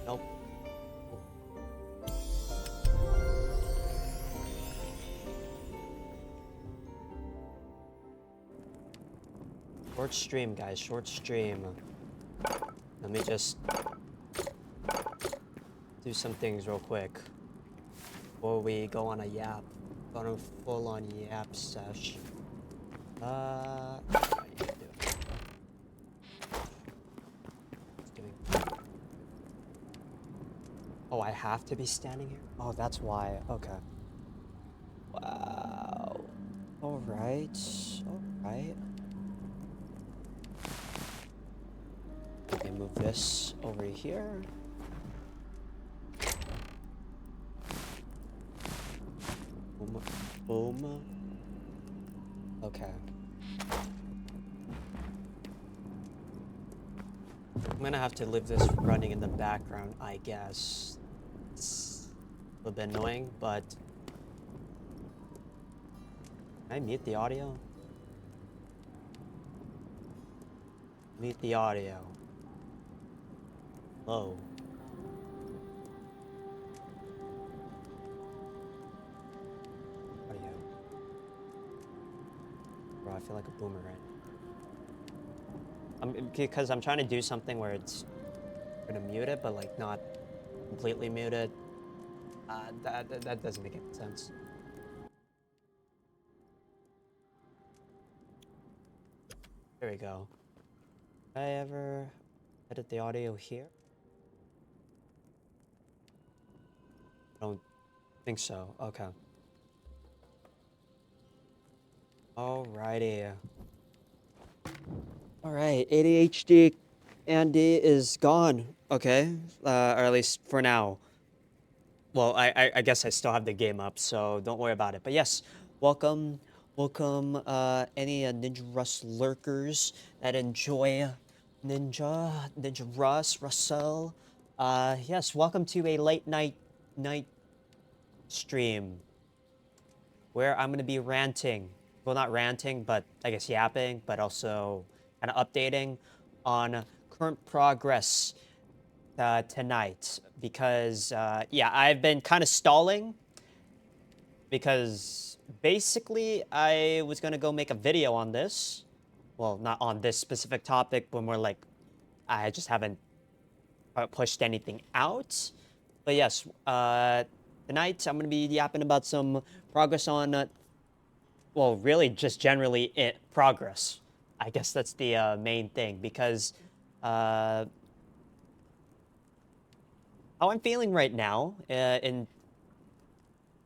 Nope. Short stream, guys. Short stream. Let me just do some things real quick before we go on a yap. On a full-on yap sesh. What do I need to do? Just doing. Oh, I have to be standing here? Oh, that's why. Okay. Wow. Alright. Alright. Let me move this over here. Boom. Boom. Okay. I'm gonna have to leave this running in the background, I guess. It's a little bit annoying, but... Can I mute the audio? Mute the audio. Hello. Audio. Bro, I feel like a boomer right now. Because I'm trying to do something where it's gonna mute it, but like not completely mute it. That doesn't make any sense. There we go. Did I ever edit the audio here? I don't think so. Okay. Alrighty. Alright, ADHD Andy is gone. Okay. Or at least for now. Well, I guess I still have the game up, so don't worry about it. But yes, welcome, any Ninja Rust lurkers that enjoy Ninja Rust, Russell. Yes, welcome to a late night stream where I'm gonna be ranting. Well, not ranting, but I guess yapping, but also kind of updating on current progress tonight because yeah, I've been kind of stalling because basically I was gonna go make a video on this. Well, not on this specific topic, but more like I just haven't pushed anything out. But yes, tonight I'm gonna be yapping about some progress on, well, really just generally progress. I guess that's the main thing because how I'm feeling right now in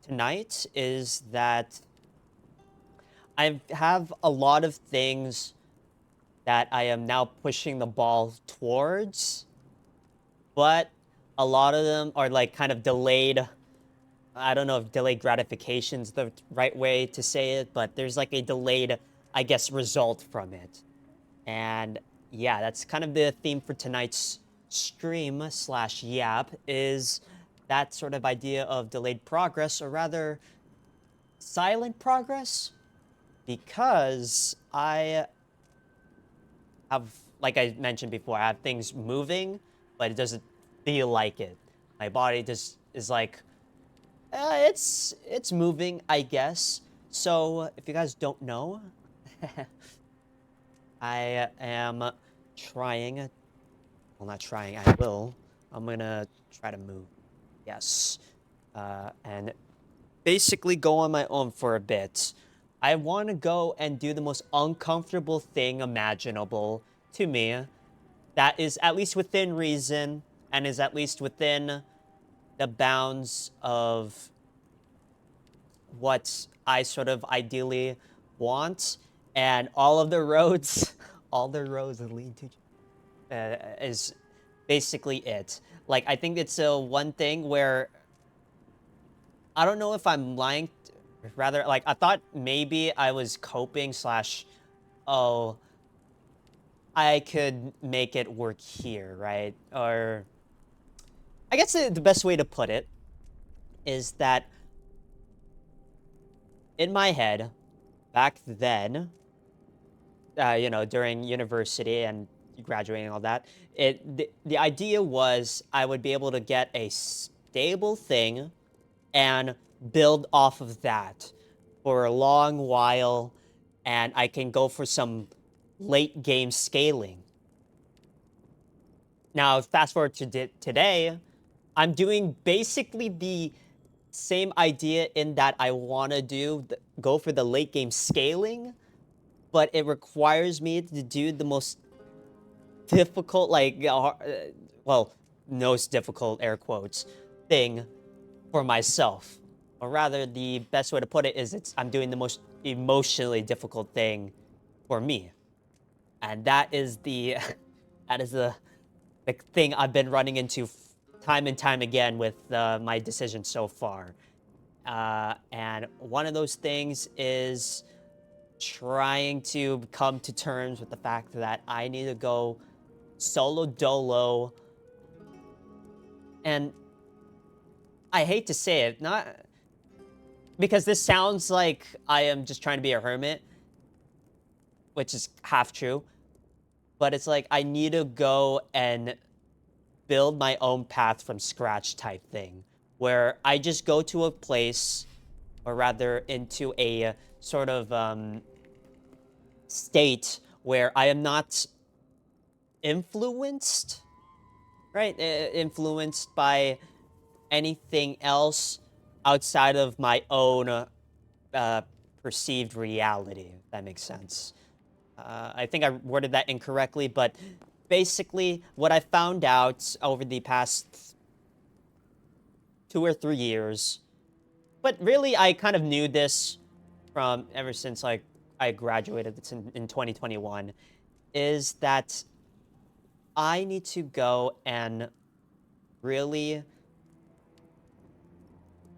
tonight is that I have a lot of things that I am now pushing the ball towards, but a lot of them are like kind of delayed. I don't know if delayed gratification is the right way to say it, but there's like a delayed, I guess, result from it. And yeah, that's kind of the theme for tonight's stream slash yap is that sort of idea of delayed progress, or rather silent progress, because I have, like I mentioned before, I have things moving, but it doesn't feel like it. My body just is like, it's moving, I guess. So if you guys don't know, I am trying. Well, not trying. I will. I'm gonna try to move. Yes. And basically go on my own for a bit. I want to go and do the most uncomfortable thing imaginable to me that is at least within reason and is at least within the bounds of what I sort of ideally want. And all of the roads, all the roads that lead to is basically it. Like, I think it's a one thing where I don't know if I'm lying. Rather, like, I thought maybe I was coping slash, oh, I could make it work here, right? Or I guess the best way to put it is that in my head, back then, you know, during university and graduating and all that. The idea was I would be able to get a stable thing and build off of that for a long while, and I can go for some late game scaling. Now, fast forward to today, I'm doing basically the same idea in that I want to go for the late game scaling, but it requires me to do the most difficult, like, well, most difficult, air quotes, thing for myself. Or rather, the best way to put it is I'm doing the most emotionally difficult thing for me. And that is that is the thing I've been running into time and time again with my decisions so far. And one of those things is trying to come to terms with the fact that I need to go solo dolo. And I hate to say it, not because this sounds like I am just trying to be a hermit, which is half true, but it's like I need to go and build my own path from scratch type thing, where I just go to a place, or rather into a sort of state where I am not influenced, right? Influenced by anything else outside of my own uh, perceived reality, if that makes sense. I think I worded that incorrectly, but basically, what I found out over the past 2 or 3 years, but really, I kind of knew this from ever since like I graduated in 2021, is that I need to go and really,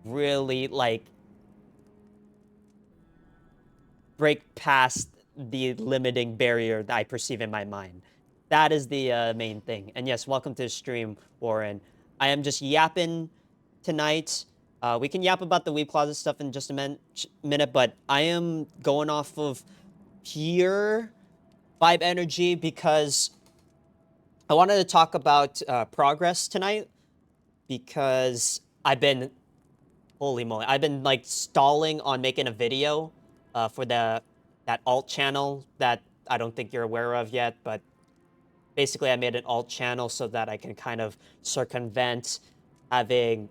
really like break past the limiting barrier that I perceive in my mind. That is the main thing. And yes, welcome to the stream, Warren. I am just yapping tonight. We can yap about the Weeb Closet stuff in just a minute, but I am going off of pure vibe energy because I wanted to talk about progress tonight because holy moly, I've been like stalling on making a video for that alt channel that I don't think you're aware of yet, but basically I made an alt channel so that I can kind of circumvent having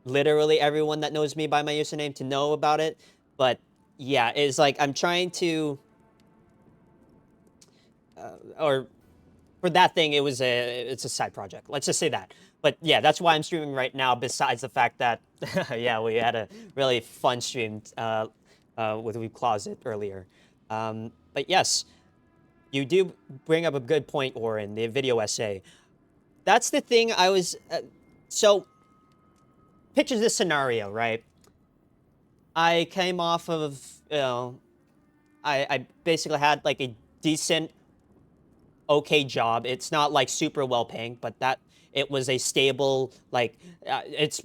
literally everyone that knows me by my username to know about it. But yeah, it's like I'm trying to, or for that thing, it's a side project. Let's just say that. But yeah, that's why I'm streaming right now. Besides the fact that, yeah, we had a really fun stream with Weeb Closet earlier. But yes, you do bring up a good point, Oren. The video essay. That's the thing. So picture this scenario, right? I came off of, I basically had like a decent, okay job. It's not like super well paying, but it was a stable, like, it's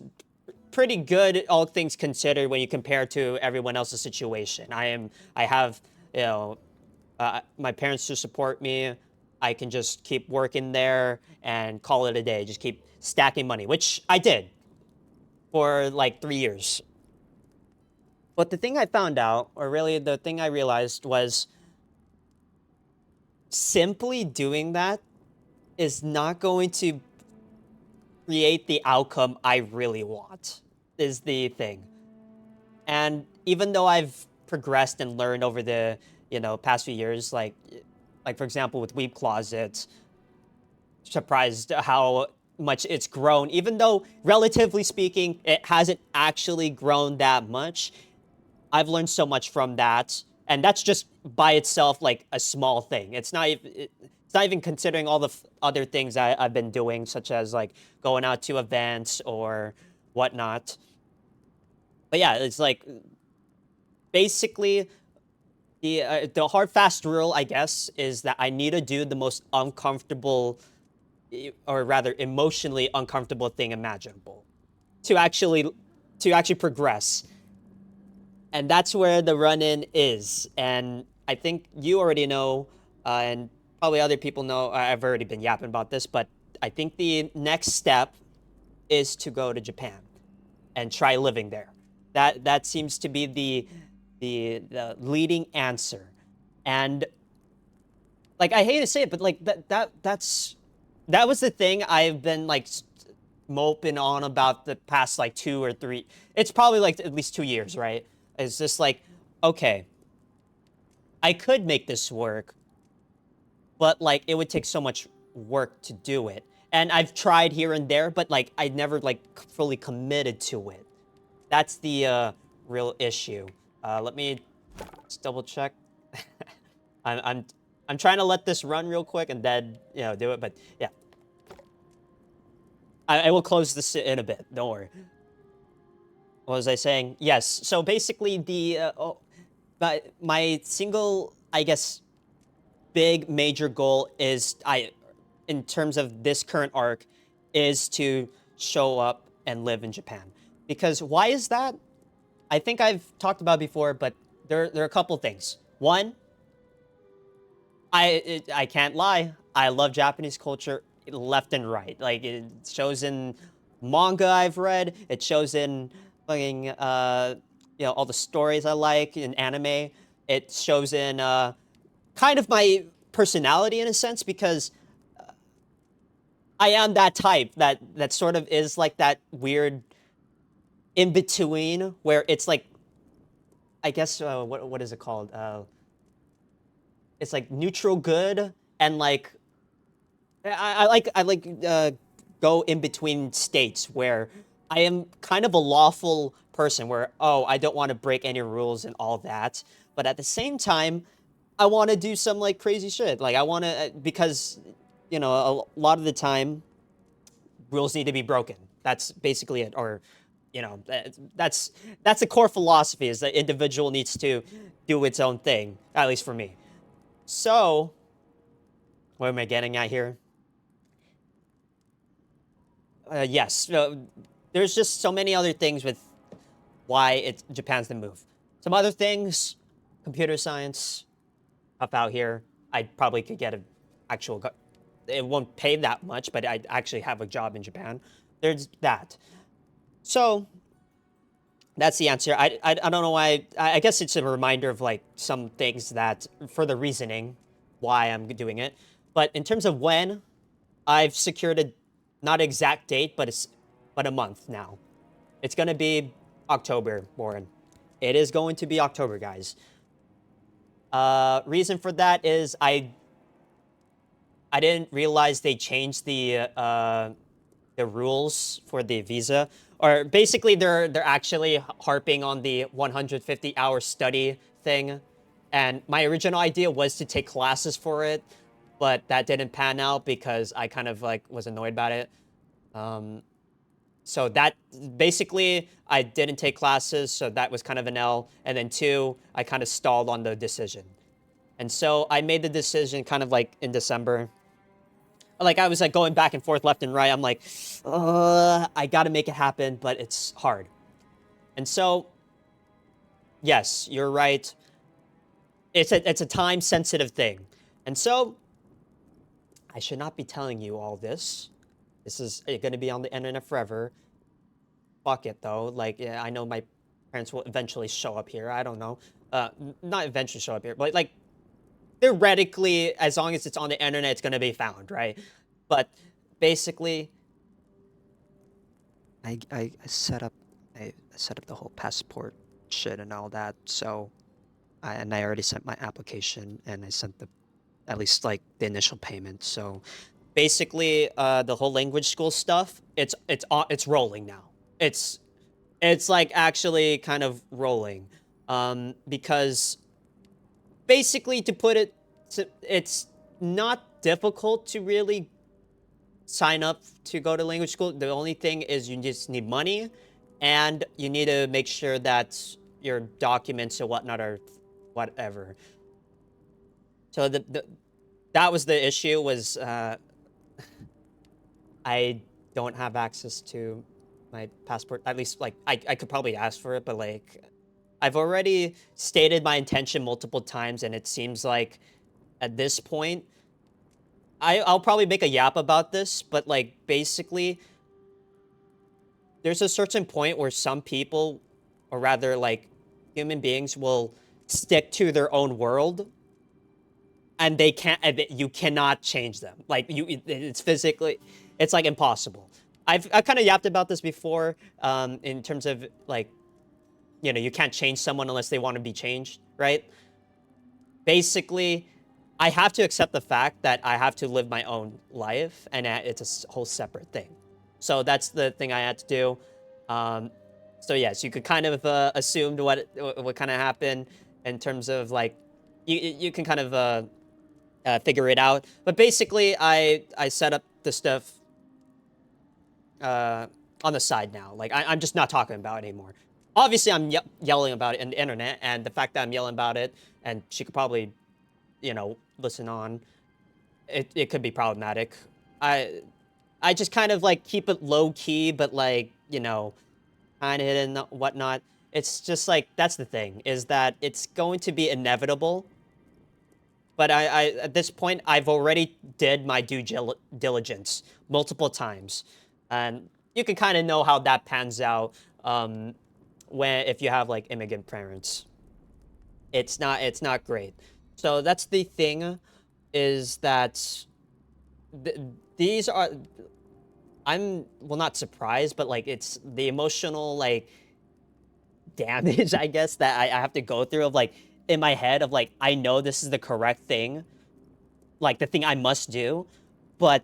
pretty good, all things considered, when you compare to everyone else's situation. I have, my parents to support me. I can just keep working there and call it a day. Just keep stacking money, which I did for like 3 years. But the thing I found out, or really the thing I realized, was simply doing that is not going to create the outcome I really want, is the thing. And even though I've progressed and learned over the, past few years, like for example, with Weeb Closet, surprised how much it's grown, even though relatively speaking, it hasn't actually grown that much. I've learned so much from that, and that's just by itself like a small thing. It's not even considering all the other things I've been doing, such as like going out to events or whatnot. But yeah, it's like basically the hard fast rule, I guess, is that I need to do the most uncomfortable, or rather emotionally uncomfortable thing imaginable to actually progress. And that's where the run-in is. And I think you already know, and probably other people know, I've already been yapping about this, but I think the next step is to go to Japan and try living there. That seems to be the leading answer. And like I hate to say it, but like that was the thing I've been like moping on about the past like 2 or 3. It's probably like at least 2 years, right? It's just like, okay, I could make this work, but like it would take so much work to do it. And I've tried here and there, but like I never like fully committed to it. That's the real issue. Let me just double check. I'm I'm I'm trying to let this run real quick and then do it. But yeah, I will close this in a bit. Don't worry. What was I saying? Yes. So basically, my single, I guess, big major goal is in terms of this current arc, is to show up and live in Japan. Because why is that? I think I've talked about it before, but there are a couple things. One, I can't lie. I love Japanese culture left and right. Like it shows in manga I've read. It shows in fucking all the stories I like in anime. It shows in kind of my personality in a sense because I am that type that sort of is like that weird in between where it's like I guess what is it called? It's like neutral good and like I like go in between states where I am kind of a lawful person where I don't want to break any rules and all that, but at the same time I want to do some like crazy shit. Like I want to because a lot of the time rules need to be broken. That's basically it. Or that's the core philosophy is the individual needs to do its own thing, at least for me. So, what am I getting at here? Yes, there's just so many other things with why Japan's the move. Some other things, computer science, up out here. I probably could get an actual. It won't pay that much, but I'd actually have a job in Japan. There's that. So that's the answer. I don't know why. I guess it's a reminder of like some things that for the reasoning why I'm doing it. But in terms of when, I've secured a not exact date, but a month now. It's gonna be October, Warren. It is going to be October, guys. Reason for that is I didn't realize they changed the rules for the visa, or basically they're actually harping on the 150-hour study thing, and my original idea was to take classes for it, but that didn't pan out because I kind of like was annoyed about it. Um, so that basically I didn't take classes, so that was kind of an L, and then two, I kind of stalled on the decision, and so I made the decision kind of like in December. Like I was like going back and forth left and right. I'm like, I got to make it happen, but it's hard. And so, yes, you're right. It's a time sensitive thing. And so, I should not be telling you all this. This is going to be on the internet forever. Fuck it though. Like yeah, I know my parents will eventually show up here. I don't know. Not eventually show up here, but like theoretically, as long as it's on the internet, it's gonna be found, right? But basically, I set up the whole passport shit and all that. So, I already sent my application and I sent the at least like the initial payment. So, basically, the whole language school stuff, it's rolling now. It's it's like actually kind of rolling, because basically to put it it's not difficult to really sign up to go to language school. The only thing is you just need money and you need to make sure that your documents or whatnot are whatever. So that was the issue was I don't have access to my passport. At least like I could probably ask for it, but like I've already stated my intention multiple times and it seems like at this point I'll probably make a yap about this, but like basically there's a certain point where some people, or rather like human beings, will stick to their own world, and they can't. You cannot change them. Like it's physically, it's like impossible. I've kind of yapped about this before, in terms of like, you can't change someone unless they want to be changed, right? Basically, I have to accept the fact that I have to live my own life, and it's a whole separate thing. So that's the thing I had to do. Um, so yes, you could kind of assume what kind of happened in terms of like you can kind of figure it out. But basically, I set up the stuff uh, on the side now. Like I'm just not talking about it anymore. Obviously, I'm yelling about it on the internet, and the fact that I'm yelling about it, and she could probably, listen on. It could be problematic. I I just kind of like keep it low key, but like kind of hidden whatnot. It's just like that's the thing is that it's going to be inevitable. But I at this point I've already did my due diligence multiple times, and you can kind of know how that pans out when if you have like immigrant parents. It's not great. So that's the thing, is that th- these are I'm well not surprised, but like it's the emotional like damage I guess that I have to go through of like in my head of like I know this is the correct thing, like the thing I must do, but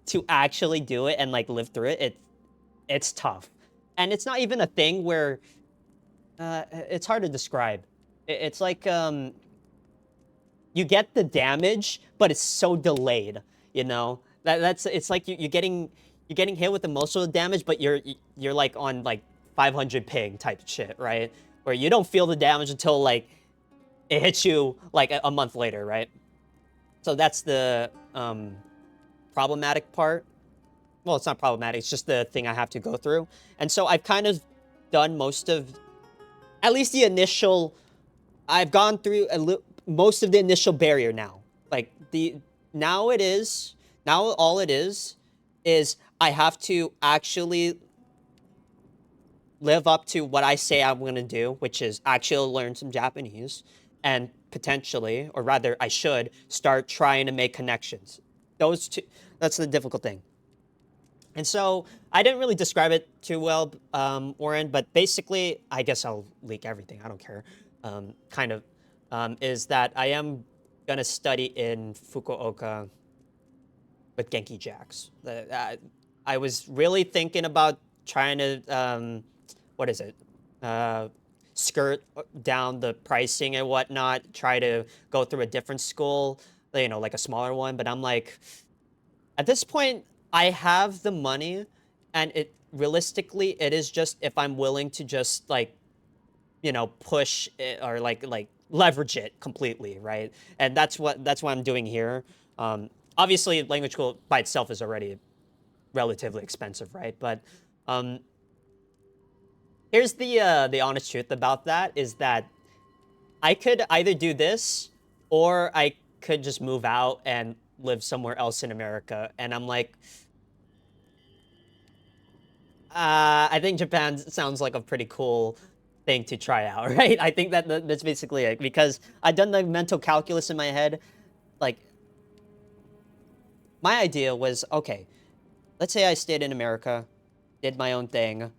to actually do it and like live through it, it's tough. And it's not even a thing where it's hard to describe. It's like you get the damage, but it's so delayed. That's it's like you're getting hit with emotional damage, but you're like on like 500 ping type shit, right? Where you don't feel the damage until like it hits you like a month later, right? So that's the problematic part. Well, it's not problematic. It's just the thing I have to go through. And so I've kind of done most of, at least the initial. I've gone through most of the initial barrier now. Like now all it is I have to actually live up to what I say I'm going to do, which is actually learn some Japanese and potentially, or rather I should start trying to make connections. Those two, that's the difficult thing. And so I didn't really describe it too well, Oren, but basically, I guess I'll leak everything. I don't care. Kind of, is that I am gonna study in Fukuoka with Genki Jacks. I was really thinking about trying to, what is it? Uh, Skirt down the pricing and whatnot. Try to go through a different school, like a smaller one. But I'm like, at this point, I have the money, and it realistically, it is just if I'm willing to just like push it or like leverage it completely, right? And that's what I'm doing here. Obviously, language school by itself is already relatively expensive, right? But um, here's the honest truth about that is that I could either do this or I could just move out and live somewhere else in America. And I'm like, I think Japan sounds like a pretty cool thing to try out, right? I think that's basically it because I've done the mental calculus in my head. Like, my idea was okay, let's say I stayed in America, did my own thing,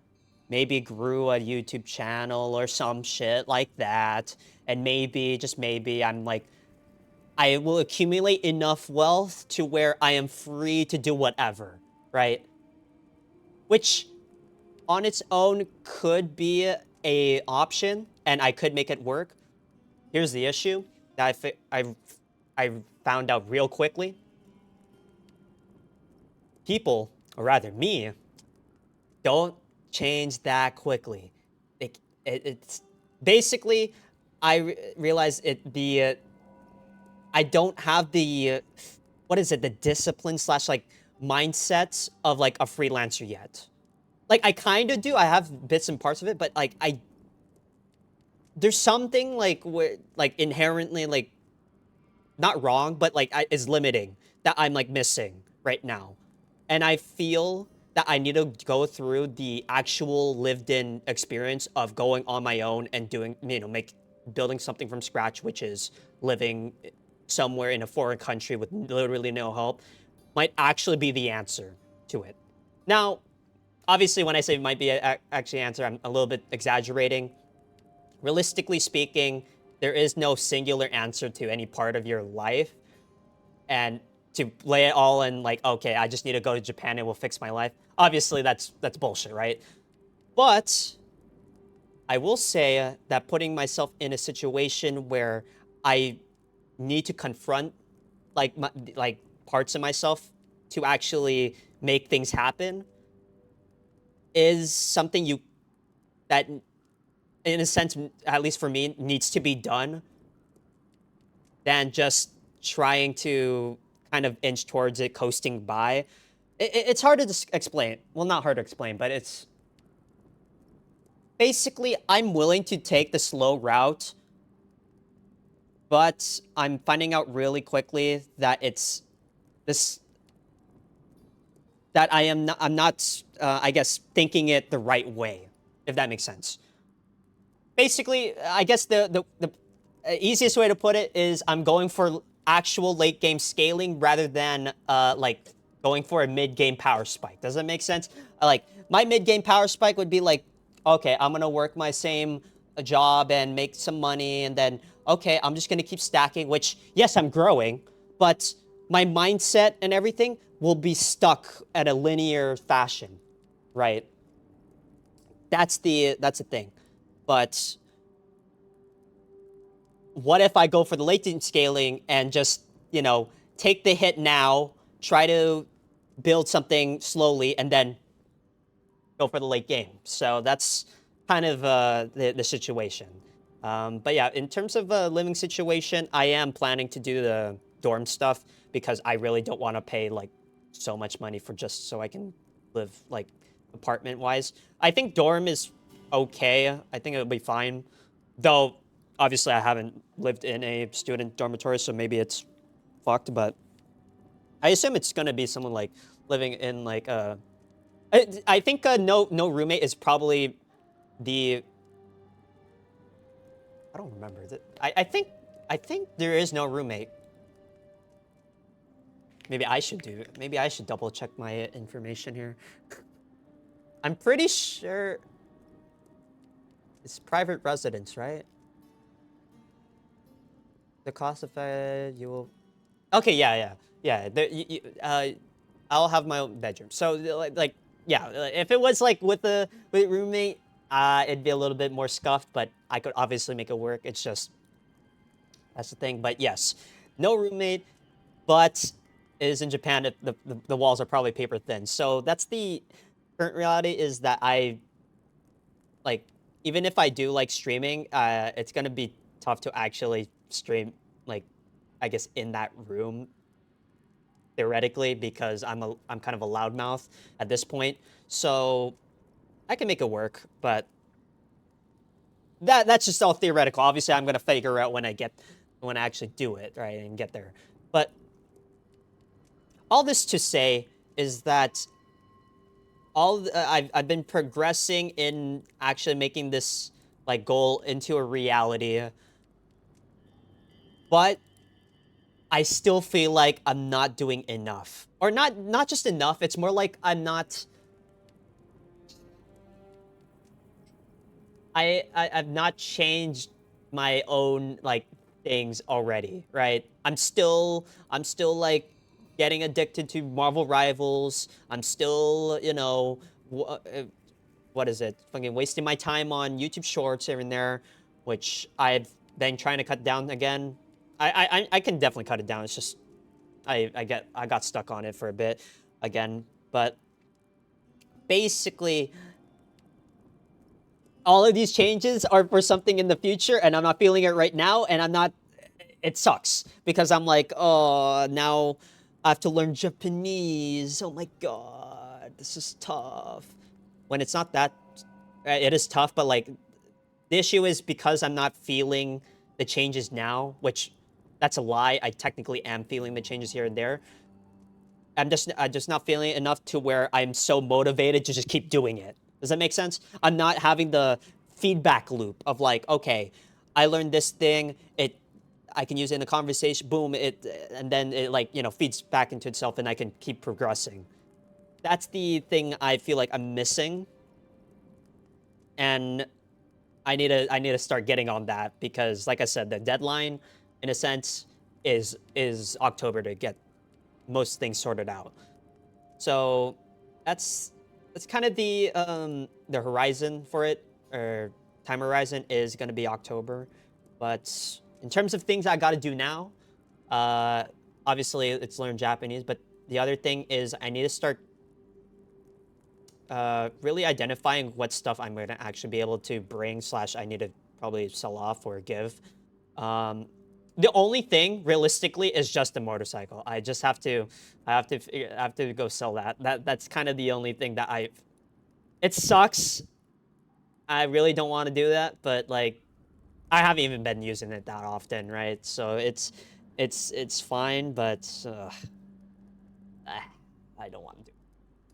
maybe grew a YouTube channel or some shit like that, and maybe, just maybe, I'm like, I will accumulate enough wealth to where I am free to do whatever, right? Which on its own could be a option, and I could make it work. Here's the issue that I found out real quickly. People, or rather me, don't change that quickly. It's basically I realize I don't have the what is it, the discipline slash like mindsets of like a freelancer yet. Like I kind of do. I have bits and parts of it, but like there's something like where like inherently like not wrong, but like is limiting that I'm like missing right now. And I feel that I need to go through the actual lived in experience of going on my own and doing, make building something from scratch, which is living somewhere in a foreign country with literally no help, might actually be the answer to it. Now, obviously, when I say might be actually answer, I'm a little bit exaggerating. Realistically speaking, there is no singular answer to any part of your life. And to lay it all in like, okay, I just need to go to Japan and it will fix my life. Obviously, that's bullshit, right? But I will say that putting myself in a situation where I need to confront like parts of myself to actually make things happen is something you that in a sense, at least for me, needs to be done than just trying to kind of inch towards it, coasting by. It's hard to explain. Well, not hard to explain, but it's basically I'm willing to take the slow route, but I'm finding out really quickly that it's this that I'm not I guess thinking it the right way, if that makes sense. Basically, I guess the easiest way to put it is I'm going for actual late game scaling rather than like going for a mid game power spike. Does that make sense? Like my mid game power spike would be like, okay, I'm gonna work my same job and make some money, and then okay, I'm just gonna keep stacking. Which yes, I'm growing, but my mindset and everything will be stuck at a linear fashion, right? That's the thing. But what if I go for the latent scaling and just, take the hit now, try to build something slowly, and then go for the late game? So that's kind of the situation. But yeah, in terms of living situation, I am planning to do the dorm stuff because I really don't want to pay like so much money for just so I can live like apartment wise. I think dorm is okay. I think it'll be fine. Though obviously I haven't lived in a student dormitory, so maybe it's fucked, but I assume it's gonna be someone like living in like I think no roommate is probably the I don't remember. I think there is no roommate. Maybe I should double check my information here. I'm pretty sure it's private residence, right? The cost of you will. Okay, yeah. I'll have my own bedroom. So like yeah, if it was like with roommate, it'd be a little bit more scuffed, but I could obviously make it work. It's just that's the thing. But yes, no roommate, but it is in Japan. The walls are probably paper thin. So that's the current reality is that I like even if I do like streaming, it's gonna be tough to actually stream like I guess in that room theoretically because I'm kind of a loudmouth at this point. So I can make it work, but that's just all theoretical. Obviously, I'm gonna figure out when I actually do it, right, and get there. But all this to say is that I've been progressing in actually making this like goal into a reality, but I still feel like I'm not doing enough, or not just enough. It's more like I'm not. I've not changed my own like things already, right? I'm still like getting addicted to Marvel Rivals. I'm still, what is it? Fucking wasting my time on YouTube Shorts here and there, which I've been trying to cut down again. I can definitely cut it down. It's just I got stuck on it for a bit again, but basically all of these changes are for something in the future, and I'm not feeling it right now, and I'm not. It sucks because I'm like, oh, now I have to learn Japanese. Oh my god, this is tough. When it's not that, it is tough, but like the issue is because I'm not feeling the changes now, which that's a lie. I technically am feeling the changes here and there, I'm just not feeling it enough to where I'm so motivated to just keep doing it. Does that make sense? I'm not having the feedback loop of like, okay, I learned this thing, I can use it in a conversation, boom, and then it like, feeds back into itself and I can keep progressing. That's the thing I feel like I'm missing. And I need to start getting on that because like I said, the deadline in a sense is October to get most things sorted out. So that's kind of the horizon for it, or time horizon is going to be October. But in terms of things I got to do now, uh, obviously it's learn Japanese. But the other thing is I need to start really identifying what stuff I'm going to actually be able to bring slash I need to probably sell off or give. Um, the only thing realistically is just a motorcycle. I just have to, I have to go sell that. That's kind of the only thing that it sucks. I really don't want to do that, but like, I haven't even been using it that often, right? So it's fine, but I don't want to do it.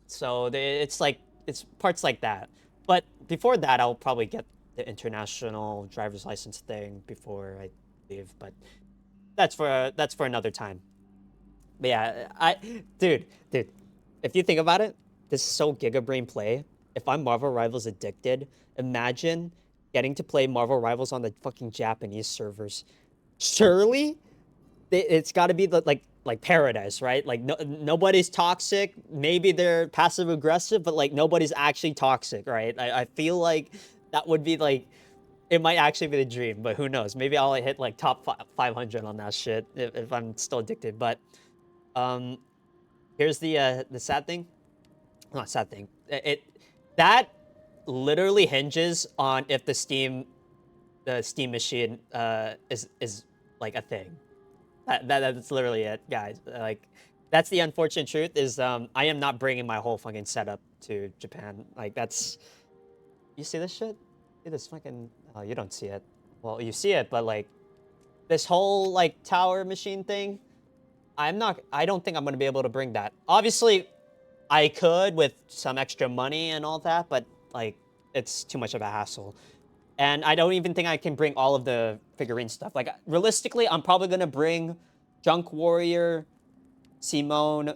So it's like, it's parts like that. But before that, I'll probably get the international driver's license thing before I leave. But that's for another time. But yeah, dude, if you think about it, this is so Giga Brain play. If I'm Marvel Rivals addicted, imagine getting to play Marvel Rivals on the fucking Japanese servers. Surely, it's got to be like paradise, right? Like nobody's toxic. Maybe they're passive aggressive, but like nobody's actually toxic, right? I feel like that would be like, it might actually be the dream, but who knows? Maybe I'll hit like top 500 on that shit if I'm still addicted. But um, here's the sad thing. Not sad thing. That literally hinges on if the Steam machine is like a thing. That's literally it, guys. Like, that's the unfortunate truth is I am not bringing my whole fucking setup to Japan. Like, that's, you see this shit? See this fucking, oh, you don't see it. Well, you see it, but like this whole like tower machine thing, I don't think I'm gonna be able to bring that. Obviously, I could with some extra money and all that, but like it's too much of a hassle. And I don't even think I can bring all of the figurine stuff. Like, realistically, I'm probably gonna bring Junk Warrior, Simone,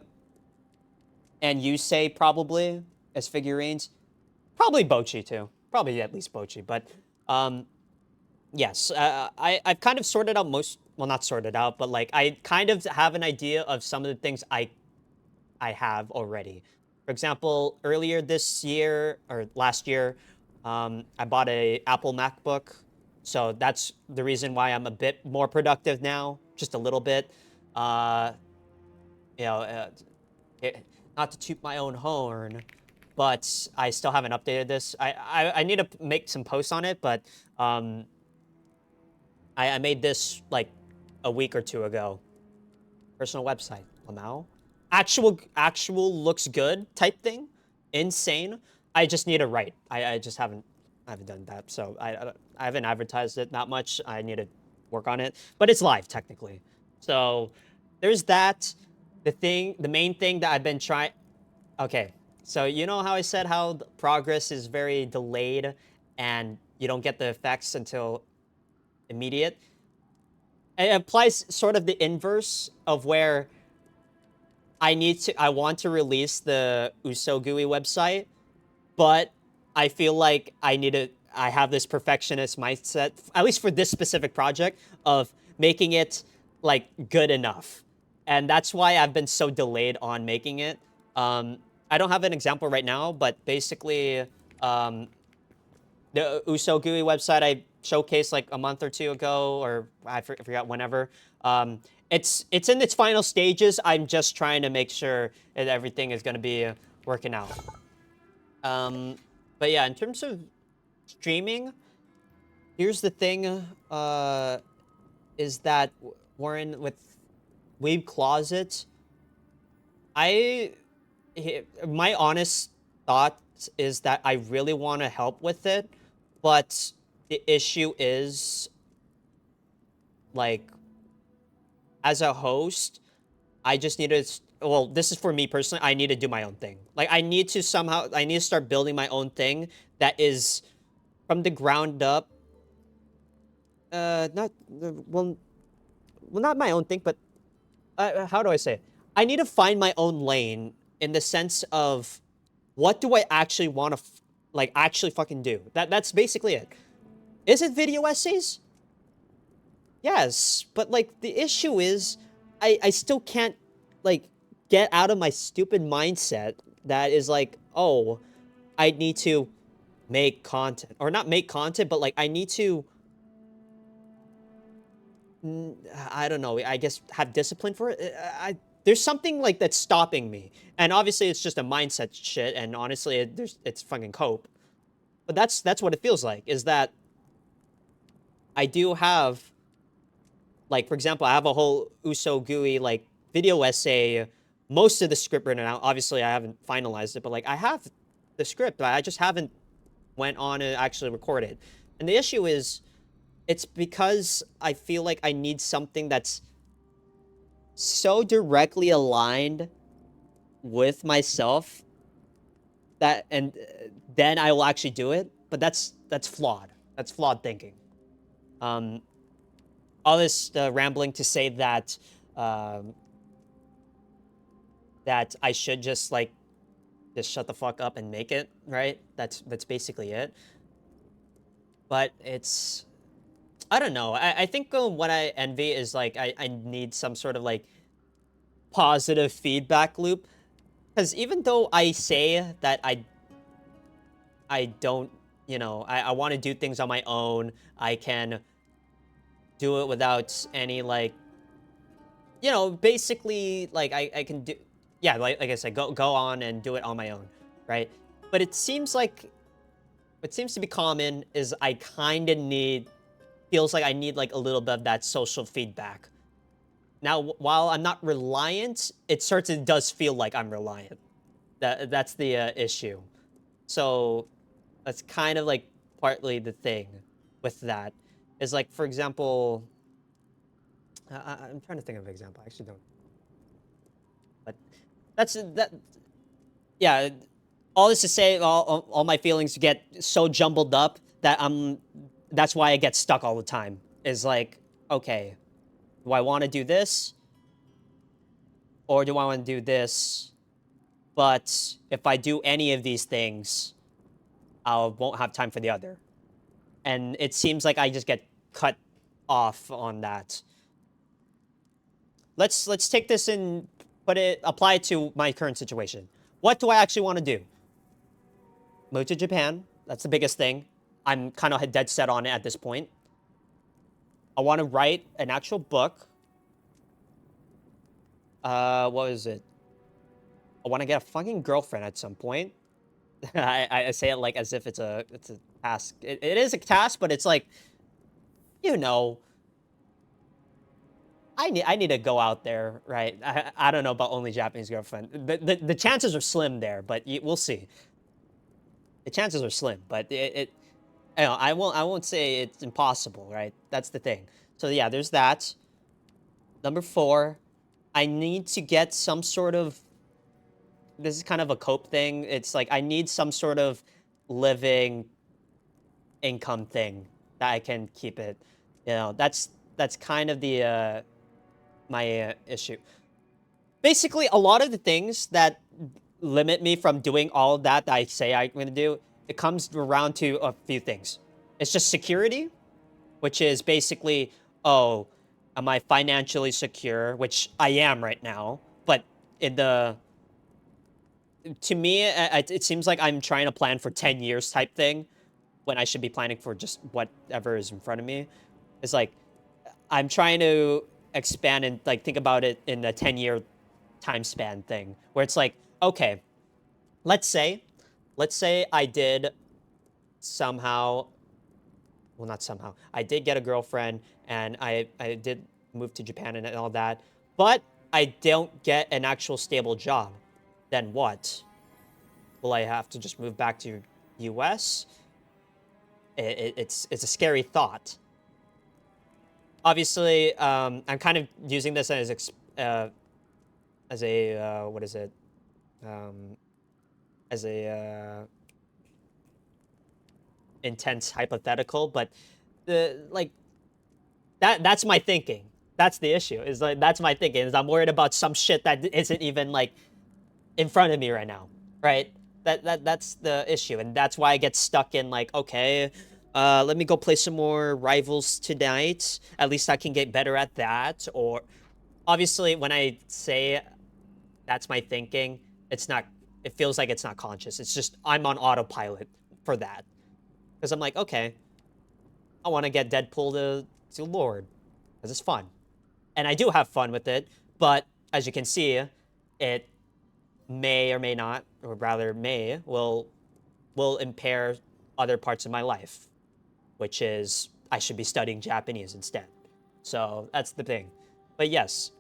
and Yusei probably as figurines. Probably Bochi too. Probably at least Bochi. But yes, I've kind of sorted out most. Well, not sorted out, but like I kind of have an idea of some of the things I have already. For example, earlier this year or last year, I bought a Apple MacBook, so that's the reason why I'm a bit more productive now, just a little bit. Uh, you know, not to toot my own horn, but I still haven't updated this. I need to make some posts on it, but I made this like a week or two ago. Personal website, Lamau. Actual looks good type thing. Insane. I just need to write. I just haven't done that. So I haven't advertised it that much. I need to work on it. But it's live technically. So there's that. The main thing that I've been trying. Okay. So you know how I said how the progress is very delayed and you don't get the effects until immediate? It applies sort of the inverse of where I want to release the Usogui website, but I feel like I have this perfectionist mindset, at least for this specific project, of making it like good enough. And that's why I've been so delayed on making it. I don't have an example right now, but basically, the Usogui website I showcased like a month or two ago, or I forgot whenever. It's in its final stages. I'm just trying to make sure that everything is going to be working out. Um, but yeah, in terms of streaming, here's the thing. Is that Warren with Weeb Closet? I my honest thought is that I really want to help with it, but the issue is like as a host, I just need to well, this is for me personally. I need to do my own thing. Like, I need to somehow, I need to start building my own thing that is from the ground up. Not, well, not my own thing, but how do I say it? I need to find my own lane in the sense of what do I actually want to, like, actually fucking do? That's basically it. Is it video essays? Yes, but like the issue is I still can't like get out of my stupid mindset that is like, oh, I need to make content or not make content, but like I need to I don't know, I guess have discipline for it. There's something like that's stopping me. And obviously it's just a mindset shit and honestly it's fucking cope. But that's what it feels like is that I do have like, for example, I have a whole Uso GUI, like, video essay, most of the script written out. Obviously, I haven't finalized it, but, like, I have the script, but I just haven't went on and actually record it. And the issue is, it's because I feel like I need something that's so directly aligned with myself that, and then I will actually do it. But that's flawed. That's flawed thinking. Um, all this rambling to say that um, that I should just like just shut the fuck up and make it, right? That's basically it. But it's I don't know. I think what I envy is like I need some sort of like positive feedback loop because even though I say that I don't, you know, I want to do things on my own, I can do it without any like, you know, basically like I can do, yeah, like I said, go on and do it on my own, right? But it seems like what seems to be common is I kind of need, feels like I need like a little bit of that social feedback. Now, while I'm not reliant, it certainly does feel like I'm reliant. That's the issue. So that's kind of like partly the thing with that. Is like, for example, I'm trying to think of an example. I actually don't. But that's that. Yeah, all this to say, all my feelings get so jumbled up that that's why I get stuck all the time. Is like, okay, do I want to do this or do I want to do this? But if I do any of these things, I won't have time for the other. And it seems like I just get cut off on that. Let's take this and apply it to my current situation. What do I actually want to do? Move to Japan. That's the biggest thing. I'm kind of dead set on it at this point. I want to write an actual book. What is it? I want to get a fucking girlfriend at some point. I say it like as if it's a task. It is a task, but it's like, you know, I need to go out there, right? I don't know about only Japanese girlfriend. The chances are slim there, but we'll see. The chances are slim, but you know, I won't say it's impossible, right? That's the thing. So yeah, there's that. Number 4, I need to get some sort of, this is kind of a cope thing. It's like I need some sort of living income thing that I can keep it. You know, that's kind of the my issue. Basically, a lot of the things that limit me from doing all of that I say I'm going to do, it comes around to a few things. It's just security, which is basically, oh, am I financially secure? Which I am right now, but in the to me, it seems like I'm trying to plan for 10 years type thing when I should be planning for just whatever is in front of me. It's like I'm trying to expand and like think about it in a 10-year time span thing where it's like, okay, let's say I did somehow, well, not somehow, I did get a girlfriend and I did move to Japan and all that, but I don't get an actual stable job. Then what? Will I have to just move back to US? It's a scary thought. Obviously, I'm kind of using this as as a what is it? Um, as a intense hypothetical, but the like that's my thinking. That's the issue. Is like that's my thinking. Is I'm worried about some shit that isn't even like in front of me right now, right? That's the issue, and that's why I get stuck in like, okay, let me go play some more Rivals tonight. At least I can get better at that. Or obviously, when I say that's my thinking, it's not. It feels like it's not conscious. It's just I'm on autopilot for that because I'm like, okay, I want to get Deadpool to Lord because it's fun, and I do have fun with it. But as you can see, it may or may not, or rather may, will impair other parts of my life, which is I should be studying Japanese instead. So that's the thing. But yes,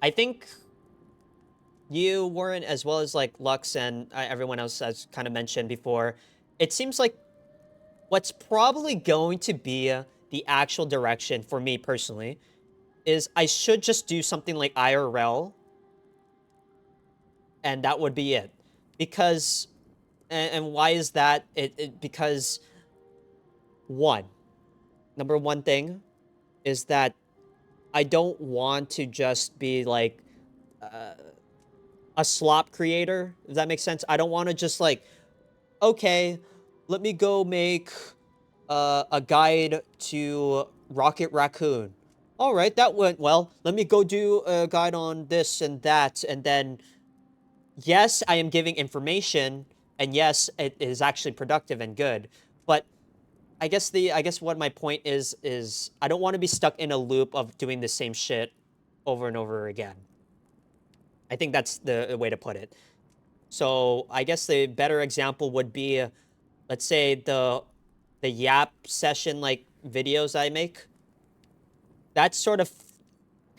I think you, Warren, as well as like Lux and everyone else has kind of mentioned before, it seems like what's probably going to be the actual direction for me personally is I should just do something like IRL, and that would be it. Because, and why is that? Because one, number one thing is that I don't want to just be like uh, a slop creator, if that makes sense. I don't want to just like, okay, let me go make a guide to Rocket Raccoon. All right, that went well. Let me go do a guide on this and that. And then, yes, I am giving information, and yes, it is actually productive and good. But I guess what my point is I don't want to be stuck in a loop of doing the same shit over and over again. I think that's the way to put it. So I guess the better example would be, let's say the Yap session like videos I make. That sort of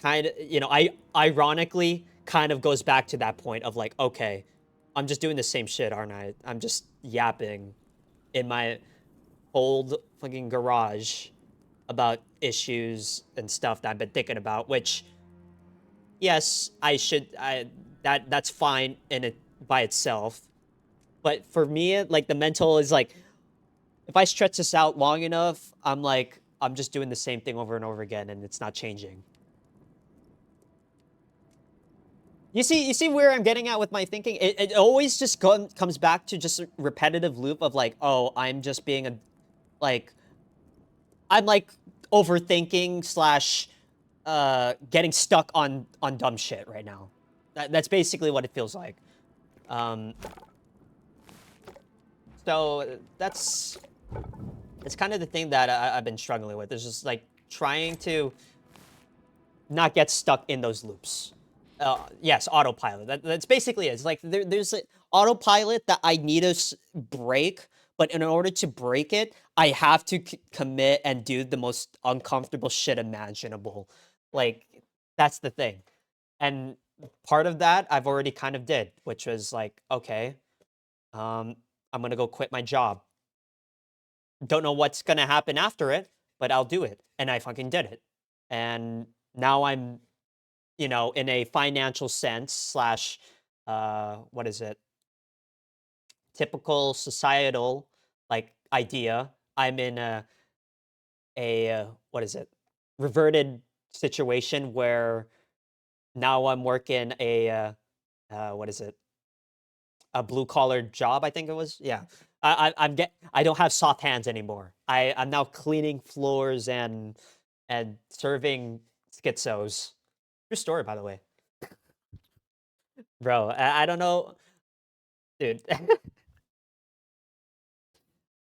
kind of I ironically kind of goes back to that point of like, okay, I'm just doing the same shit, aren't I? I'm just yapping in my old fucking garage about issues and stuff that I've been thinking about, which yes, I that's fine in it by itself. But for me, like the mental is like if I stretch this out long enough, I'm like I'm just doing the same thing over and over again and it's not changing. You see where I'm getting at with my thinking? It always just comes back to just a repetitive loop of like, oh, I'm just being a like I'm like overthinking slash getting stuck on dumb shit right now. That's basically what it feels like. Um, so that's kind of the thing that I've been struggling with. Is just like trying to not get stuck in those loops. Yes, autopilot. That's basically it. It's like there's an autopilot that I need to break, but in order to break it, I have to commit and do the most uncomfortable shit imaginable. Like that's the thing. And part of that I've already kind of did, which was like, okay, um, I'm gonna go quit my job. Don't know what's gonna happen after it, but I'll do it. And I fucking did it. And now I'm in a financial sense slash, what is it? Typical societal like idea. I'm in what is it? Reverted situation where now I'm working a, what is it? A blue collar job, I think it was. Yeah. I don't have soft hands anymore. I'm now cleaning floors and serving schizos. True story, by the way. Bro, I don't know, dude.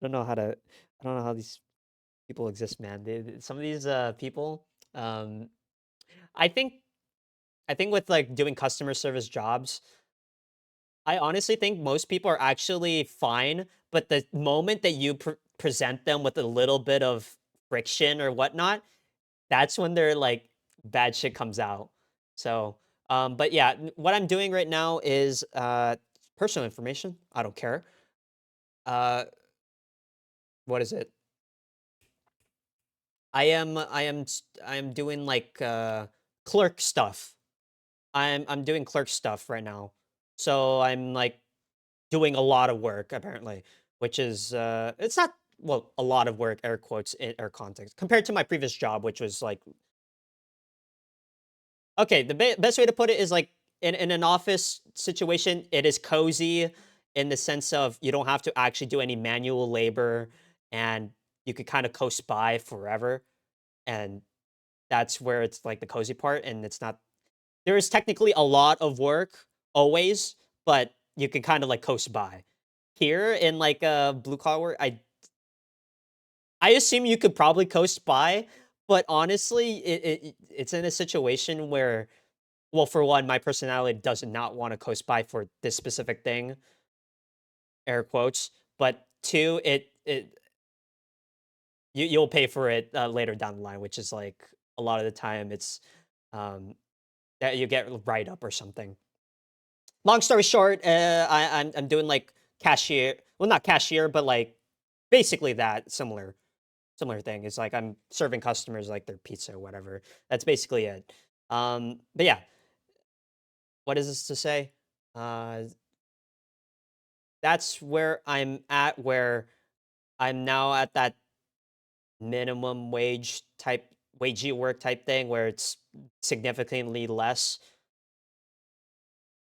don't know how to I don't know how these people exist, man. Some of these people, um, I think I think with like doing customer service jobs, I honestly think most people are actually fine, but the moment that you present them with a little bit of friction or whatnot, that's when they're like bad shit comes out. So, but yeah, what I'm doing right now is personal information. I don't care. Uh, what is it? I am doing like clerk stuff. I'm doing clerk stuff right now. So I'm like doing a lot of work apparently, which is it's not, well, a lot of work, air quotes in air context, compared to my previous job, which was like, okay, the best way to put it is like in an office situation, it is cozy in the sense of you don't have to actually do any manual labor, and you could kind of coast by forever. And that's where it's like the cozy part. And it's not, there is technically a lot of work always, but you can kind of like coast by. Here in like blue collar work, I assume you could probably coast by, but honestly, it's in a situation where, well, for one, my personality does not want to coast by for this specific thing, air quotes. But two, you'll pay for it later down the line, which is like a lot of the time it's um, that you get write up or something. Long story short, I'm doing like cashier, well, not cashier, but like basically that similar thing. It's like I'm serving customers like their pizza or whatever. That's basically it. But yeah, what is this to say? Uh, that's where I'm at, where I'm now at that minimum wage type, wagey work type thing where it's significantly less.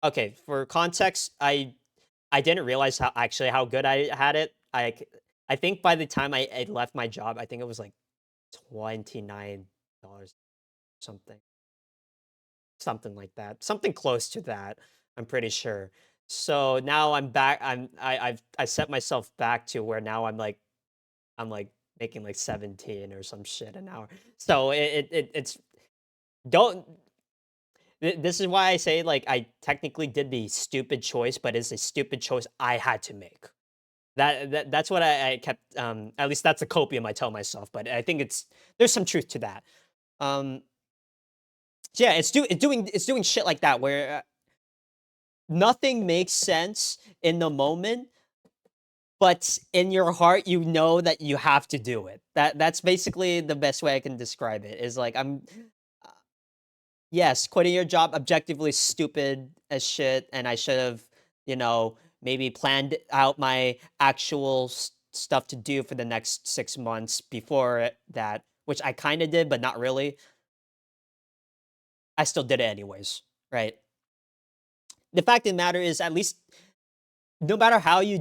Okay, for context, I didn't realize how actually how good I had it. I think by the time I left my job, I think it was like $29 something. Something like that. Something close to that, I'm pretty sure. So now I'm back. I set myself back to where now I'm like making like 17 or some shit an hour. So it's don't this is why I say like I technically did the stupid choice, but it's a stupid choice I had to make. That's what I kept at least that's a copium I tell myself, but I think there's some truth to that. Um so yeah, it's doing shit like that where nothing makes sense in the moment, but in your heart you know that you have to do it. That's basically the best way I can describe it. Is like uh, yes, quitting your job objectively stupid as shit, and I should have, you know, maybe planned out my actual stuff to do for the next 6 months before that, which I kind of did, but not really. I still did it anyways, right? The fact of the matter is, at least no matter how you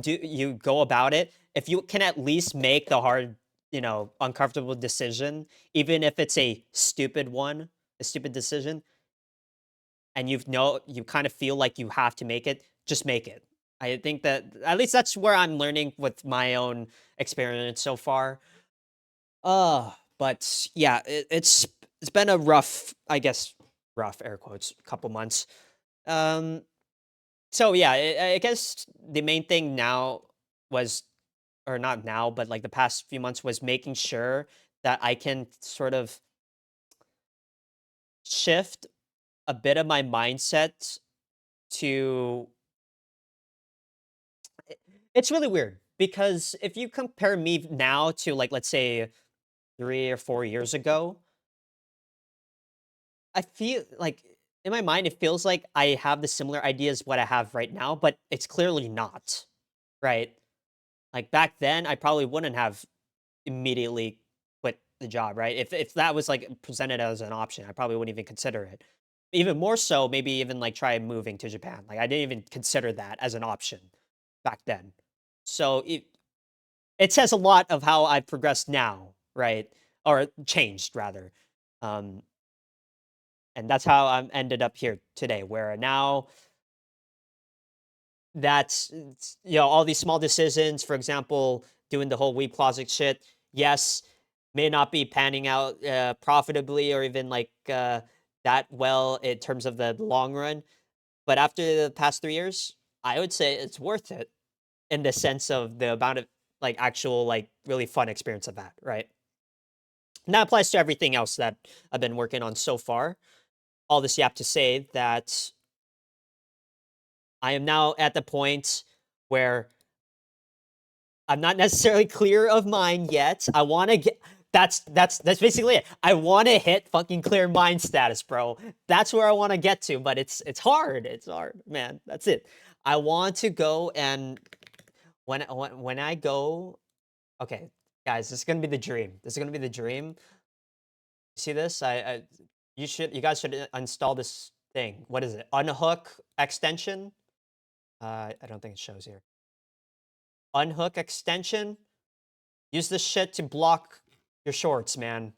go about it, if you can at least make the hard, uncomfortable decision, even if it's a stupid one, a stupid decision, and you kind of feel like you have to make it, just make it. I think that at least that's where I'm learning with my own experience so far. But yeah, it's been a rough, I guess, rough air quotes, couple months. Um, so yeah, I guess the main thing now was, or not now, but like the past few months, was making sure that I can sort of shift a bit of my mindset to it's really weird because if you compare me now to like let's say 3 or 4 years ago, I feel like in my mind it feels like I have the similar ideas what I have right now, but it's clearly not, right? Like back then I probably wouldn't have immediately quit the job, right? If that was like presented as an option, I probably wouldn't even consider it. Even more so, maybe even like try moving to Japan. Like I didn't even consider that as an option back then. So it says a lot of how I've progressed now, right? Or changed rather. Um, and that's how I'm ended up here today, where now all these small decisions, for example, doing the whole Weeb Closet shit, yes, may not be panning out profitably or even like that well in terms of the long run. But after the past 3 years, I would say it's worth it in the sense of the amount of like actual like really fun experience of that, right? And that applies to everything else that I've been working on so far. All this you have to say that I am now at the point where I'm not necessarily clear of mine yet. I want to get That's basically it. I want to hit fucking clear mind status, bro. That's where I want to get to, but it's hard. It's hard, man. That's it. I want to go and when I go, okay, guys, this is gonna be the dream. This is gonna be the dream. See this? You guys should install this thing. What is it? Unhook extension. I don't think it shows here. Unhook extension. Use this shit to block your shorts, man.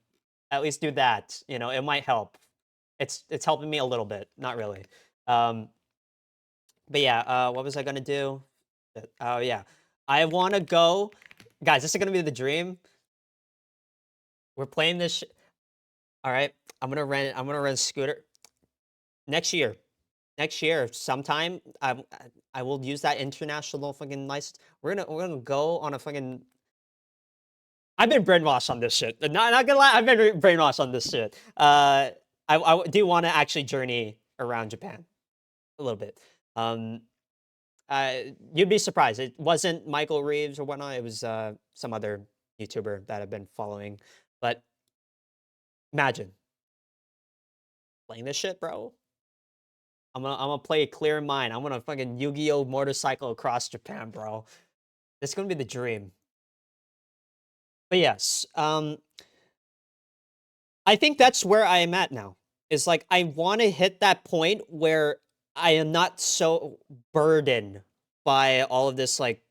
At least do that. You know, it might help. It's helping me a little bit. Not really. Um, but yeah, what was I gonna do? Oh yeah, I want to go, guys. This is gonna be the dream. We're playing this. All right, I'm gonna rent. I'm gonna rent a scooter next year. Next year, sometime, I will use that international fucking license. We're gonna go on a fucking. I've been brainwashed on this shit. Not gonna lie, I've been brainwashed on this shit. I do want to actually journey around Japan a little bit. Um, you'd be surprised. It wasn't Michael Reeves or whatnot. It was some other YouTuber that I've been following. But imagine playing this shit, bro. I'm gonna play a clear mind. I'm gonna fucking Yu-Gi-Oh motorcycle across Japan, bro. This is gonna be the dream. But yes, I think that's where I am at now. Is like I want to hit that point where I am not so burdened by all of this like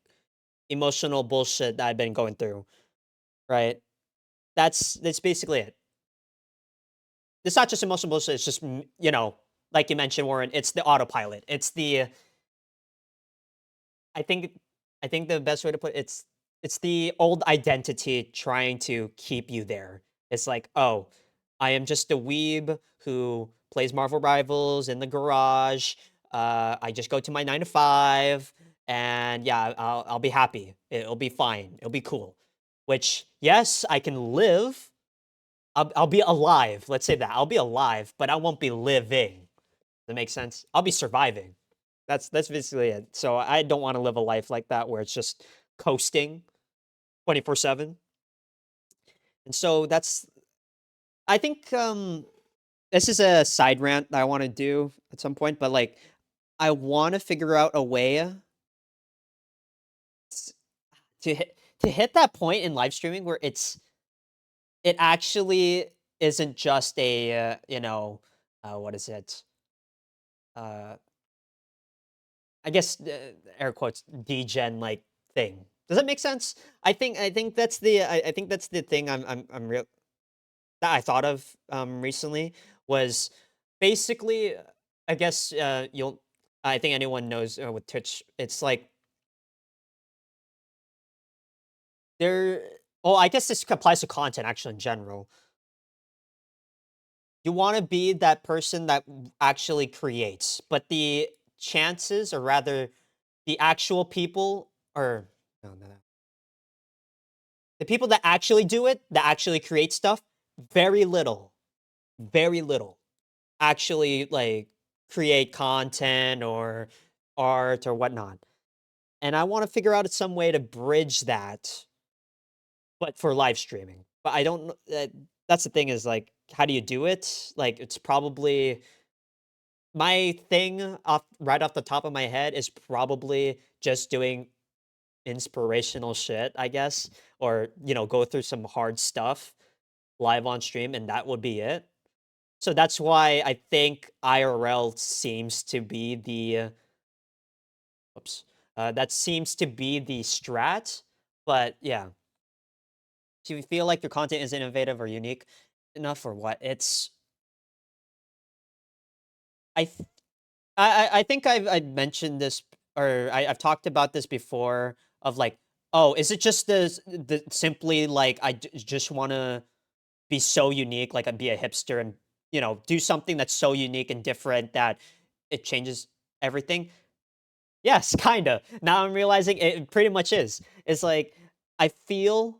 emotional bullshit that I've been going through, right? That's basically it. It's not just emotional bullshit. It's just you know, like you mentioned, Warren. It's the autopilot. It's the I think I think the best way to put it's the old identity trying to keep you there. It's like, oh, I am just a weeb who plays Marvel Rivals in the garage. I just go to my 9 to 5, and yeah, I'll be happy. It'll be fine. It'll be cool. Which yes, I can live. I'll be alive. Let's say that I'll be alive, but I won't be living. That makes sense. I'll be surviving. That's basically it. So I don't want to live a life like that where it's just coasting 24/7. And so that's I think this is a side rant that I want to do at some point, but like I want to figure out a way to hit that point in live streaming where it actually isn't just a you know what is it? Uh I guess air quotes degen like thing. Does that make sense? I think that's I think that's the thing I'm real that I thought of recently was basically I guess you'll I think anyone knows with Twitch it's like there well I guess this applies to content actually in general. You want to be that person that actually creates, but the chances or rather the actual people or no. The people that actually do it, that actually create stuff, very little, very little actually like create content or art or whatnot. And I want to figure out some way to bridge that, but for live streaming. But I don't know. That's the thing is like, how do you do it? Like, it's probably my thing off right off the top of my head is probably just doing inspirational shit, I guess, or you know, go through some hard stuff live on stream, and that would be it. So that's why I think IRL seems to be the oops, that seems to be the strat. But yeah, do you feel like your content is innovative or unique enough, or what? It's I th- I think I've mentioned this or I've talked about this before of like, oh, is it just the simply like just want to be so unique, like be a hipster and you know do something that's so unique and different that it changes everything. Yes, kinda. Now I'm realizing it pretty much is. It's like I feel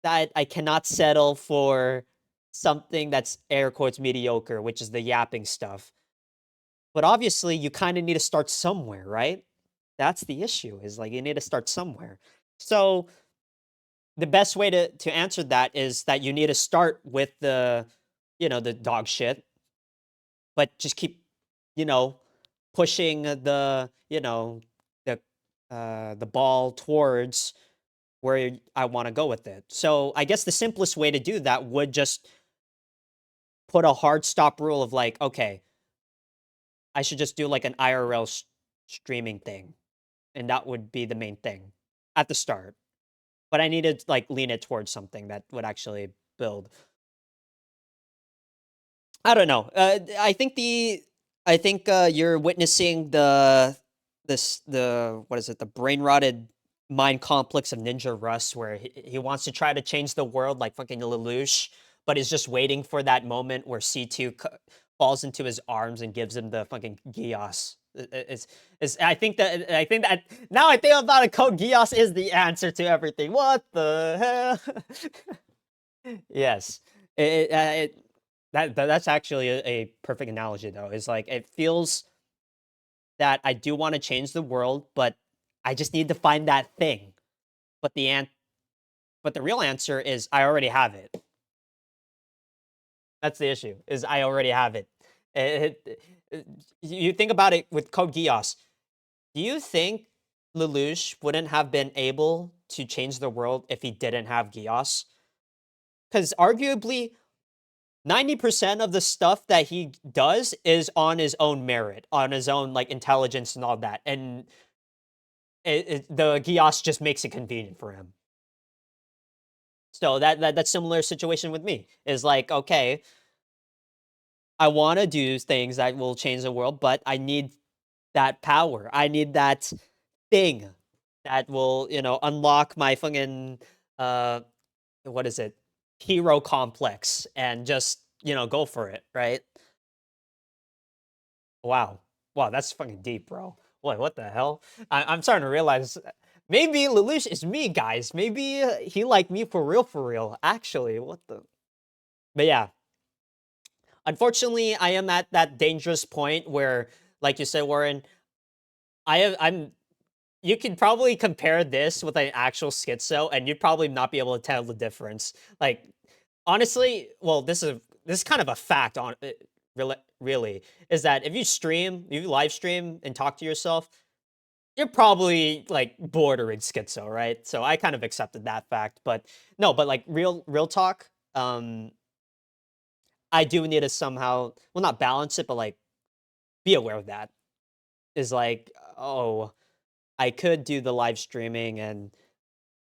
that I cannot settle for something that's air quotes mediocre, which is the yapping stuff. But obviously, you kind of need to start somewhere, right? That's the issue. Is like you need to start somewhere. So the best way to answer that is that you need to start with the, the dog shit, but just keep, you know, pushing the ball towards where I want to go with it. So I guess the simplest way to do that would just put a hard stop rule of like, okay, I should just do like an IRL streaming thing, and that would be the main thing at the start. But I needed to like lean it towards something that would actually build. I don't know. I think you're witnessing the what is it? The brain rotted mind complex of Ninja Russ, where he wants to try to change the world like fucking Lelouch, but is just waiting for that moment where C2 falls into his arms and gives him the fucking Gios. I think that now I think about it, Code Geass is the answer to everything. What the hell? Yes. That's actually a perfect analogy though. Is like it feels that I do want to change the world, but I just need to find that thing. But but the real answer is I already have it. That's the issue. Is I already have it. You think about it with Code Geass. Do you think Lelouch wouldn't have been able to change the world if he didn't have Geass? Because arguably 90% of the stuff that he does is on his own merit, on his own like intelligence and all that. And the Gios just makes it convenient for him. So that's similar situation with me. Is like, okay, I want to do things that will change the world, but I need that power. I need that thing that will, unlock my fucking uh what is it? Hero complex and just, go for it, right? Wow. Wow, that's fucking deep, bro. What the hell? I'm starting to realize maybe Lelouch is me, guys. Maybe he like me for real, for real. Actually, what the? But yeah, unfortunately, I am at that dangerous point where, like you said, Warren, I'm. You can probably compare this with an actual schizo, and you'd probably not be able to tell the difference. Like, honestly, well, this is kind of a fact on it, really, is that if you live stream and talk to yourself, you're probably like bordering schizo, right? So I kind of accepted that fact, but no, but like real talk, I do need to somehow, well, not balance it, but like be aware of that. Is like, oh, I could do the live streaming and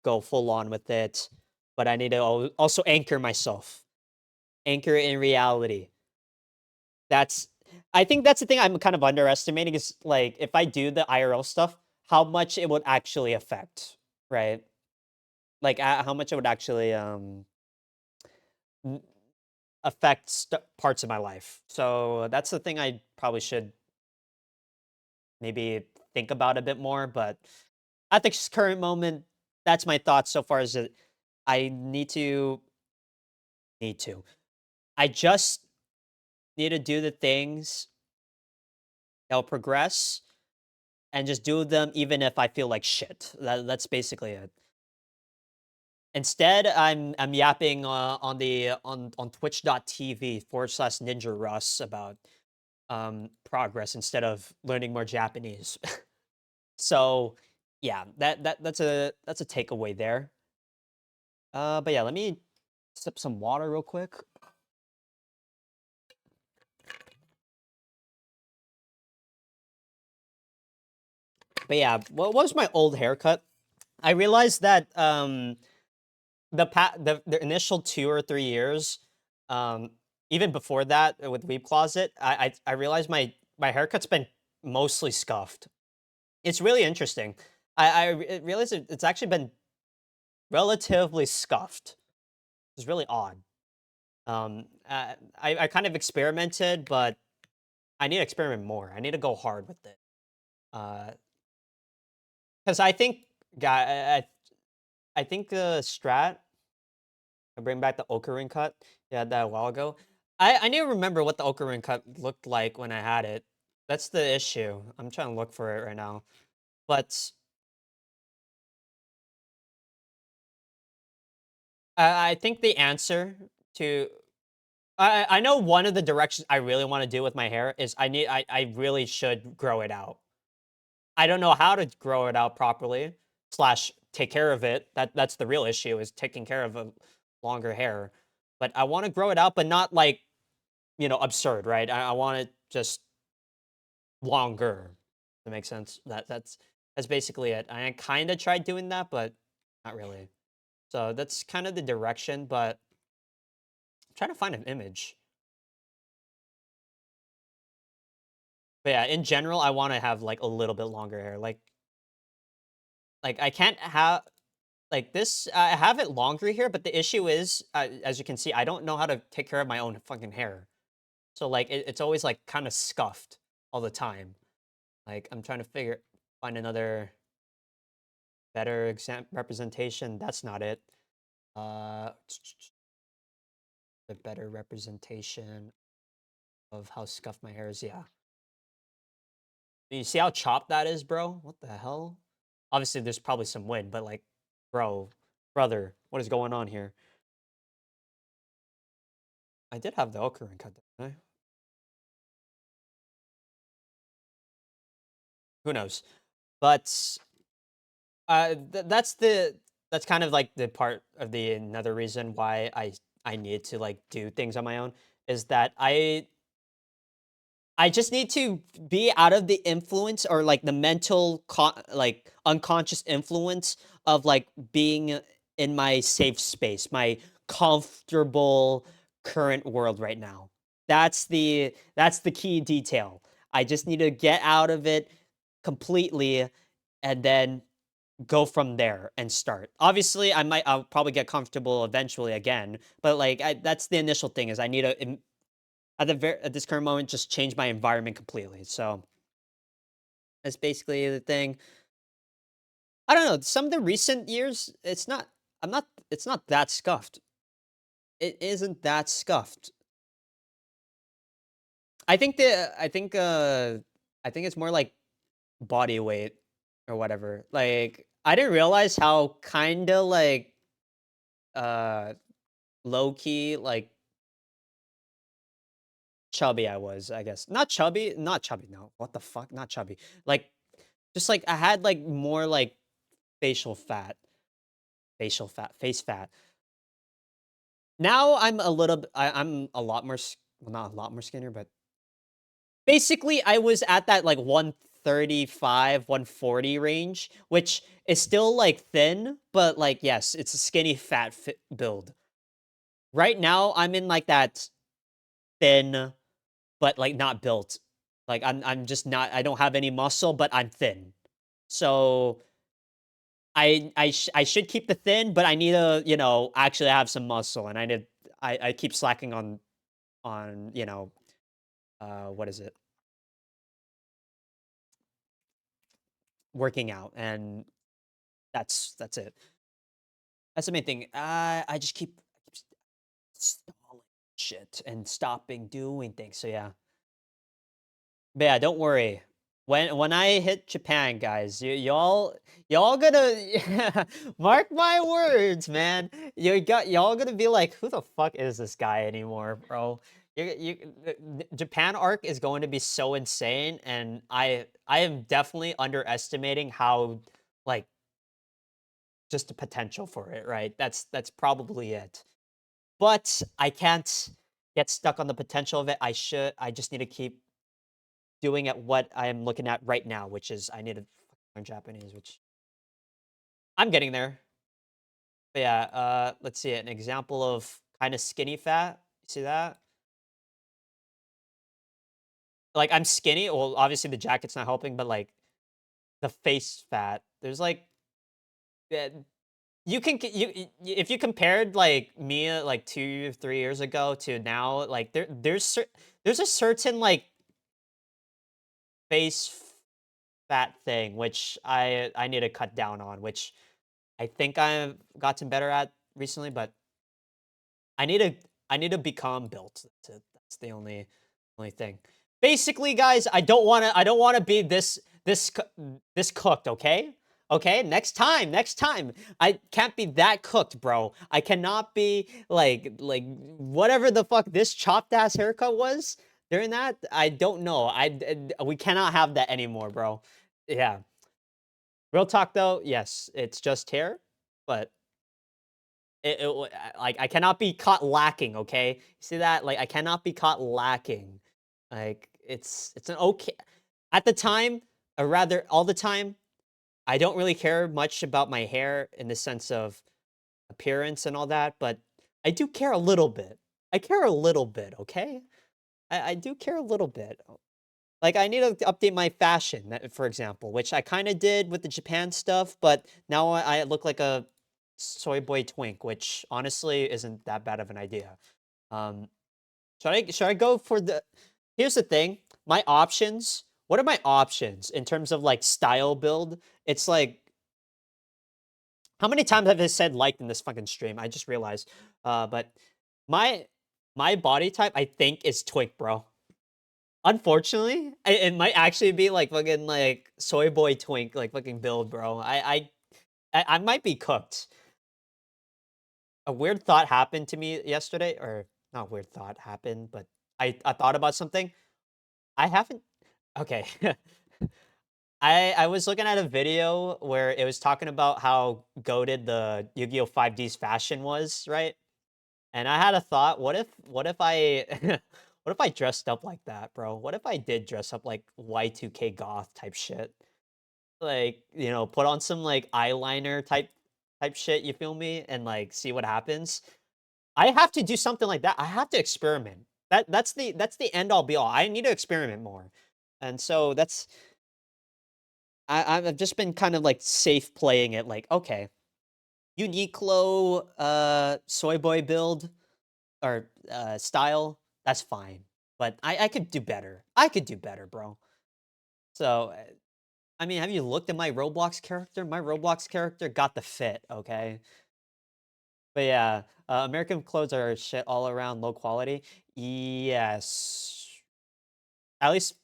go full on with it, but I need to also anchor myself, anchor in reality. That's I think that's the thing I'm kind of underestimating is like if I do the IRL stuff, how much it would actually affect, right? Like how much it would actually n- affect parts of my life. So that's the thing I probably should maybe think about a bit more. But at the current moment, that's my thoughts so far. Is that I need to. I just need to do the things that'll progress and just do them even if I feel like shit. That's basically it. Instead, I'm yapping on twitch.tv/Ninja Russ about progress instead of learning more Japanese. So yeah, that's a takeaway there. But yeah, let me sip some water real quick. But yeah, what was my old haircut? I realized that the initial 2 or 3 years, um, even before that with Weep Closet, I realized my haircut's been mostly scuffed. It's really interesting. Realized it's actually been relatively scuffed. It's really odd. I kind of experimented, but I need to experiment more. I need to go hard with it. Because I think, guy, I think the strat. I bring back the Okarin cut. Yeah, that a while ago. I need to remember what the Okarin cut looked like when I had it. That's the issue. I'm trying to look for it right now. But I think the answer to I know one of the directions I really want to do with my hair is I really should grow it out. I don't know how to grow it out properly slash take care of it. That's the real issue is taking care of a longer hair. But I want to grow it out, but not like, absurd, right? I want it just longer. To make sense. That's basically it. I kind of tried doing that, but not really. So that's kind of the direction, but I'm trying to find an image. But yeah, in general, I want to have like a little bit longer hair. Like I can't have like this. I have it longer here, but the issue is, as you can see, I don't know how to take care of my own fucking hair. So like it's always like kind of scuffed all the time. Like I'm trying to find another better representation. That's not it. Uh, the better representation of how scuffed my hair is. Yeah. You see how chopped that is, bro? What the hell? Obviously, there's probably some wind, but like, brother, what is going on here? I did have the Okarin cut, didn't I? Who knows? But that's kind of like the part of the another reason why I need to like do things on my own is that I just need to be out of the influence or like the mental like unconscious influence of like being in my safe space, my comfortable current world right now. That's the key detail. I just need to get out of it completely and then go from there and start. Obviously, I'll probably get comfortable eventually again, but like that's the initial thing is I need to at this current moment just change my environment completely. So that's basically the thing. I don't know. Some of the recent years, it's not that scuffed. It isn't that scuffed. I think it's more like body weight or whatever. Like I didn't realize how kind of like uh low key like chubby I was, I guess. Not chubby, no. What the fuck? Not chubby. Like just like I had like more like facial fat, face fat. Now I'm a little I'm a lot more well, not a lot more skinnier, but basically I was at that like 135, 140 range, which is still like thin, but like yes, it's a skinny fat build. Right now I'm in like that thin but like not built. Like I'm just not I don't have any muscle, but I'm thin. So I should keep the thin, but I need to, actually have some muscle and I keep slacking on, what is it? Working out and that's it. That's the main thing. I just keep stalling shit and stopping doing things. So yeah. But yeah, don't worry. When I hit Japan, guys, y'all gonna mark my words, man. Y'all gonna be like, who the fuck is this guy anymore, bro? The Japan arc is going to be so insane, and I am definitely underestimating how like just the potential for it, right? That's probably it. But I can't get stuck on the potential of it. I just need to keep doing at what I'm looking at right now, which is I need to learn Japanese, which I'm getting there. But yeah, let's see an example of kind of skinny fat. See that? Like I'm skinny. Well, obviously the jacket's not helping, but like the face fat. There's like uh, you can if you compared like me like 2 3 years ago to now, like there's a certain like face fat thing which I need to cut down on, which I think I've gotten better at recently, but I need to I need to become built. That's the only thing. Basically, guys, I don't want to be this cooked, okay? Okay, next time. I can't be that cooked, bro. I cannot be like whatever the fuck this chopped ass haircut was during that. I don't know. We cannot have that anymore, bro. Yeah. Real talk though, yes, it's just hair, but like I cannot be caught lacking, okay? See that? Like I cannot be caught lacking. Like it's an okay at the time, or rather all the time, I don't really care much about my hair in the sense of appearance and all that, but I do care a little bit. I care a little bit, okay? I do care a little bit. Like I need to update my fashion, for example, which I kind of did with the Japan stuff, but now I look like a soy boy twink, which honestly isn't that bad of an idea. Um, should I go for the? Here's the thing, my options. What are my options in terms of like style build? It's like how many times have I said liked in this fucking stream? I just realized. But my my body type, I think, is twink, bro. Unfortunately, it might actually be like fucking like soy boy twink, like fucking build, bro. I might be cooked. A weird thought happened to me yesterday, or not weird thought happened, but I thought about something. I haven't. Okay. I was looking at a video where it was talking about how goated the Yu-Gi-Oh! 5D's fashion was, right? And I had a thought, what if I what if I dressed up like that, bro? What if I did dress up like Y2K goth type shit? Like, put on some like eyeliner type shit, you feel me? And like see what happens. I have to do something like that. I have to experiment. That's the end all be all. I need to experiment more. And so I've just been kind of like safe playing it like, okay, Uniqlo soy boy build or style, that's fine. But I could do better. I could do better, bro. So, I mean, have you looked at my Roblox character? My Roblox character got the fit, okay? But yeah, American clothes are shit all around, low quality. Yes. At least,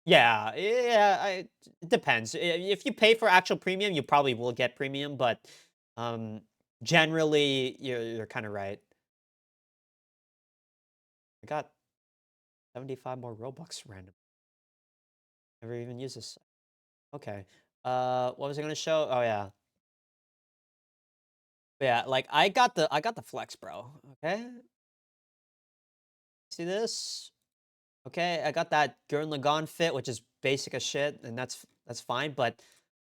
yeah, yeah. It depends. If you pay for actual premium, you probably will get premium, but um, generally, you're kind of right. I got 75 more Robux random. Never even used this. Okay. What was I gonna show? Oh yeah. Yeah, like I got the flex, bro. Okay. See this? Okay, I got that Gurren Lagann fit, which is basic as shit, and that's fine. But,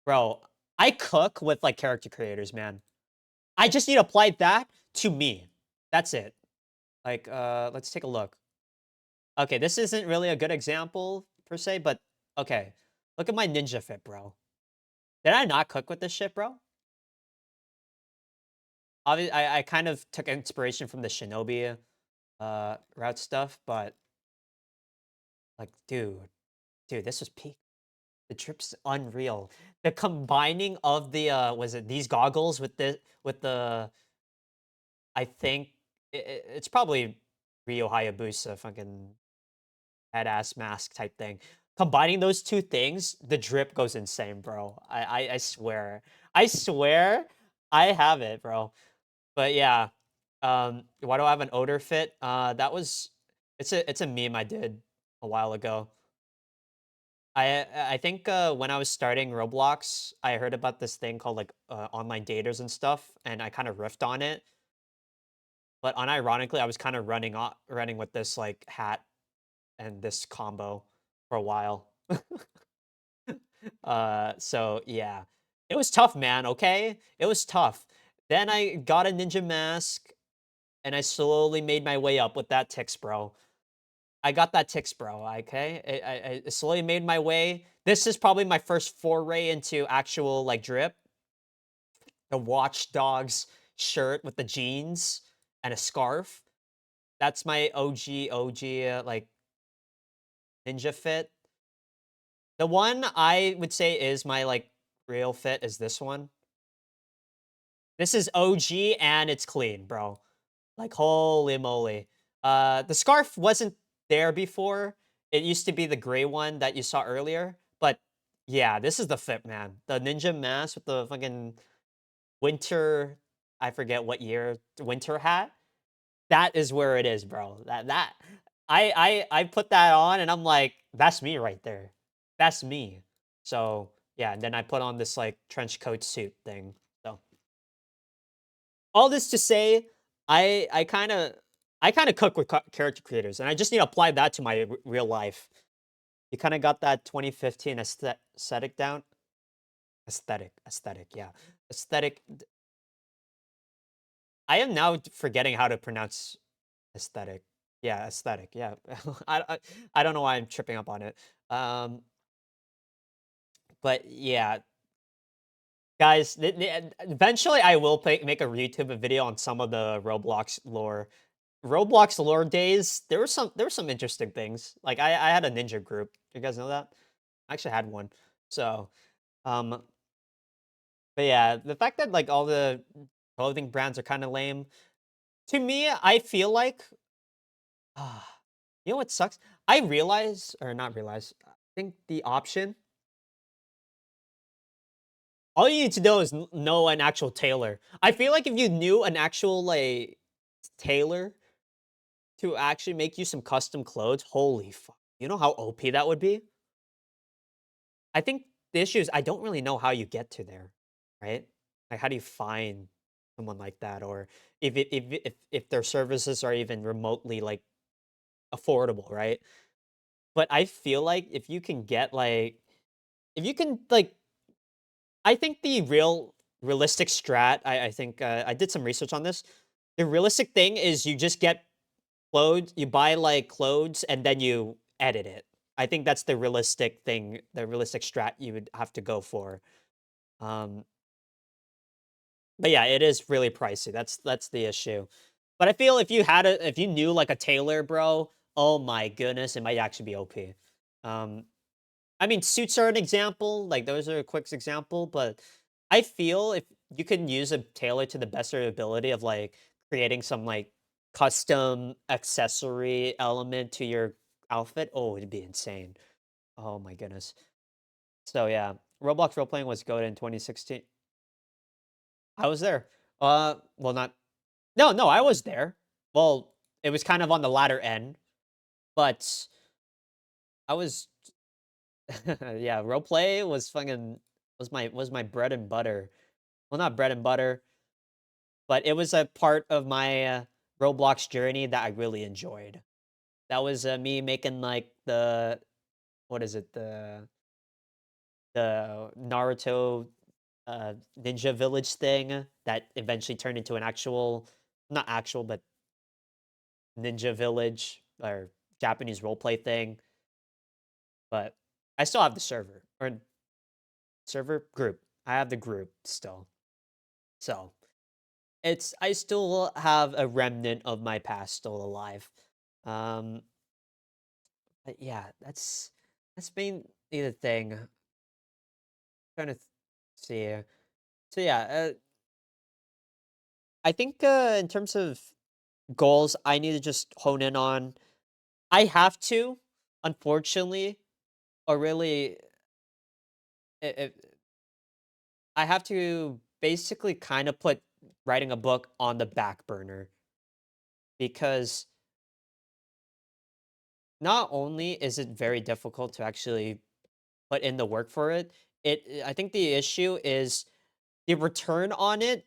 bro, I cook with like character creators, man. I just need to apply that to me. That's it. Like, let's take a look. Okay, this isn't really a good example per se, but okay. Look at my ninja fit, bro. Did I not cook with this shit, bro? Obviously, I kind of took inspiration from the Shinobi route stuff, but like, dude, this was peak. The trip's unreal. The combining of the was it these goggles with the I think it's probably Rio Hayabusa fucking head ass mask type thing. Combining those two things, the drip goes insane, bro. I swear. I swear I have it, bro. But yeah, why do I have an odor fit? That was it's a meme I did a while ago. I think when I was starting Roblox, I heard about this thing called like online daters and stuff, and I kind of riffed on it. But unironically, I was kind of running with this like hat and this combo for a while. So yeah, it was tough, man. Okay, it was tough. Then I got a ninja mask, and I slowly made my way up with that Tix, bro. I got that Tix, bro. Okay, I slowly made my way. This is probably my first foray into actual like drip. The Watch Dogs shirt with the jeans and a scarf. That's my OG like ninja fit. The one I would say is my like real fit is this one. This is OG and it's clean, bro. Like holy moly. The scarf wasn't there before. It used to be the gray one that you saw earlier, but Yeah, this is the fit, man. The ninja mask with the fucking winter, I forget what year, winter hat. That is where it is, bro. I put that on and I'm like, that's me right there. That's me. So yeah, and then I put on this like trench coat suit thing. So all this to say, I kind of cook with character creators, and I just need to apply that to my real life. You kind of got that 2015 aesthetic down. Aesthetic, yeah, aesthetic. I am now forgetting how to pronounce aesthetic. Yeah, aesthetic. Yeah, I don't know why I'm tripping up on it. Um, but yeah, guys, eventually I will make a YouTube video on some of the Roblox lore. Roblox lore days, there were some interesting things. Like I had a ninja group. You guys know that? I actually had one. So, um, but yeah, the fact that like all the clothing brands are kind of lame to me, I feel like you know what sucks? I realize, or not realize, I think the option, all you need to know is know an actual tailor. I feel like if you knew an actual like tailor to actually make you some custom clothes, holy fuck. You know how OP that would be? I think the issue is I don't really know how you get to there, right? Like how do you find someone like that, or if their services are even remotely like affordable, right? But I feel like if you can get like if you can like I think the realistic strat, I think I did some research on this. The realistic thing is you just get clothes, you buy like clothes and then you edit it. I think that's the realistic thing, the realistic strat you would have to go for. Um, but yeah, it is really pricey. That's the issue. But I feel if you knew like a tailor, bro, oh my goodness, it might actually be OP. Um, I mean, suits are an example, like, those are a quick example, but I feel if you can use a tailor to the best of your ability of, like, creating some, like, custom accessory element to your outfit, oh, it'd be insane. Oh my goodness. So, yeah, Roblox role playing was GOAT in 2016. I was there. Well, not no, I was there. Well, it was kind of on the latter end, but I was yeah, role play was fucking was my bread and butter. Well, not bread and butter, but it was a part of my Roblox journey that I really enjoyed. That was me making like the what is it the Naruto Ninja Village thing that eventually turned into an actual not actual but Ninja Village or Japanese roleplay thing. But I still have the server or server group. I have the group still. So I still have a remnant of my past still alive. Um, but yeah, that's mainly the thing. Trying to see. So yeah, I think in terms of goals, I need to just hone in on. I have to, unfortunately, or really, it, I have to basically kind of put writing a book on the back burner because not only is it very difficult to actually put in the work for it, I think the issue is the return on it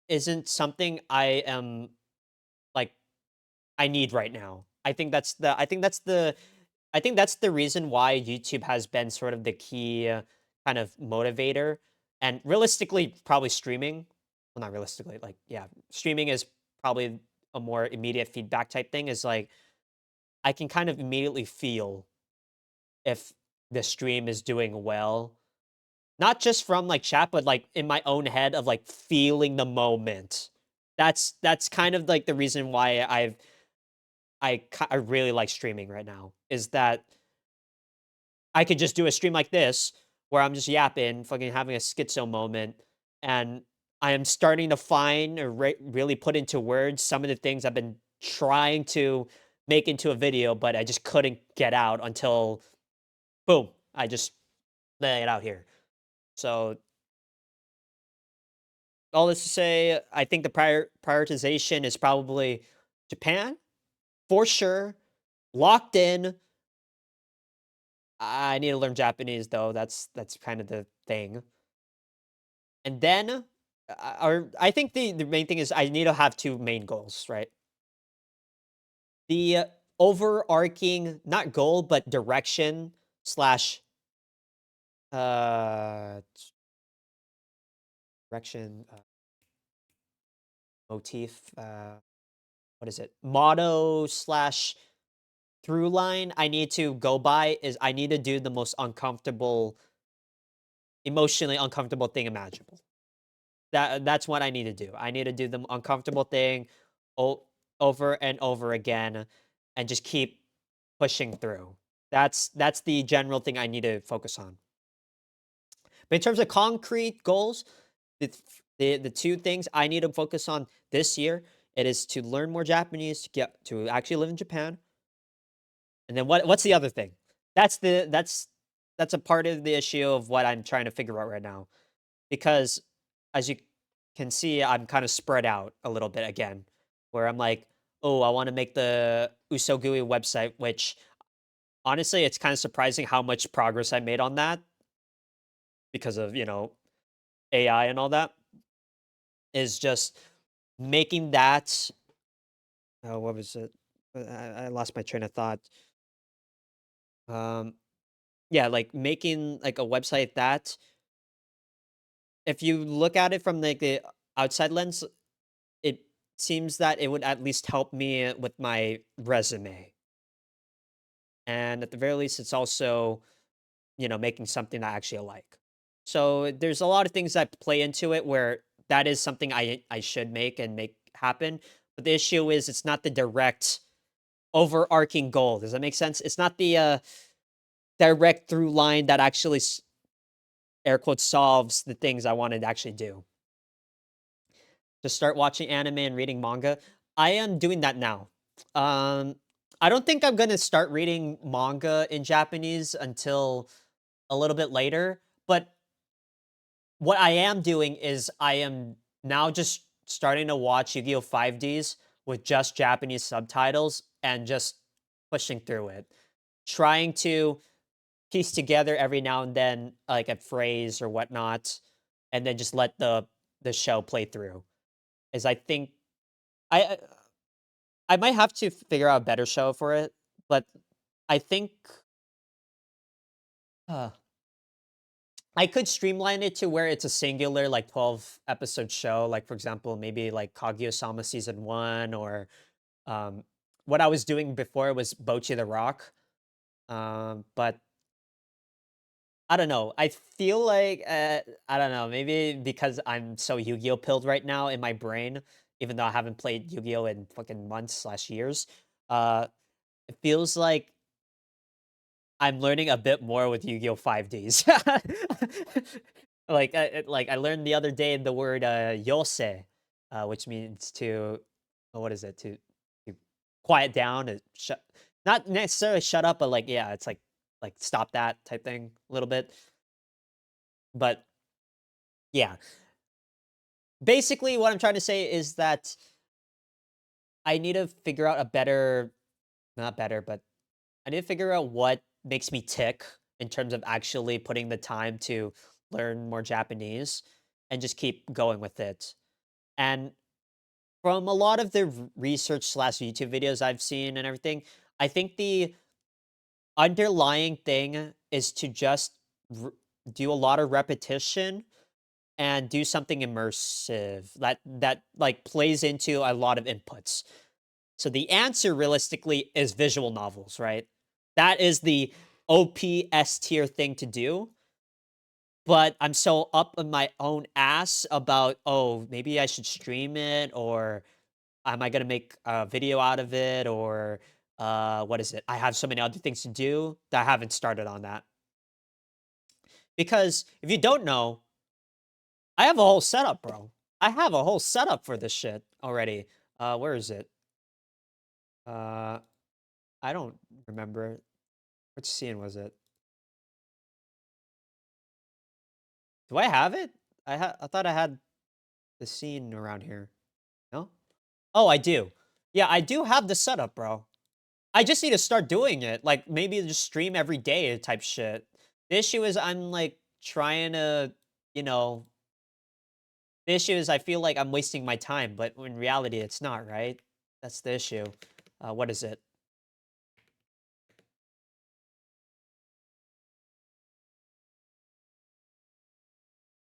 isn't something I am like I need right now. I think that's the reason why YouTube has been sort of the key kind of motivator and realistically probably streaming. Well, not realistically, like yeah, streaming is probably a more immediate feedback type thing is like I can kind of immediately feel if the stream is doing well. Not just from, like, chat, but, like, in my own head of, like, feeling the moment. That's kind of, like, the reason why I really like streaming right now, is that I could just do a stream like this, where I'm just yapping, fucking having a schizo moment, and I am starting to find or really put into words some of the things I've been trying to make into a video, but I just couldn't get out until, boom, I just lay it out here. So all this to say, I think the prioritization is probably Japan for sure, locked in. I need to learn Japanese though. That's kind of the thing. And then, or I think the main thing is I need to have two main goals, right? The overarching, not goal, but direction slash direction motif. What is it? Motto slash through line I need to go by is I need to do the most uncomfortable, emotionally uncomfortable thing imaginable. That's what I need to do. I need to do the uncomfortable thing o- over and over again and just keep pushing through. That's the general thing I need to focus on. But in terms of concrete goals, the two things I need to focus on this year, it is to learn more Japanese to get to actually live in Japan. And then what's the other thing? That's a part of the issue of what I'm trying to figure out right now. Because as you can see, I'm kind of spread out a little bit again, where I'm like, oh, I want to make the Usogui website, which honestly, it's kind of surprising how much progress I made on that because of, AI and all that, is just making that. Oh, what was it? I lost my train of thought. Um, yeah, like making like a website that if you look at it from like the outside lens, it seems that it would at least help me with my resume. And at the very least, it's also, making something I actually like. So there's a lot of things that play into it where that is something I should make and make happen. But the issue is it's not the direct overarching goal. Does that make sense? It's not the direct through line that actually air quotes solves the things I wanted to actually do. To start watching anime and reading manga. I am doing that now. Um, I don't think I'm gonna start reading manga in Japanese until a little bit later, but what I am doing is I am now just starting to watch Yu-Gi-Oh! 5Ds with just Japanese subtitles and just pushing through it. Trying to piece together every now and then like a phrase or whatnot, and then just let the show play through. As I think I I might have to figure out a better show for it, but I think uh, I could streamline it to where it's a singular, like 12 episode show. Like for example, maybe like Kaguya-sama season 1, or um, what I was doing before was Bocchi the Rock. But I don't know. I feel like I don't know. Maybe because I'm so Yu-Gi-Oh pilled right now in my brain, even though I haven't played Yu-Gi-Oh in fucking months slash years. Uh, it feels like I'm learning a bit more with Yu-Gi-Oh! 5Ds. Like I learned the other day the word yose, which means to what is it? To quiet down, to shut, not necessarily shut up, but like yeah, it's like stop that type thing a little bit. But yeah, basically what I'm trying to say is that I need to figure out a better, not better, but I need to figure out what makes me tick in terms of actually putting the time to learn more Japanese and just keep going with it. And from a lot of the research slash YouTube videos I've seen and everything, I think the underlying thing is to just r- do a lot of repetition and do something immersive that like plays into a lot of inputs. So the answer realistically is visual novels, right? That is the OPS tier thing to do. But I'm so up in my own ass about, oh, maybe I should stream it, or am I gonna make a video out of it, or what is it? I have so many other things to do that I haven't started on that. Because if you don't know, I have a whole setup, bro. I have a whole setup for this shit already. Where is it? Uh, I don't remember. Which scene was it? Do I have it? I thought I had the scene around here. No? Oh, I do. Yeah, I do have the setup, bro. I just need to start doing it. Like maybe just stream every day type shit. The issue is I'm like trying to, you know, the issue is I feel like I'm wasting my time, but in reality it's not, right? That's the issue. What is it?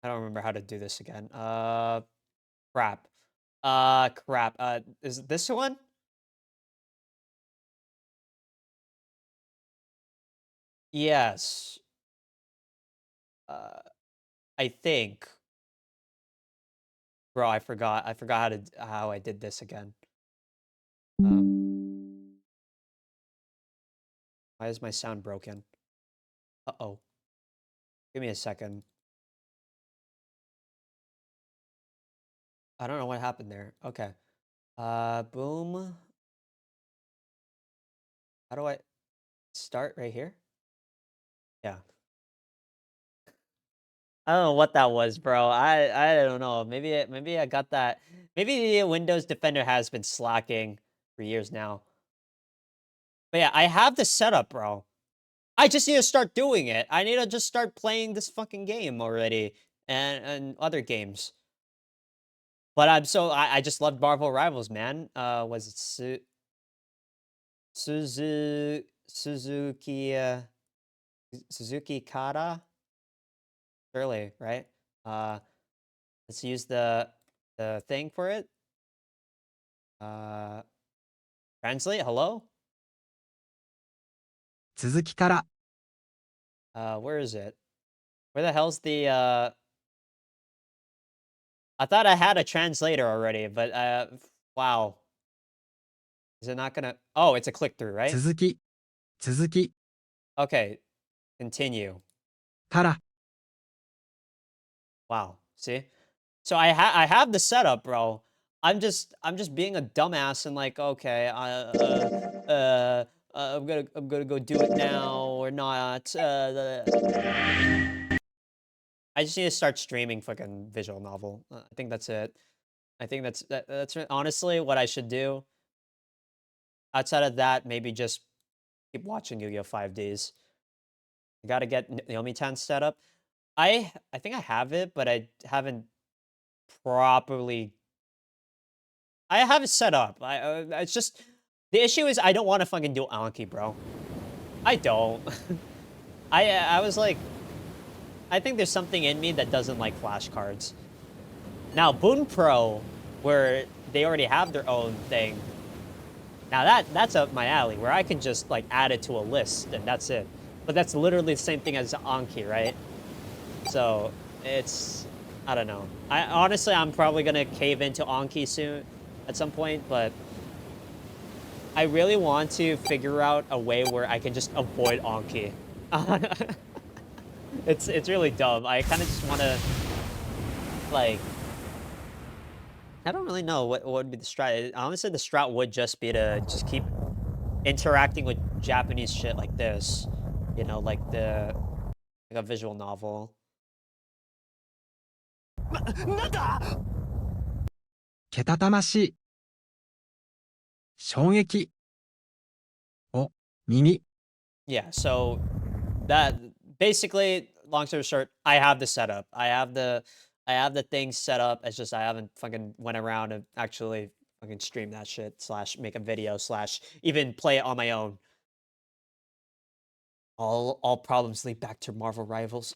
I don't remember how to do this again. Crap. Crap. Is it this one? Yes. Uh, I think. Bro, I forgot. I forgot how I did this again. Why is my sound broken? Uh-oh. Give me a second. I don't know what happened there. Okay. Boom. How do I start right here? Yeah. I don't know what that was, bro. I don't know. Maybe I got that. Maybe the Windows Defender has been slacking for years now. But yeah, I have the setup, bro. I just need to start doing it. I need to just start playing this fucking game already and other games. But I just loved Marvel Rivals, man. Was it Suzuki Suzuki Kata? Surely, right? Uh, let's use the thing for it. Uh, translate. Hello. 続きから Where is it? Where the hell's the? I thought I had a translator already, but wow. Is it not gonna? Oh, it's a click through, right? 続き続き Okay, continue. から Wow. See? So I have the setup, bro. I'm just being a dumbass and like, okay, I'm gonna go do it now or not. I just need to start streaming fucking visual novel. I think that's it. I think that's honestly what I should do. Outside of that, maybe just keep watching Yu-Gi-Oh! 5Ds. I gotta get Naomi-tan set up. I think I have it, but I haven't properly. I have it set up. It's just the issue is I don't want to fucking do Anki, bro. I don't. I was like, I think there's something in me that doesn't like flashcards. Now Boon Pro, where they already have their own thing. Now that's up my alley, where I can just like add it to a list and that's it. But that's literally the same thing as Anki, right? So it's I don't know. I honestly I'm probably gonna cave into Anki soon at some point, but I really want to figure out a way where I can just avoid Anki. It's really dumb. I kind of just want to like I don't really know what would be the strat. Honestly, the strat would just be to just keep interacting with Japanese shit like this, you know, like a visual novel. けたたましい衝撃を耳 Yeah, so that basically, long story short, I have the setup. I have the thing set up. It's just I haven't fucking went around and actually fucking stream that shit slash make a video slash even play it on my own. All problems lead back to Marvel Rivals.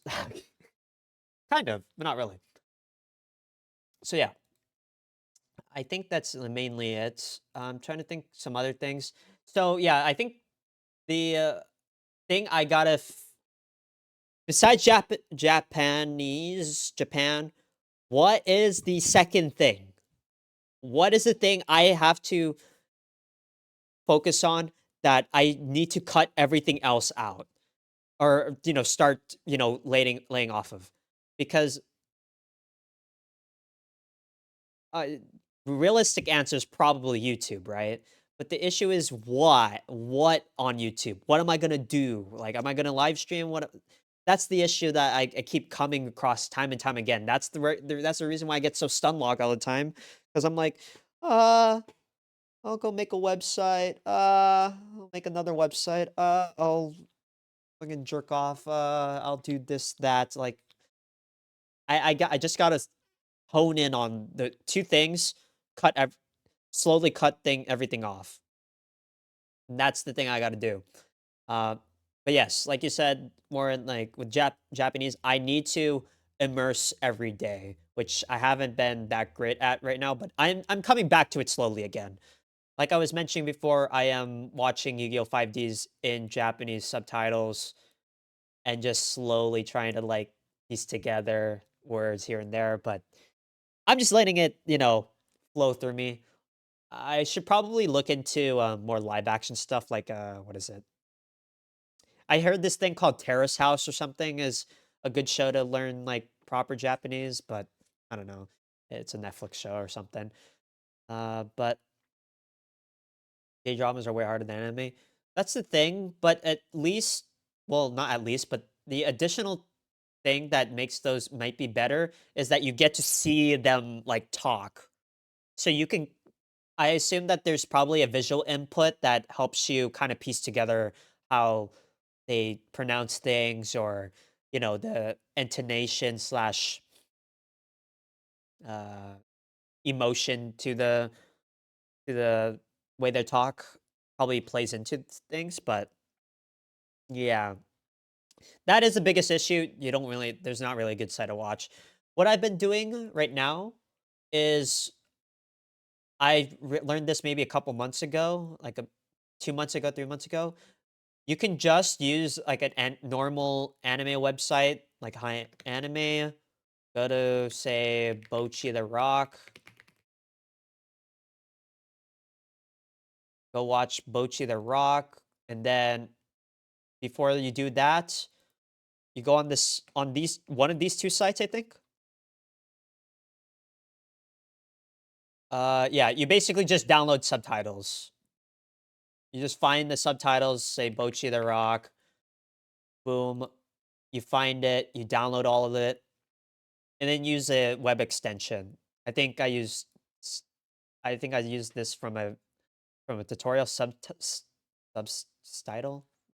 Kind of, but not really. So yeah, I think that's mainly it. I'm trying to think some other things. So yeah, I think the thing I gotta besides Japan, what is the second thing? What is the thing I have to focus on that I need to cut everything else out? Or, start, laying off of? Because uh, realistic answer is probably YouTube, right? But the issue is what? What on YouTube? What am I gonna do? Like, am I gonna live stream? What? that's the issue that I keep coming across time and time again. That's the reason why I get so stun locked all the time, because I'm like, uh, I'll go make a website. I'll make another website. I'll fucking jerk off. I'll do this, that. Like, I just gotta hone in on the two things. Cut ev- Slowly cut everything off. And that's the thing I gotta do. Uh, but yes, like you said, more in like with Japanese, I need to immerse every day, which I haven't been that great at right now. But I'm coming back to it slowly again. Like I was mentioning before, I am watching Yu-Gi-Oh! 5Ds in Japanese subtitles and just slowly trying to like piece together words here and there. But I'm just letting it, flow through me. I should probably look into more live action stuff like what is it? I heard this thing called Terrace House or something is a good show to learn like proper Japanese, but I don't know. It's a Netflix show or something. But K dramas are way harder than anime. That's the thing, but at least, well, not at least, but the additional thing that makes those might be better is that you get to see them like talk. So you can, I assume that there's probably a visual input that helps you kind of piece together how they pronounce things, or, the intonation slash uh, emotion to the way they talk probably plays into things. But yeah, that is the biggest issue. There's not really a good side to watch. What I've been doing right now is learned this maybe a couple months ago, like 2 months ago, 3 months ago. You can just use like normal anime website, like high anime. Go to say Bochi the Rock. Go watch Bochi the Rock, and then before you do that, you go on these one of these two sites, I think. Yeah, you basically just download subtitles. You just find the subtitles, say Bochi the Rock, boom. You find it, you download all of it, and then use a web extension. I think I used s- I think I used this from a tutorial subtitle. I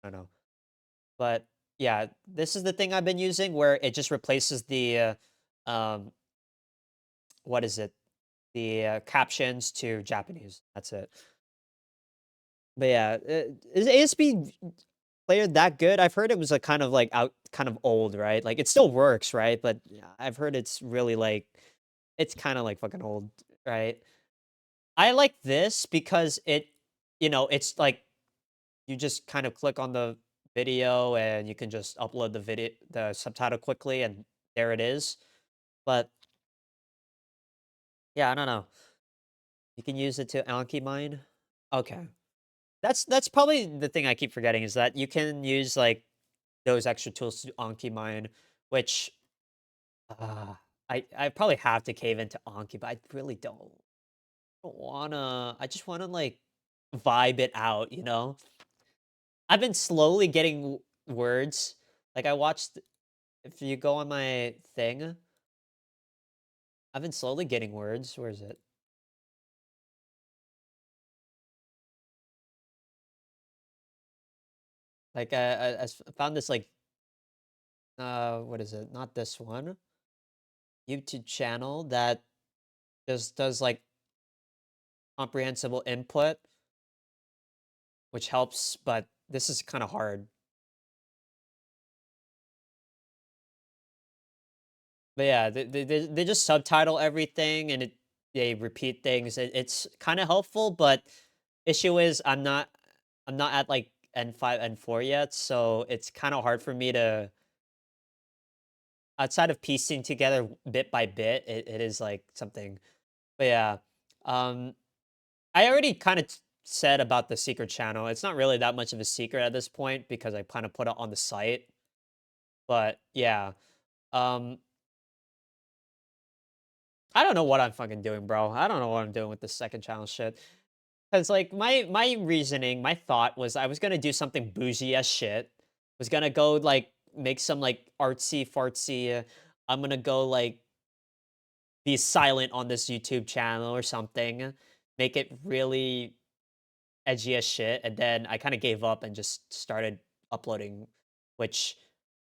don't know. But yeah, this is the thing I've been using where it just replaces the um what is it? The captions to Japanese. That's it. But yeah, is ASB player that good? I've heard it was a kind of like kind of old, right? Like it still works, right? But yeah, I've heard it's really like it's kind of like fucking old, right? I like this because it's like you just kind of click on the video and you can just upload the subtitle quickly, and there it is. But yeah, I don't know. You can use it to Anki mine. Okay. That's probably the thing I keep forgetting is that you can use like those extra tools to Anki mine, which uh I probably have to cave into Anki, but I really don't wanna. I just wanna like vibe it out, you know? I've been slowly getting words. Like I watched if you go on my thing, I've been slowly getting words. Where is it? Like found this like what is it? Not this one. YouTube channel that just does like comprehensible input, which helps, but this is kind of hard. But yeah, they just subtitle everything, and they repeat things. It's kind of helpful, but issue is I'm not at like N5 N4 yet, so it's kind of hard for me to, outside of piecing together bit by bit. It is like something. But yeah, um, I already kind of said about the secret channel. It's not really that much of a secret at this point because I kind of put it on the site. But yeah, um, I don't know what I'm fucking doing, bro. I don't know what I'm doing with this second channel shit. Cause like my reasoning, my thought was I was gonna do something bougie as shit. Was gonna go like make some like artsy fartsy. I'm gonna go like be silent on this YouTube channel or something. Make it really edgy as shit, and then I kind of gave up and just started uploading, which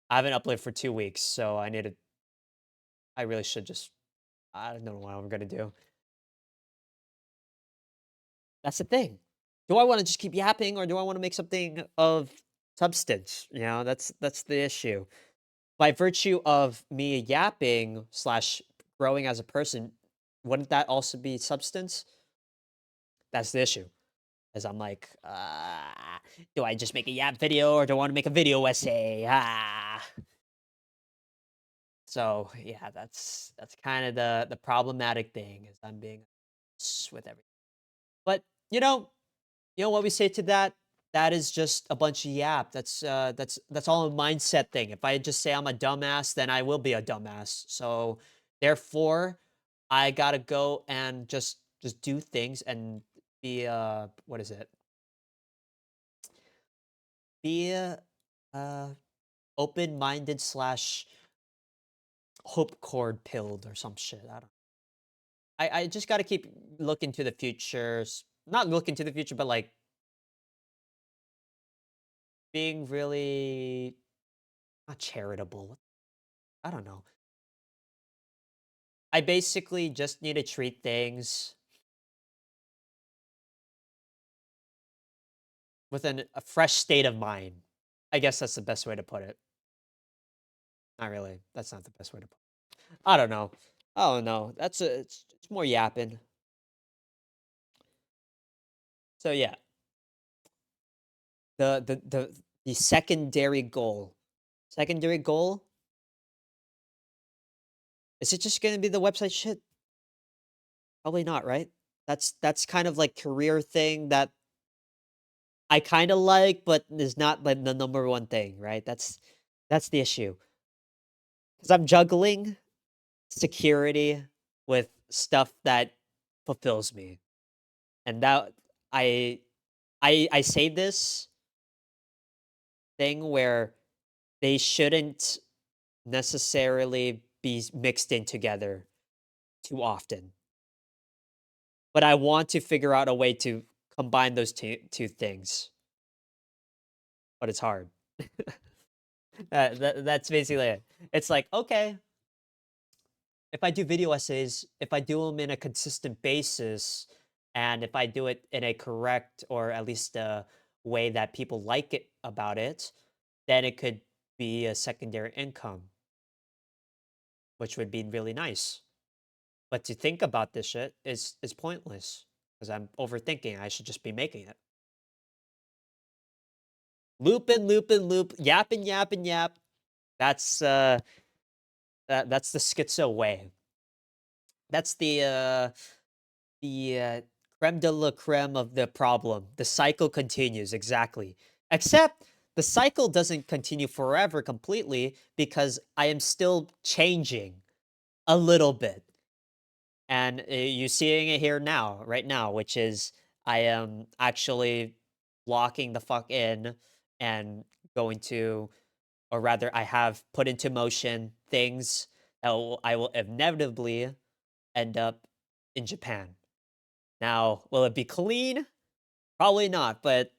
I haven't uploaded for 2 weeks. So I really should just. I don't know what I'm gonna do. That's the thing. Do I want to just keep yapping, or do I want to make something of substance? That's the issue. By virtue of me yapping slash growing as a person, wouldn't that also be substance? That's the issue. As I'm like, do I just make a yap video or do I want to make a video essay? So yeah, that's kind of the problematic thing is I'm being with everything. But you know what we say to that? That is just a bunch of yap. That's all a mindset thing. If I just say I'm a dumbass, then I will be a dumbass. So therefore, I gotta go and just do things and be what is it? Be uh open-minded slash hope cord pilled or some shit. I don't. I just gotta keep looking to the futures. Not looking to the future, but like being really not charitable. I don't know. I basically just need to treat things with a fresh state of mind. I guess that's the best way to put it. Not really. That's not the best way to put it. I don't know. I don't know. It's more yapping. So yeah, the secondary goal. Secondary goal? Is it just gonna be the website shit? Probably not, right? That's kind of like career thing that I kind of like, but is not like the number one thing, right? That's the issue. Because I'm juggling security with stuff that fulfills me. And that I I say this thing where they shouldn't necessarily be mixed in together too often. But I want to figure out a way to combine those two things, but it's hard. That's basically it. It's like, okay, if I do video essays, if I do them in a consistent basis, and if I do it in a correct or at least a way that people like it about it, then it could be a secondary income, which would be really nice. But to think about this shit is pointless because I'm overthinking. I should just be making it. Loop and loop and loop, yap and yap and yap. That's that's the schizo way. That's the creme de la creme of the problem. The cycle continues, exactly. Except the cycle doesn't continue forever completely because I am still changing a little bit. And you're seeing it here now, right now, which is I am actually locking the fuck in and going to, or rather, I have put into motion things that I will inevitably end up in Japan. Now, will it be clean? Probably not, but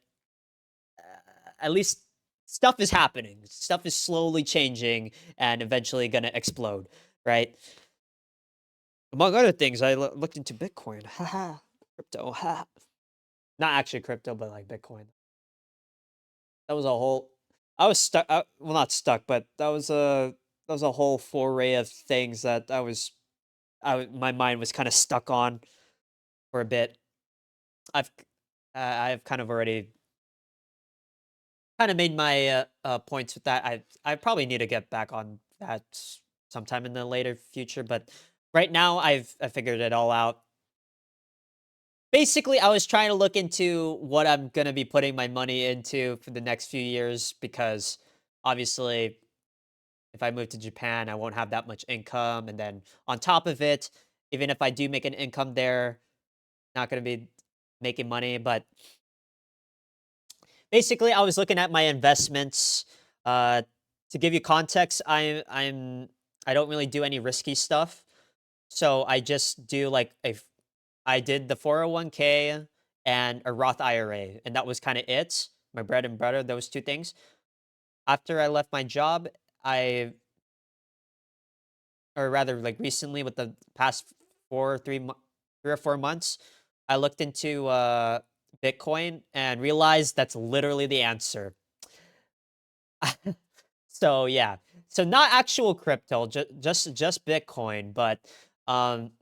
at least stuff is happening. Stuff is slowly changing and eventually going to explode, right? Among other things, I looked into Bitcoin. Haha, crypto. Ha. Not actually crypto, but like Bitcoin. That was a whole. I was stuck. Well, not stuck, but that was a whole foray of things that my mind was kind of stuck on for a bit. I've I've kind of already kind of made my points with that. I probably need to get back on that sometime in the later future, but right now I figured it all out. Basically, I was trying to look into what I'm gonna be putting my money into for the next few years because obviously, if I move to Japan, I won't have that much income, and then on top of it, even if I do make an income there, not gonna be making money, but basically, I was looking at my investments. to give you context, I don't really do any risky stuff. So I just do like I did the 401k and a Roth IRA, and that was kind of it. My bread and butter, those two things. After I left my job, I or rather like recently with the past 3 or 4 months, I looked into Bitcoin and realized that's literally the answer. So yeah, so not actual crypto, just Bitcoin, but um,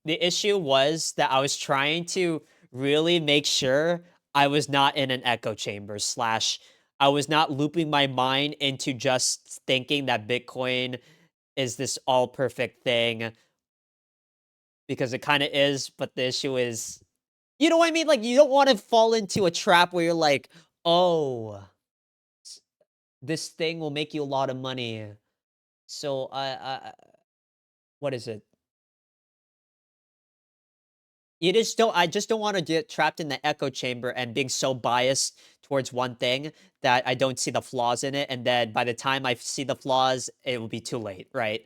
the issue was that I was trying to really make sure I was not in an echo chamber slash I was not looping my mind into just thinking that Bitcoin is this all perfect thing because it kind of is, but the issue is, you know what I mean? Like you don't want to fall into a trap where you're like, oh, this thing will make you a lot of money. So what is it? I just don't wanna get trapped in the echo chamber and being so biased towards one thing that I don't see the flaws in it, and then by the time I see the flaws, it will be too late, right?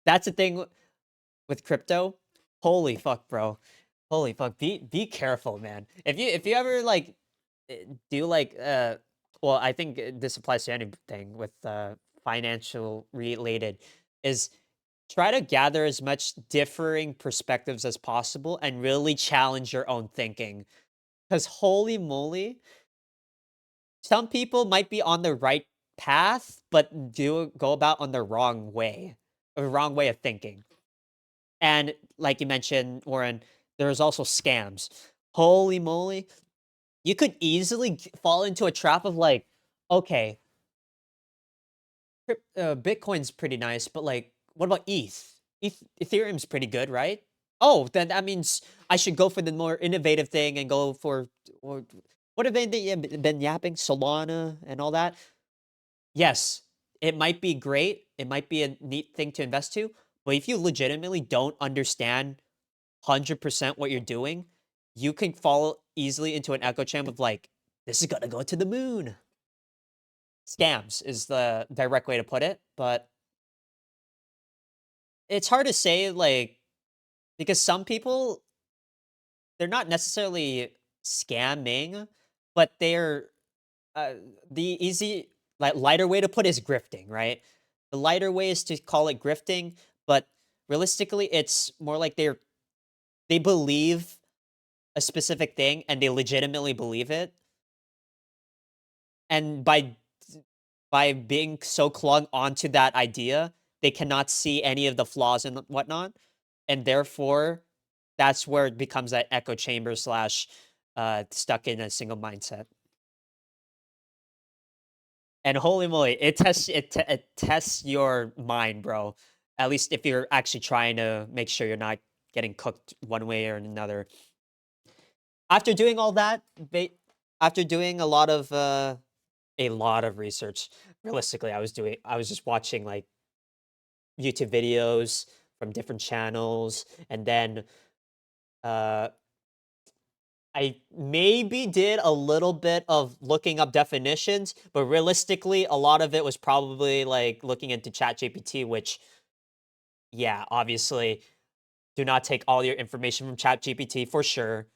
That's the thing with crypto. Holy fuck, bro. Holy fuck. Be careful, man. If you ever, like, do, like, well, I think this applies to anything with, financial related, is try to gather as much differing perspectives as possible and really challenge your own thinking. Because holy moly, some people might be on the right path, but do go about on the wrong way, a wrong way of thinking. And like you mentioned, Warren, there's also scams. Holy moly, you could easily fall into a trap of like, okay, Bitcoin's pretty nice, but like, what about ETH? Ethereum's pretty good, right? Oh, then that means I should go for the more innovative thing and go for or what have they been yapping? Solana and all that. Yes, it might be great. It might be a neat thing to invest to, but if you legitimately don't understand 100% what you're doing, you can fall easily into an echo chamber of like, this is gonna go to the moon. Scams is the direct way to put it, but it's hard to say, like, because some people, they're not necessarily scamming, but they're uh, the easy, like, lighter way to put is grifting, right? The lighter way is to call it grifting, but realistically, it's more like they believe a specific thing and they legitimately believe it, and by being so clung onto that idea, they cannot see any of the flaws and whatnot, and therefore, that's where it becomes that echo chamber slash stuck in a single mindset. And holy moly, it tests your mind, bro. At least if you're actually trying to make sure you're not getting cooked one way or another. After doing all that, after doing a lot of research, realistically, I was just watching like YouTube videos from different channels, and then uh, I maybe did a little bit of looking up definitions, but realistically, a lot of it was probably like looking into ChatGPT, which, yeah, obviously, do not take all your information from ChatGPT for sure.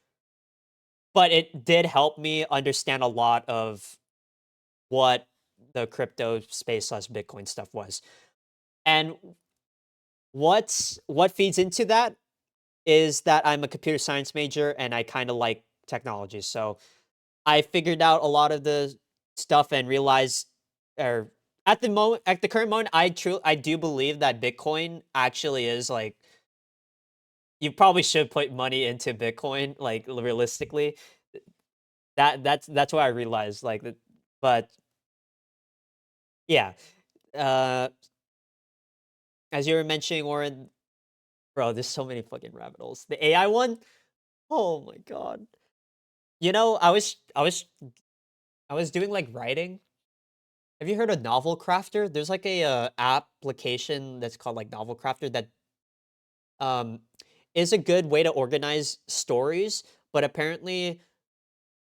But it did help me understand a lot of what the crypto space slash Bitcoin stuff was. And what feeds into that is that I'm a computer science major and I kind of like technology. So I figured out a lot of the stuff and realized, or at the current moment, I do believe that Bitcoin actually is like, you probably should put money into Bitcoin, like realistically. That's what I realized. Like, but yeah, uh, as you were mentioning, Warren, bro, there's so many fucking rabbit holes. The AI one, oh my god. You know, I was doing like writing. Have you heard of Novel Crafter? There's like a application that's called like Novel Crafter that um is a good way to organize stories, but apparently,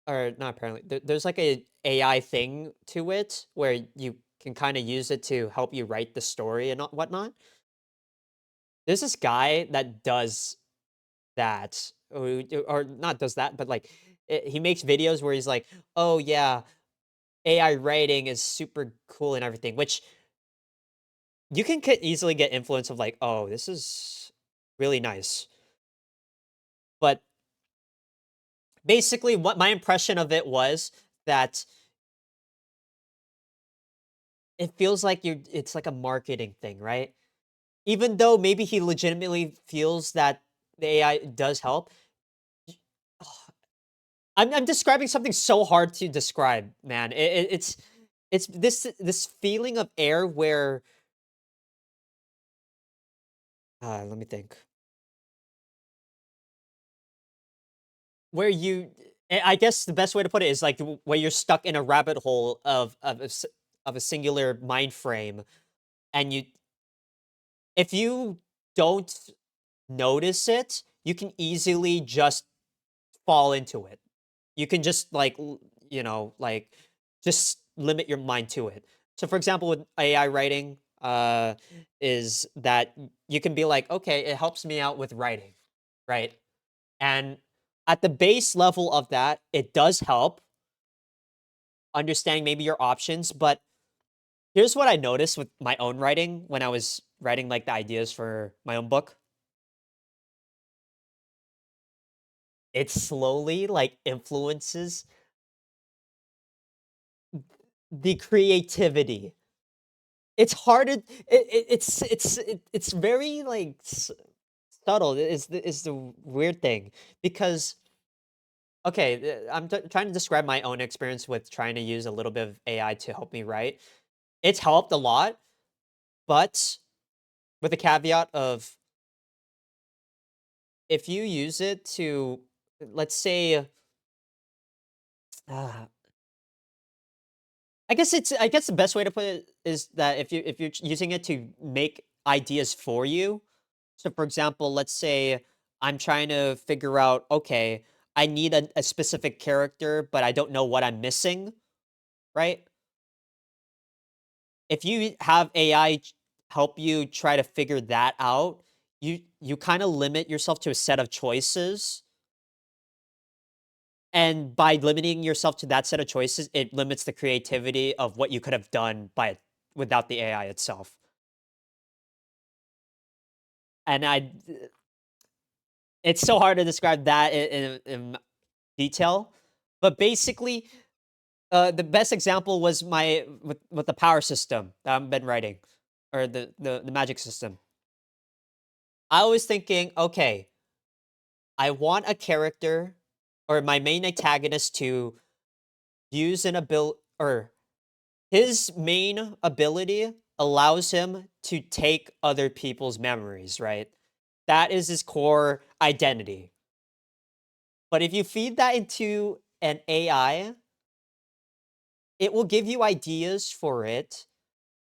or not apparently, there's like a AI thing to it where you can kind of use it to help you write the story and whatnot. There's this guy that does that, or not does that, but like he makes videos where he's like, "Oh yeah, AI writing is super cool and everything," which you can easily get influence of like, "Oh, this is really nice." But basically, what my impression of it was that it feels like it's like a marketing thing, right? Even though maybe he legitimately feels that the AI does help, I'm describing something so hard to describe, man. It's this feeling of air where let me think. Where you I guess the best way to put it is like where you're stuck in a rabbit hole of a singular mind frame, and you if you don't notice it, you can easily just fall into it. You can just like like just limit your mind to it. So for example with AI writing is that you can be like, okay, it helps me out with writing, right? And at the base level of that, it does help understanding maybe your options, but here's what I noticed with my own writing when I was writing like the ideas for my own book. It slowly like influences the creativity. It's hard to it's very, like, subtle is the weird thing because okay, I'm trying to describe my own experience with trying to use a little bit of AI to help me write. It's helped a lot, but with the caveat of if you use it to, let's say, uh, I guess the best way to put it is that if you're using it to make ideas for you. So, for example, let's say I'm trying to figure out, okay, I need a specific character, but I don't know what I'm missing, right? If you have AI help you try to figure that out, you kind of limit yourself to a set of choices. And by limiting yourself to that set of choices, it limits the creativity of what you could have done without the AI itself. And it's so hard to describe that in detail, but basically, the best example was my with the power system that I've been writing, or the magic system. I was thinking, okay, I want a character or my main antagonist to use an ability, or his main ability allows him to take other people's memories, right? That is his core identity. But if you feed that into an AI, it will give you ideas for it.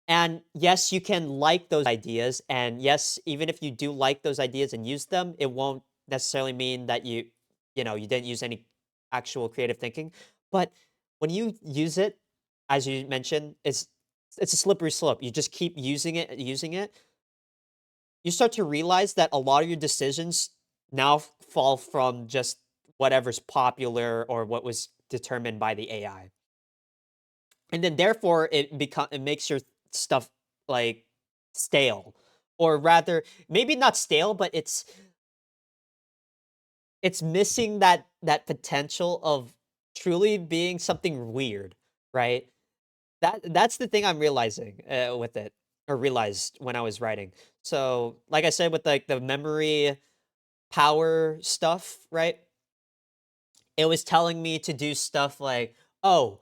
And yes, you can like those ideas. And yes, even if you do like those ideas and use them, it won't necessarily mean that you didn't use any actual creative thinking. But when you use it, as you mentioned, it's a slippery slope. You just keep using it. You start to realize that a lot of your decisions now fall from just whatever's popular or what was determined by the AI. And then therefore it makes your stuff like stale, or rather maybe not stale, but it's missing that potential of truly being something weird, right? That's the thing I'm realizing with it, or realized when I was writing. So like I said with like the memory power stuff, right? It was telling me to do stuff like, oh,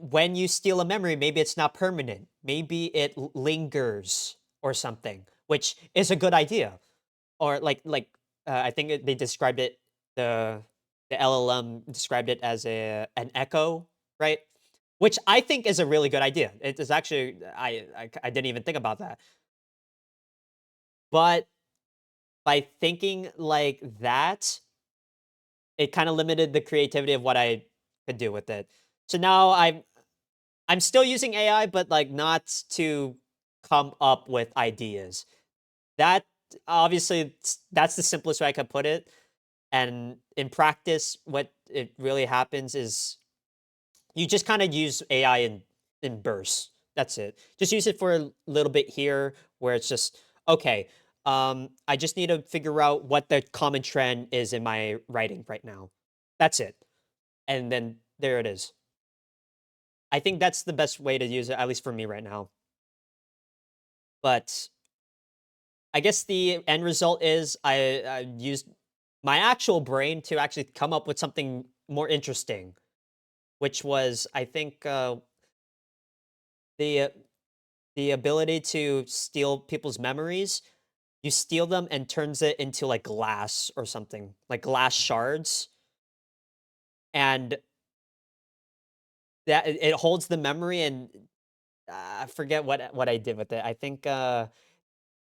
when you steal a memory, maybe it's not permanent. Maybe it lingers or something, which is a good idea. Or I think they described it, the LLM described it as an echo, right? Which I think is a really good idea. It is actually I didn't even think about that. But by thinking like that, it kind of limited the creativity of what I could do with it. So now I'm still using AI, but like not to come up with ideas. That obviously that's the simplest way I could put it. And in practice, what it really happens is you just kind of use AI in bursts. That's it. Just use it for a little bit here where it's just, okay, I just need to figure out what the common trend is in my writing right now. That's it. And then there it is. I think that's the best way to use it, at least for me right now. But I guess the end result is I used my actual brain to actually come up with something more interesting, which was I think the uh, the ability to steal people's memories. You steal them and turns it into like glass or something, like glass shards, and that it holds the memory. And I forget what I did with it. I think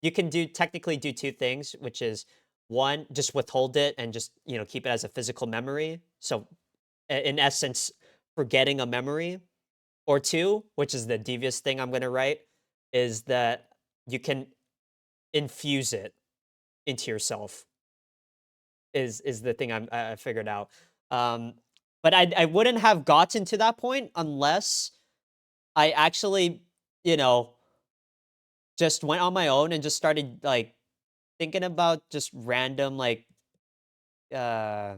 you can do technically do two things, which is one, just withhold it and just keep it as a physical memory. So in essence, forgetting a memory. Or two, which is the devious thing I'm gonna write, is that you can infuse it into yourself. Is the thing I figured out. Um, but I wouldn't have gotten to that point unless I actually, you know, just went on my own and just started like thinking about just random uh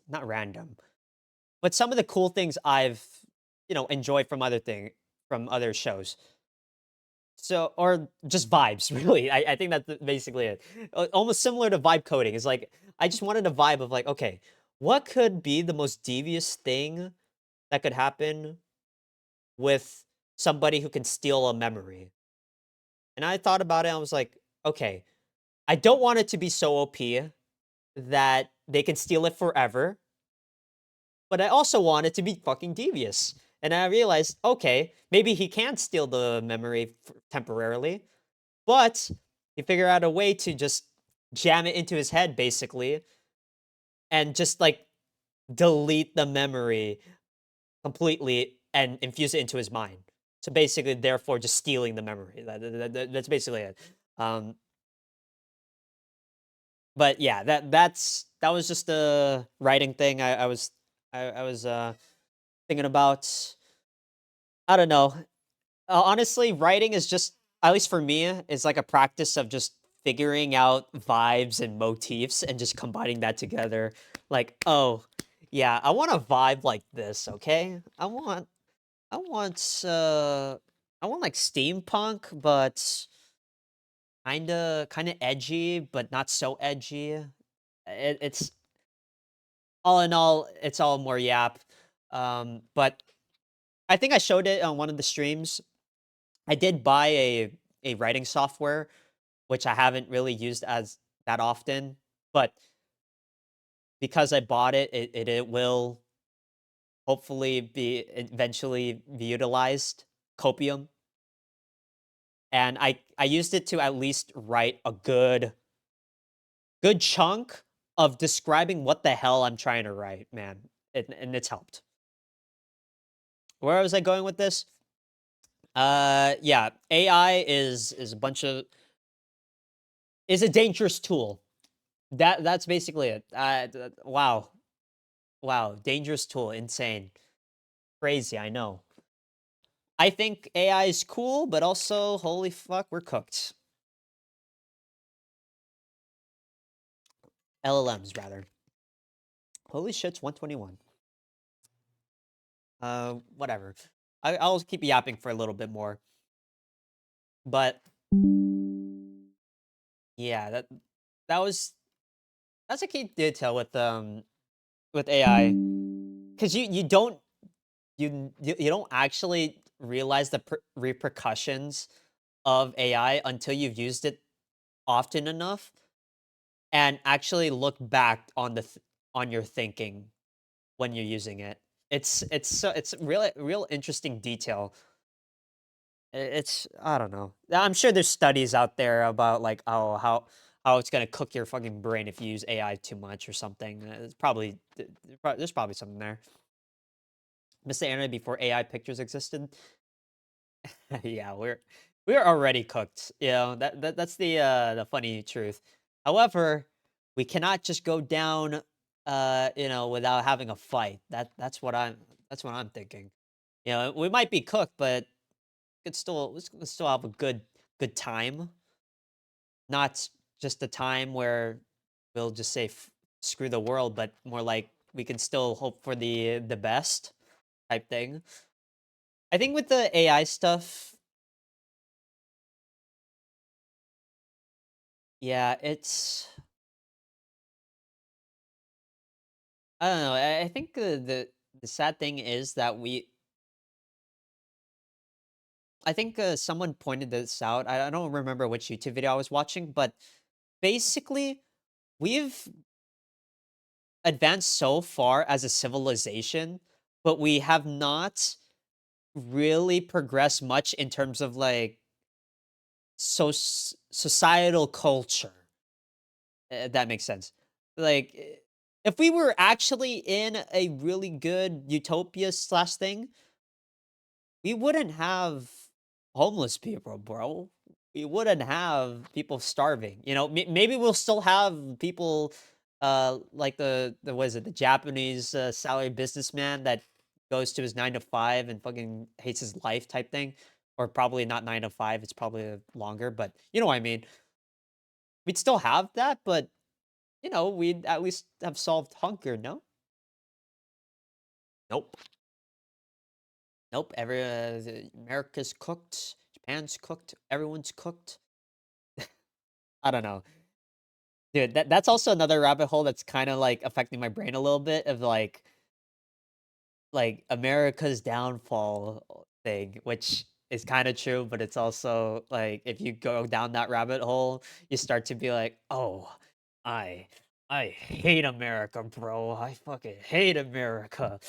not random, but some of the cool things I've enjoyed from other shows. So, or just vibes, really. I think that's basically it. Almost similar to vibe coding. It's like I just wanted a vibe of like, okay, what could be the most devious thing that could happen with somebody who can steal a memory? And I thought about it. I was like, okay, I don't want it to be so OP that they can steal it forever, but I also want it to be fucking devious. And I realized, okay, maybe he can steal the memory temporarily, but he figured out a way to just jam it into his head, basically, and just like delete the memory completely and infuse it into his mind. So basically, therefore, just stealing the memory. That's basically it. Um, but yeah, that was just a writing thing. I was thinking about. I don't know. Honestly, writing is just, at least for me, is like a practice of just figuring out vibes and motifs and just combining that together. Like, oh, yeah, I want a vibe like this, okay? I want I want like steampunk, but kinda edgy, but not so edgy. It's all in all, it's all more yap. But I think I showed it on one of the streams. I did buy a writing software, which I haven't really used as that often, but because I bought it, it will hopefully be eventually be utilized. Copium, and I used it to at least write a good chunk of describing what the hell I'm trying to write, man, and it's helped. Where was I going with this? Yeah, AI is a bunch of is a dangerous tool. That's basically it. Wow, wow, dangerous tool, insane, crazy. I know. I think AI is cool, but also, holy fuck, we're cooked. LLMs rather. Holy shit's 121. Whatever. I'll keep yapping for a little bit more, but yeah, that was that's a key detail with AI, because you don't you don't actually realize the repercussions of AI until you've used it often enough and actually look back on on your thinking when you're using it. It's really real interesting detail. It's I don't know. I'm sure there's studies out there about like how it's gonna cook your fucking brain if you use AI too much or something. It's probably there's probably something there. Miss the internet before AI pictures existed. Yeah, we're already cooked. You know that's the funny truth. However, we cannot just go down, without having a fight. That's what I'm thinking. You know, we might be cooked, but we could still have a good time. Not just a time where we'll just say screw the world, but more like we can still hope for the best type thing. I think with the AI stuff, yeah, I don't know. I think the sad thing is that I think someone pointed this out. I don't remember which YouTube video I was watching, but basically we've advanced so far as a civilization, but we have not really progressed much in terms of like societal culture. That makes sense. Like, if we were actually in a really good utopia slash thing, we wouldn't have homeless people, bro. We wouldn't have people starving. You know, maybe we'll still have people, like the what is it, the Japanese salary businessman that goes to his 9 to 5 and fucking hates his life type thing, or probably not 9 to 5. It's probably longer, but you know what I mean. We'd still have that, but we'd at least have solved hunger. No, nope. Nope, America's cooked, Japan's cooked, everyone's cooked. I don't know. Dude, that's also another rabbit hole that's kinda, like, affecting my brain a little bit of, like, America's downfall thing, which is kinda true, but it's also, like, if you go down that rabbit hole, you start to be like, "Oh, I I hate America, bro. I fucking hate America."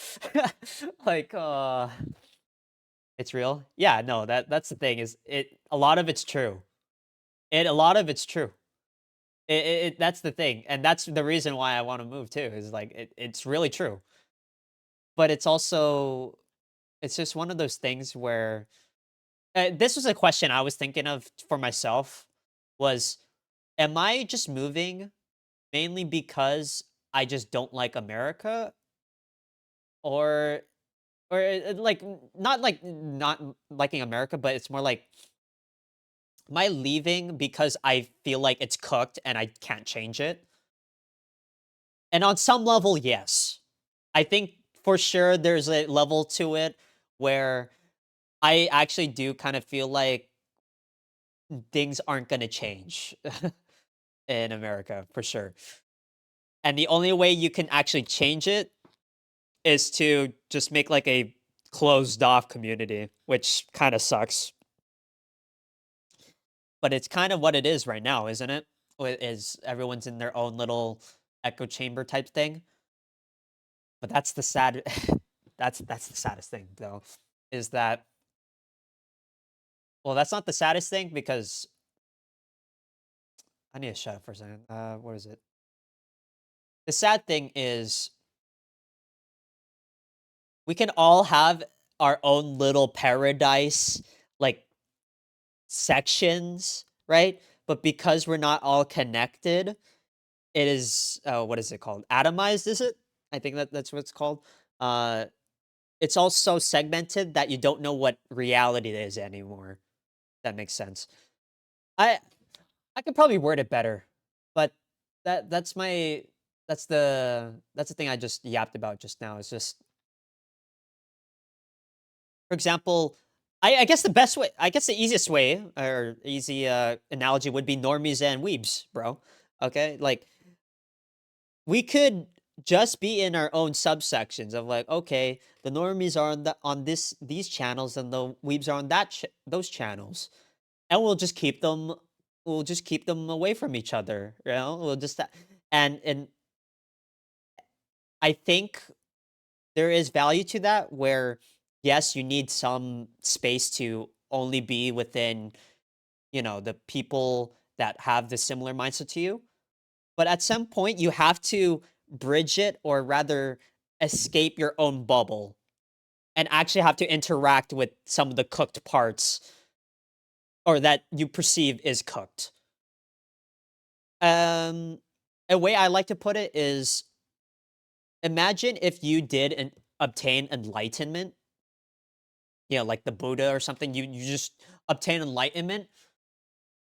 Like, it's real? Yeah, no, that's the thing is a lot of it's true. A lot of it's true. That's the thing, and that's the reason why I wanna move too, is like it's really true. But it's just one of those things where this was a question I was thinking of for myself was, am I just moving mainly because I just don't like America? Or like not like not liking America, but it's more like, am I leaving because I feel like it's cooked and I can't change it? And on some level, yes. I think for sure there's a level to it where I actually do kind of feel like things aren't going to change in America for sure. And the only way you can actually change it is to just make like a closed off community, which kind of sucks. But it's kind of what it is right now, isn't it? Is everyone's in their own little echo chamber type thing. But that's the sad that's the saddest thing though, is that, well, that's not the saddest thing because I need to shut up for a second. What is it? The sad thing is we can all have our own little paradise, like sections, right? But because we're not all connected, it is what is it called? Atomized, is it? I think that's what it's called. Uh it's all so segmented that you don't know what reality is anymore. That makes sense. I I could probably word it better, but that's my that's the thing I just yapped about just now. It's just, for example, I guess the best way, I guess the easiest way or easy analogy would be normies and weebs, bro. Okay, like we could just be in our own subsections of like, okay, the normies are on these channels and the weebs are on those channels, and we'll just keep them away from each other. We'll just and I think there is value to that where yes, you need some space to only be within, the people that have the similar mindset to you. But at some point you have to bridge it, or rather escape your own bubble. and actually have to interact with some of the cooked parts or that you perceive is cooked. Um, a way I like to put it is imagine if you did obtain enlightenment, like the Buddha or something. You just obtain enlightenment,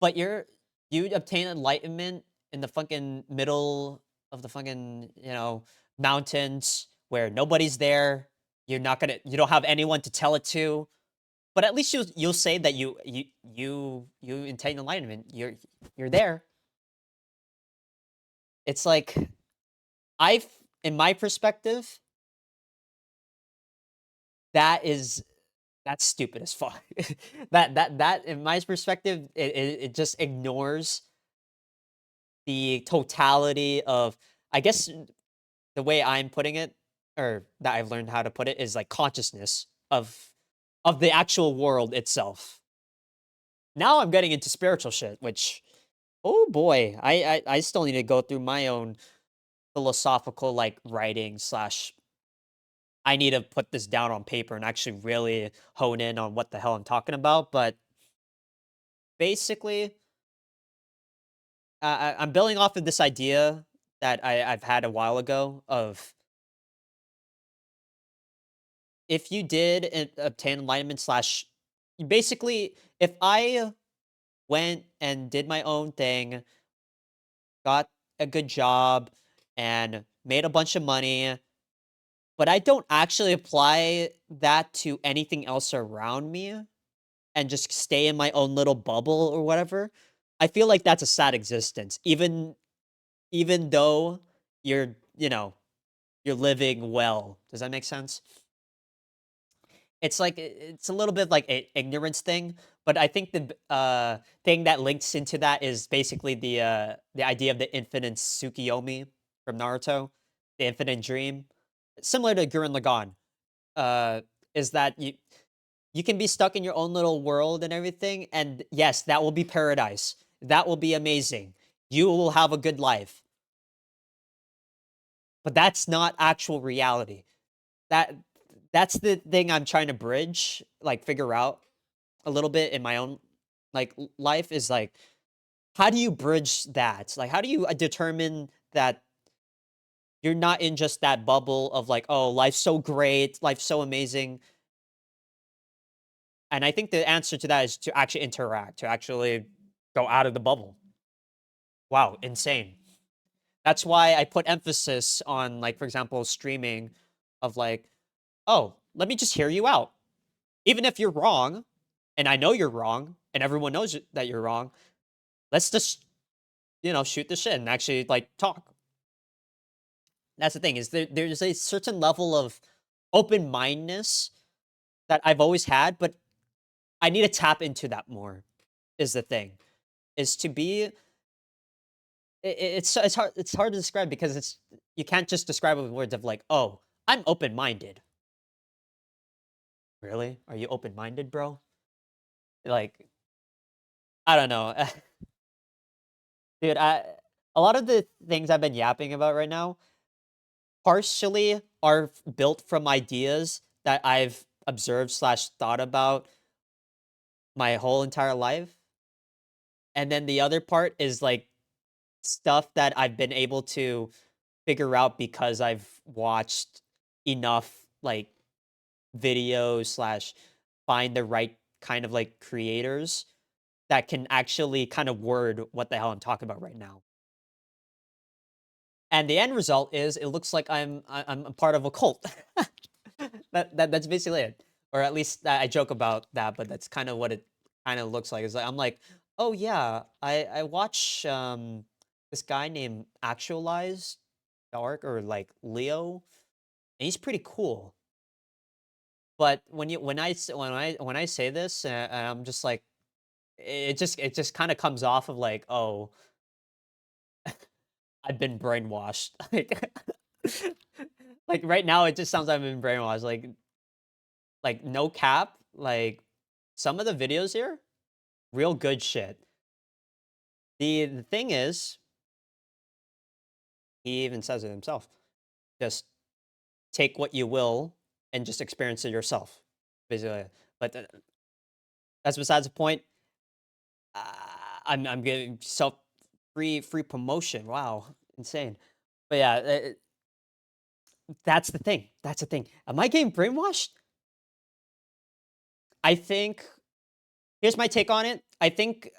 but you obtain enlightenment in the fucking middle of the fucking mountains where nobody's there. You don't have anyone to tell it to. But at least you'll say that you attain enlightenment. You're there. It's like I've in my perspective, that is that's stupid as fuck. That in my perspective, it just ignores the totality of, I guess, the way I'm putting it, or that I've learned how to put it, is like consciousness of the actual world itself. Now I'm getting into spiritual shit, which, oh boy, I still need to go through my own philosophical like writing slash. I need to put this down on paper and actually really hone in on what the hell I'm talking about. But basically, I'm building off of this idea that I've had a while ago of if you did obtain enlightenment slash basically if I went and did my own thing, got a good job, and made a bunch of money, but I don't actually apply that to anything else around me and just stay in my own little bubble or whatever, I feel like that's a sad existence. Even though you're, you're living well. Does that make sense? It's like it's a little bit like a ignorance thing, but I think the thing that links into that is basically the idea of the infinite Tsukiyomi from Naruto, the infinite dream, similar to Gurren Lagann. Uh, is that you can be stuck in your own little world and everything, and yes, that will be paradise. That will be amazing. You will have a good life, but that's not actual reality. That that's the thing I'm trying to bridge, like figure out a little bit in my own like life is like how do you bridge that? Like how do you determine that you're not in just that bubble of like, oh, life's so great, life's so amazing. And I think the answer to that is to actually interact, to actually go out of the bubble. Wow, insane. That's why I put emphasis on like for example streaming of like, oh, let me just hear you out. Even if you're wrong, and I know you're wrong, and everyone knows that you're wrong, let's just, shoot the shit and actually like talk. That's the thing is there's a certain level of open mindedness that I've always had, but I need to tap into that more. Is the thing is to be. It's hard to describe because you can't just describe it with words of like, oh, I'm open minded. Really? Are you open minded, bro? Like, I don't know. Dude, a lot of the things I've been yapping about right now partially are built from ideas that I've observed slash thought about my whole entire life. And then the other part is like stuff that I've been able to figure out because I've watched enough like videos slash find the right kind of like creators that can actually kind of word what the hell I'm talking about right now. And the end result is it looks like I'm a part of a cult. That's basically it. Or at least I joke about that, but that's kind of what it kind of looks like. It's like I'm like, oh yeah, I watch this guy named Actualized Dark or like Leo, and he's pretty cool. But when I say this, I'm just like, it just kind of comes off of like, oh, I've been brainwashed. Like right now, it just sounds like I've been brainwashed. Like no cap. Like some of the videos here, real good shit. The thing is, he even says it himself. Just take what you will and just experience it yourself, basically. But that's besides the point. Uh, I'm getting self free promotion. Wow, insane. But yeah, that's the thing. That's the thing. Am I getting brainwashed? I think here's my take on it. I think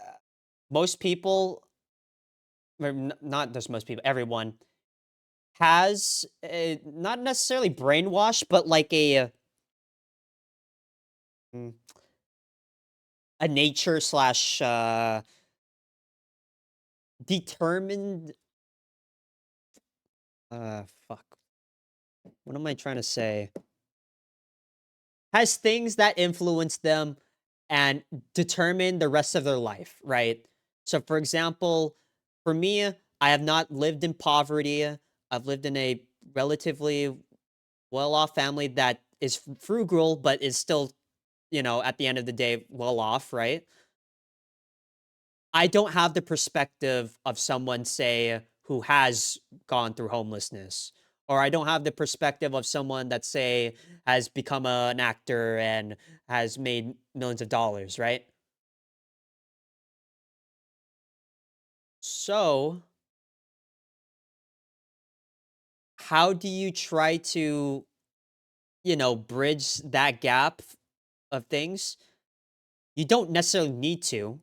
most people, or not just most people, everyone has not necessarily brainwashed, but like mm, a nature slash determined. Fuck. What am I trying to say? Has things that influence them and determine the rest of their life, right? So, for example, for me, I have not lived in poverty. I've lived in a relatively well off family that is frugal, but is still, at the end of the day, well off, right? I don't have the perspective of someone, say, who has gone through homelessness. Or I don't have the perspective of someone that, say, has become an actor and has made millions of dollars, right? So, how do you try to, bridge that gap of things? You don't necessarily need to,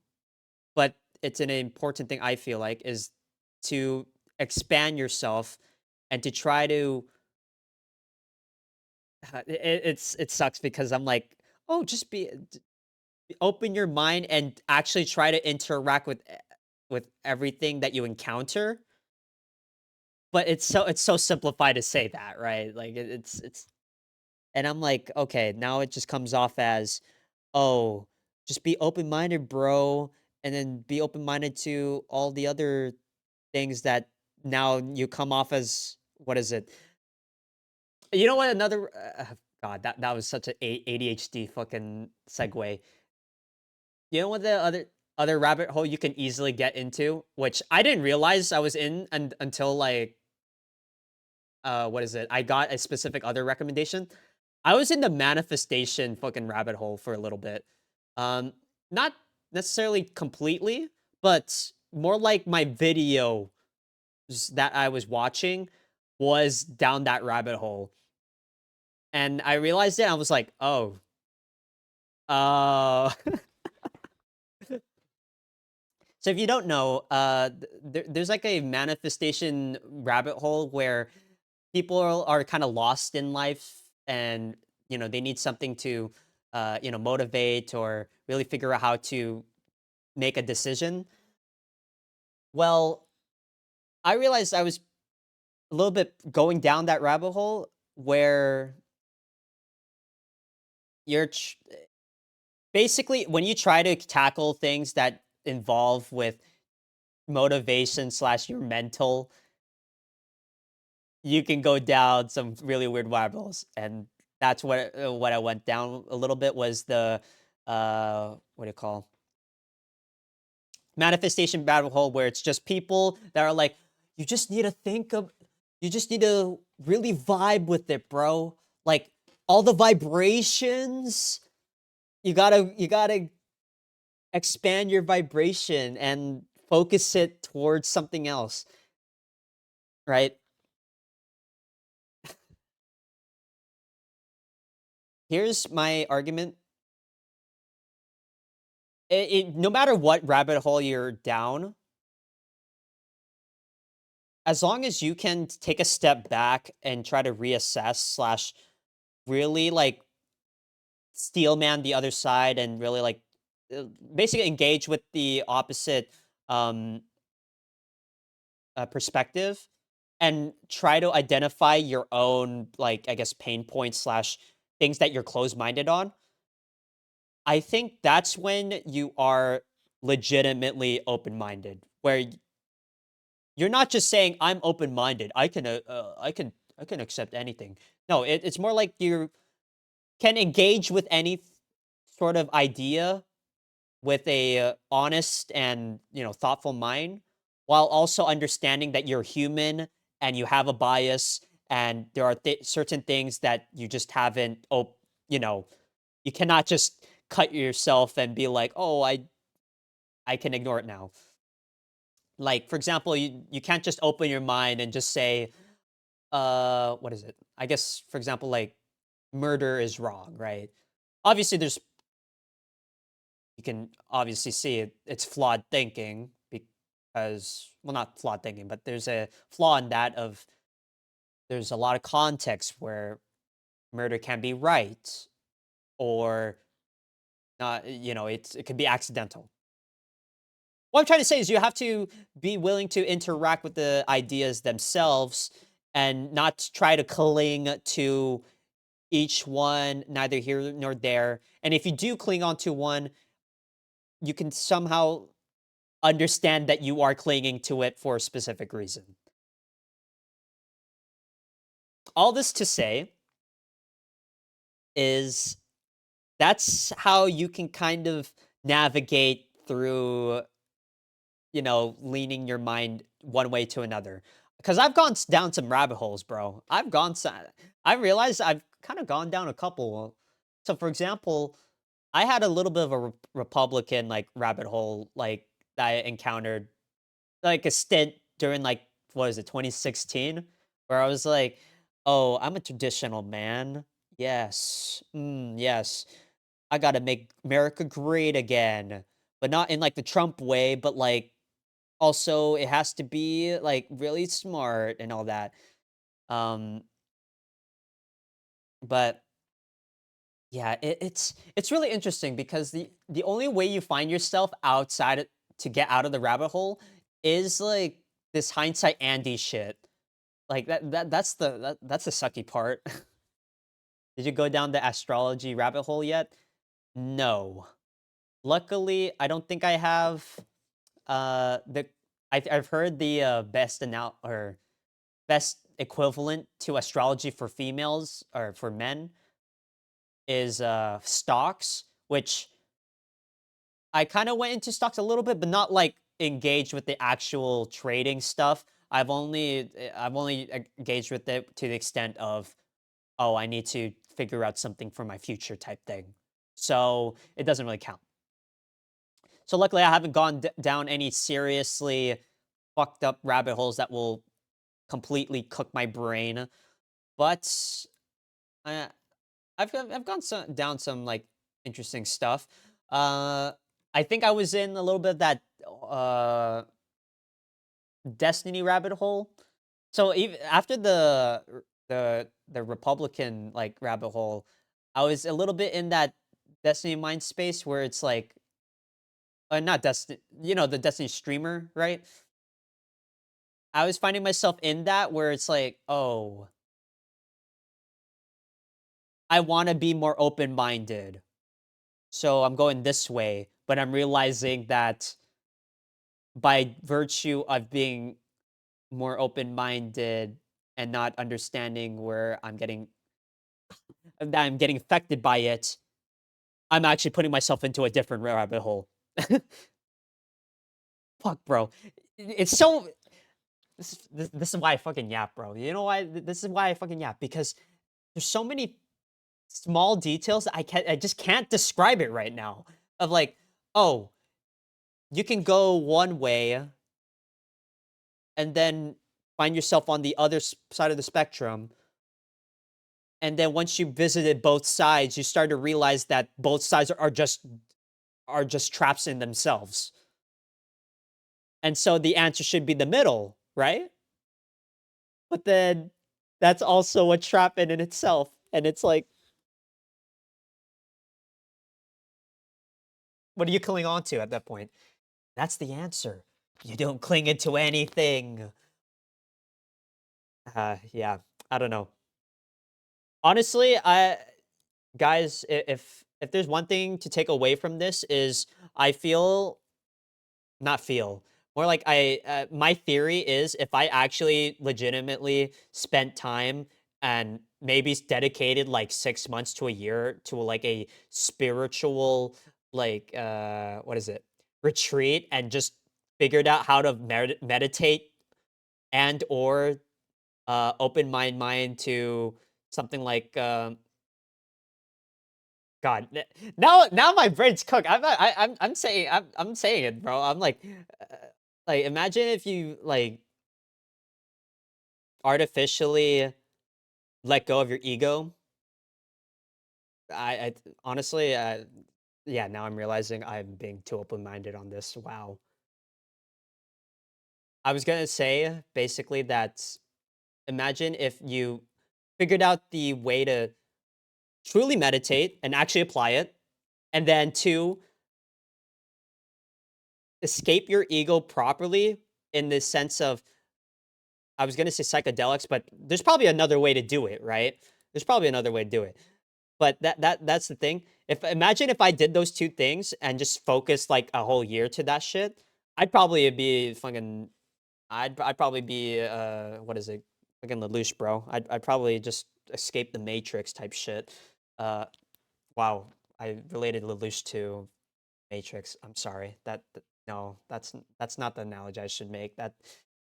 but it's an important thing I feel like is to expand yourself and to try to it sucks because I'm like, "Oh, just open your mind and actually try to interact with everything that you encounter." But it's so simplified to say that, right? Like it's and I'm like, "Okay, now it just comes off as, oh, just be open-minded, bro, and then be open-minded to all the other things that now you come off as what is it? You know what? Another God, that was such a ADHD fucking segue. You know what the other rabbit hole you can easily get into, which I didn't realize I was in until like what is it? I got a specific other recommendation. I was in the manifestation fucking rabbit hole for a little bit. Um, not necessarily completely, but more like my video that I was watching was down that rabbit hole. And I realized it, I was like, "Oh, uh" So if you don't know, there's like a manifestation rabbit hole where people are kind of lost in life and, they need something to, motivate or really figure out how to make a decision. Well, I realized I was a little bit going down that rabbit hole where you're basically when you try to tackle things that involve with motivation slash your mental, you can go down some really weird rabbit holes, and that's what I went down a little bit was the what do you call manifestation rabbit hole where it's just people that are like, you just need to think of, you just need to really vibe with it, bro. Like all the vibrations, you gotta expand your vibration and focus it towards something else, right? Here's my argument. No matter what rabbit hole you're down, as long as you can take a step back and try to reassess slash really like steel man the other side and really like uh, basically engage with the opposite um perspective and try to identify your own like I guess pain points slash things that you're closed minded on. I think that's when you are legitimately open minded, where you're not just saying I'm open minded. I can accept anything. No, it's more like you can engage with any sort of idea with a honest and thoughtful mind, while also understanding that you're human and you have a bias and there are certain things that you just haven't you know, you cannot just cut yourself and be like, "Oh, I can ignore it now." Like, for example, you can't just open your mind and just say, what is it? I guess, for example, like, murder is wrong, right? Obviously, you can obviously see it's flawed thinking because, well, not flawed thinking, but there's a flaw in that of there's a lot of context where murder can be right or not, it could be accidental. What I'm trying to say is you have to be willing to interact with the ideas themselves and not try to cling to each one, neither here nor there. And if you do cling on to one, you can somehow understand that you are clinging to it for a specific reason. All this to say is that's how you can kind of navigate through, leaning your mind one way to another. Because I've gone down some rabbit holes, bro. I realized I've kind of gone down a couple. So, for example, I had a little bit of a Republican like rabbit hole like that I encountered like a stint during like what is it 2016 where I was like, "Oh, I'm a traditional man. Yes. Yes. I got to make America great again." But not in like the Trump way, but like also it has to be like really smart and all that. Um but yeah, it's really interesting because the only way you find yourself to get out of the rabbit hole is like this hindsight Andy shit. Like that's the sucky part. Did you go down the astrology rabbit hole yet? No. Luckily, I don't think I have the I've heard the best equivalent to astrology for females or for men is stocks, which I kind of went into stocks a little bit, but not like engaged with the actual trading stuff. I've only engaged with it to the extent of, oh, I need to figure out something for my future type thing. So it doesn't really count. So luckily, I haven't gone down any seriously fucked up rabbit holes that will completely cook my brain. But uh, I've gone down some like interesting stuff. Uh, I think I was in a little bit of that uh Destiny rabbit hole. So even after the Republican like rabbit hole, I was a little bit in that Destiny mind space where it's like not Destiny, the Destiny streamer, right? I was finding myself in that where it's like, oh, I want to be more open minded. So I'm going this way, but I'm realizing that by virtue of being more open-minded and not understanding where I'm getting affected by it, I'm actually putting myself into a different rabbit hole. Fuck, bro. It's so this is why I fucking yap, bro. You know why? This is why I fucking yap because there's so many small details that I just can't describe it right now. Of like, oh, you can go one way and then find yourself on the other side of the spectrum. And then once you visited both sides, you start to realize that both sides are just traps in themselves. And so the answer should be the middle, right? But then that's also a trap in itself. And it's like, what are you clinging on to at that point? That's the answer. You don't cling into anything. Yeah, I don't know. Honestly, guys, if there's one thing to take away from this is I feel not feel more like my theory is if I actually legitimately spent time and maybe dedicated like 6 months to a year to like a spiritual like what is it retreat and just figured out how to meditate and or open my mind to something like God. Now my brain's cooked. I'm saying I'm saying it, bro. I'm like imagine if you like artificially let go of your ego. I honestly, yeah. Now I'm realizing I'm being too open minded on this. Wow. I was gonna say basically that imagine if you figured out the way to truly meditate and actually apply it, and then two, escape your ego properly in the sense of I was gonna say psychedelics, but there's probably another way to do it, right? There's probably another way to do it. But that's the thing. If imagine if I did those two things and just focused like a whole year to that shit, I'd probably be fucking I'd probably be what is it? Fucking Lelouch, bro. I'd probably just escape the Matrix type shit. Uh wow. I related Lelouch to Matrix. I'm sorry. No, that's not the analogy I should make. That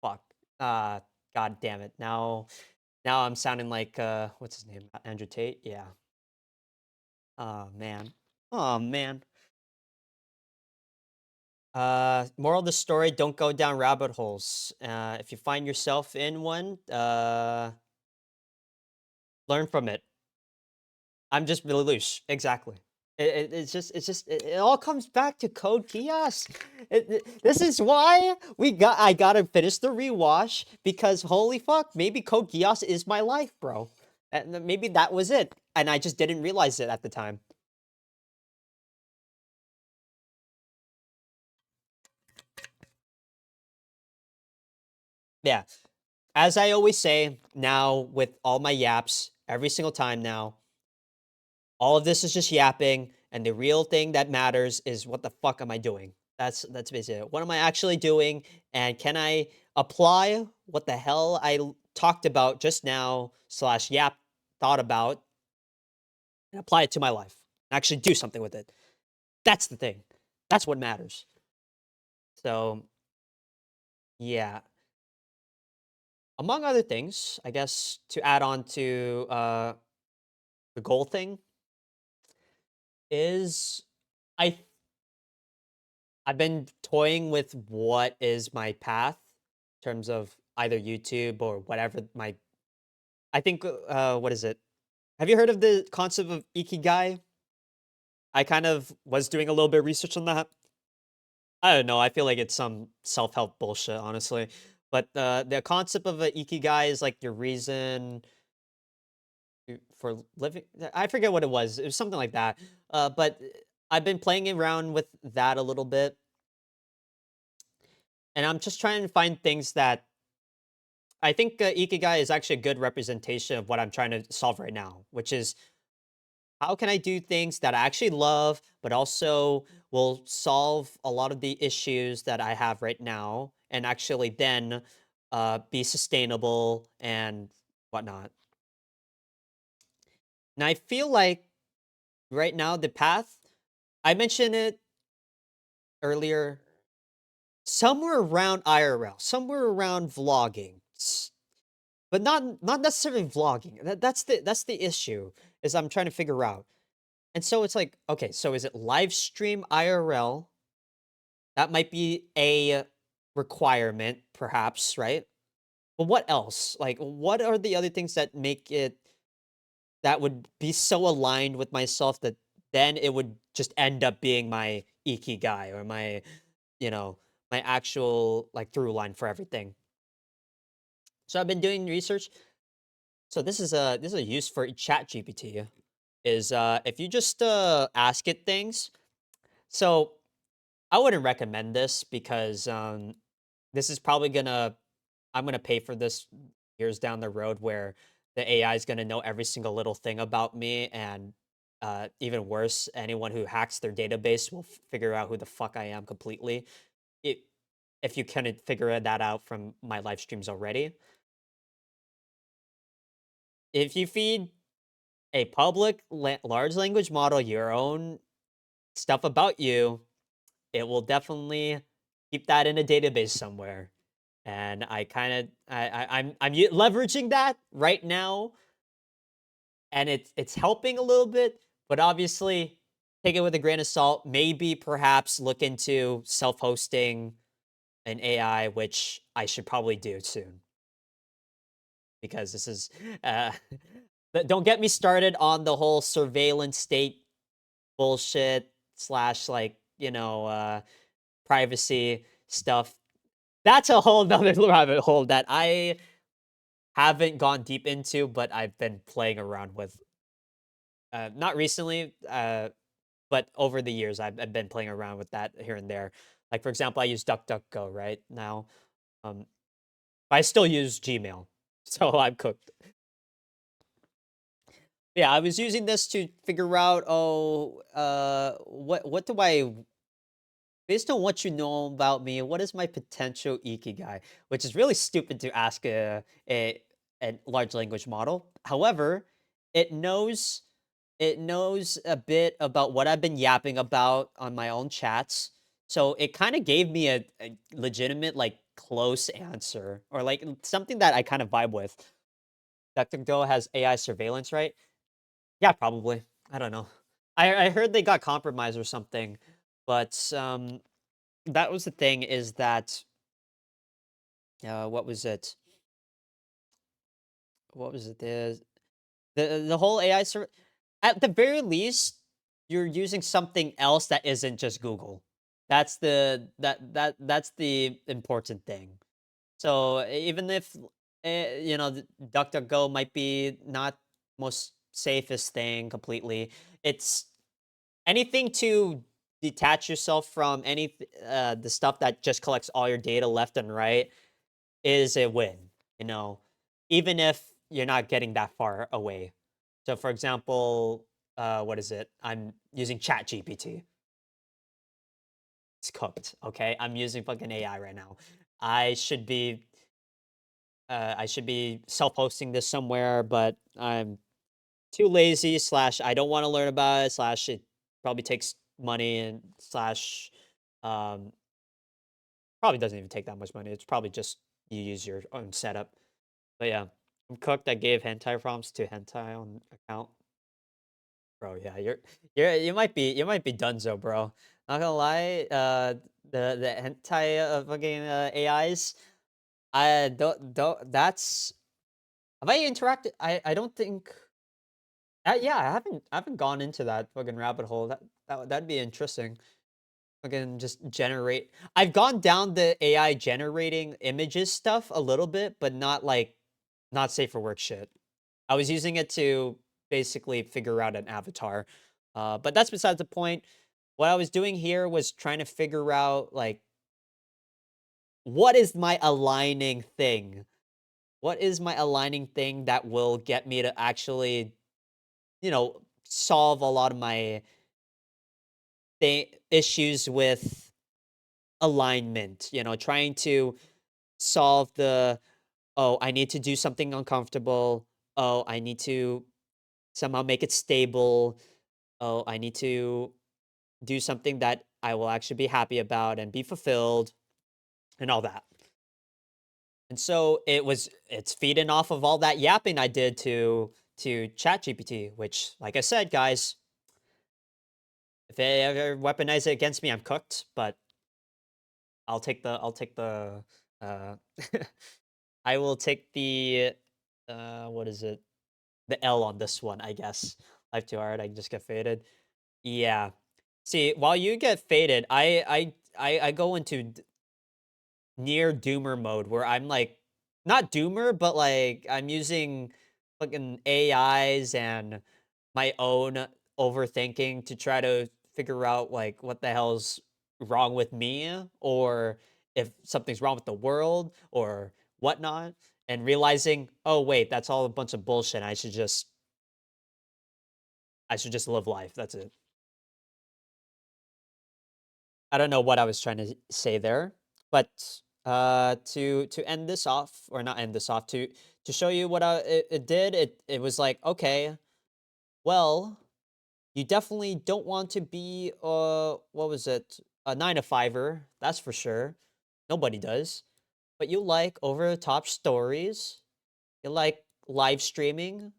fuck. Uh God damn it. Now I'm sounding like what's his name? Andrew Tate? Yeah. Oh man. Oh man. Moral of the story, don't go down rabbit holes. If you find yourself in one, learn from it. I'm just really loose. Exactly. It all comes back to Code Geass. This is why I gotta finish the rewash because holy fuck, maybe Code Geass is my life, bro. And maybe that was it, and I just didn't realize it at the time. Yeah, as I always say now with all my yaps, every single time now, all of this is just yapping, and the real thing that matters is what the fuck am I doing? That's basically it. What am I actually doing? And can I apply what the hell talked about just now slash yap thought about and apply it to my life? Actually do something with it. That's the thing. That's what matters. So yeah. Among other things, I guess to add on to the goal thing is I I've been toying with what is my path in terms of either YouTube or whatever my I think what is it? Have you heard of the concept of ikigai? I kind of was doing a little bit of research on that. I don't know. I feel like it's some self-help bullshit, honestly. But the concept of a ikigai is like your reason for living. I forget what it was. It was something like that. But I've been playing around with that a little bit, and I'm just trying to find things that I think Ikigai is actually a good representation of what I'm trying to solve right now, which is how can I do things that I actually love, but also will solve a lot of the issues that I have right now, and actually then be sustainable and whatnot. And I feel like right now the path I mentioned it earlier, somewhere around IRL, somewhere around vlogging, but not necessarily vlogging. That's the issue is I'm trying to figure out. And so it's like, okay, so is it live stream IRL? That might be a requirement, perhaps, right? But what else? Like, what are the other things that make it that would be so aligned with myself that then it would just end up being my ikigai or my, you know, my actual like through line for everything. So I've been doing research. So this is a use for Chat GPT is if you just ask it things. So I wouldn't recommend this because this is probably gonna I'm gonna pay for this years down the road where the AI is gonna know every single little thing about me and even worse, anyone who hacks their database will figure out who the fuck I am completely. It, if you couldn't figure that out from my live streams already. If you feed a public large language model your own stuff about you, it will definitely keep that in a database somewhere. and I kind of leveraging that right now, and it's helping a little bit, but obviously take it with a grain of salt. Maybe perhaps look into self-hosting an AI, which I should probably do soon because this is uh don't get me started on the whole surveillance state bullshit slash like, privacy stuff. That's a whole nother rabbit hole that I haven't gone deep into, but I've been playing around with. Not recently, but over the years, I've been playing around with that here and there. Like for example, I use DuckDuckGo right now. Um, I still use Gmail, so I'm cooked. Yeah, I was using this to figure out, what do I, based on what you know about me, what is my potential ikigai? Which is really stupid to ask a large language model. However, it knows it knows a bit about what I've been yapping about on my own chats. So it kind of gave me a legitimate, like, close answer, or like something that I kind of vibe with. DuckDuckGo has AI surveillance, right? Yeah, probably. I don't know. I heard they got compromised or something, but that was the thing, is that what was it? What was it? The whole AI at the very least, you're using something else that isn't just Google. That's the important thing. So even if DuckDuckGo might be not most safest thing completely, it's anything to detach yourself from the stuff that just collects all your data left and right is a win, you know, even if you're not getting that far away. So, for example, what is it? I'm using ChatGPT. It's cooked. Okay, I'm using fucking AI right now. I should be, I should be self-hosting this somewhere, but I'm too lazy. Slash, I don't want to learn about it. Slash, it probably takes money, and slash, um, probably doesn't even take that much money. It's probably just you use your own setup. But yeah, I'm cooked. I gave hentai prompts to hentai on account. Bro, yeah, you might be dunzo, bro. Not gonna lie, the hentai fucking AIs. I don't that's have I interacted? I don't think. Yeah, I haven't gone into that fucking rabbit hole. That'd be interesting. Fucking just generate. I've gone down the AI generating images stuff a little bit, but not like not safe for work shit. I was using it to basically figure out an avatar. But that's besides the point. What I was doing here was trying to figure out, like, what is my aligning thing? What is my aligning thing that will get me to actually, solve a lot of my issues with alignment, trying to solve the, oh, I need to do something uncomfortable. Oh, I need to somehow make it stable. Oh, I need to do something that I will actually be happy about and be fulfilled and all that. And so it's feeding off of all that yapping I did to ChatGPT, which, like I said, guys, if they ever weaponize it against me, I'm cooked. But I'll take the uh I will take the what is it? The L on this one, I guess. Life too hard, I just get faded. Yeah. See, while you get faded, I go into near doomer mode where I'm like, not doomer, but like I'm using fucking AIs and my own overthinking to try to figure out like what the hell's wrong with me, or if something's wrong with the world or whatnot, and realizing, oh wait, that's all a bunch of bullshit. I should just live life. That's it. I don't know what I was trying to say there, but to end this off, or not end this off, to show you what it did. It was like, okay, well, you definitely don't want to be what was it, a 9 to 5er, that's for sure. Nobody does. but you like over the top stories. You like live streaming.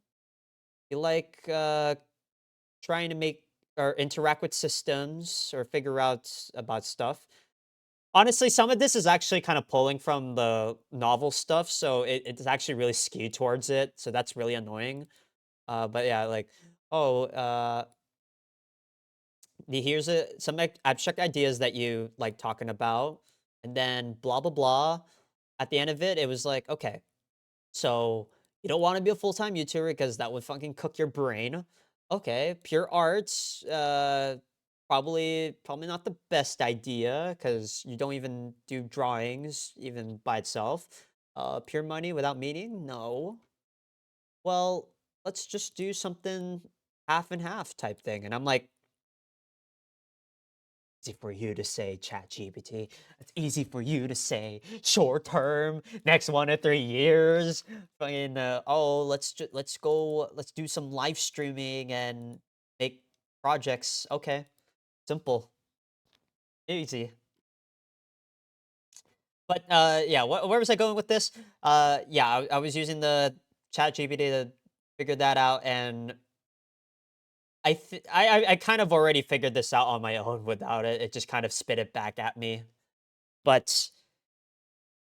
You like trying to make or interact with systems or figure out about stuff. Honestly, some of this is actually kind of pulling from the novel stuff, so it's actually really skewed towards it. So that's really annoying. But yeah, like, oh, here's some abstract ideas that you like talking about, and then blah blah blah. At the end of it, it was like, okay, so you don't want to be a full time YouTuber because that would fucking cook your brain. Okay, pure arts, probably not the best idea because you don't even do drawings even by itself. Pure money without meaning, no. Well, let's just do something half and half type thing. And I'm like, easy for you to say, ChatGPT. It's easy for you to say, short term, next 1 to 3 years. Fucking, oh, let's go, let's do some live streaming and make projects. Okay, simple, easy. But yeah, where was I going with this? Yeah, I was using the ChatGPT to figure that out, and I kind of already figured this out on my own without it. It just kind of spit it back at me. But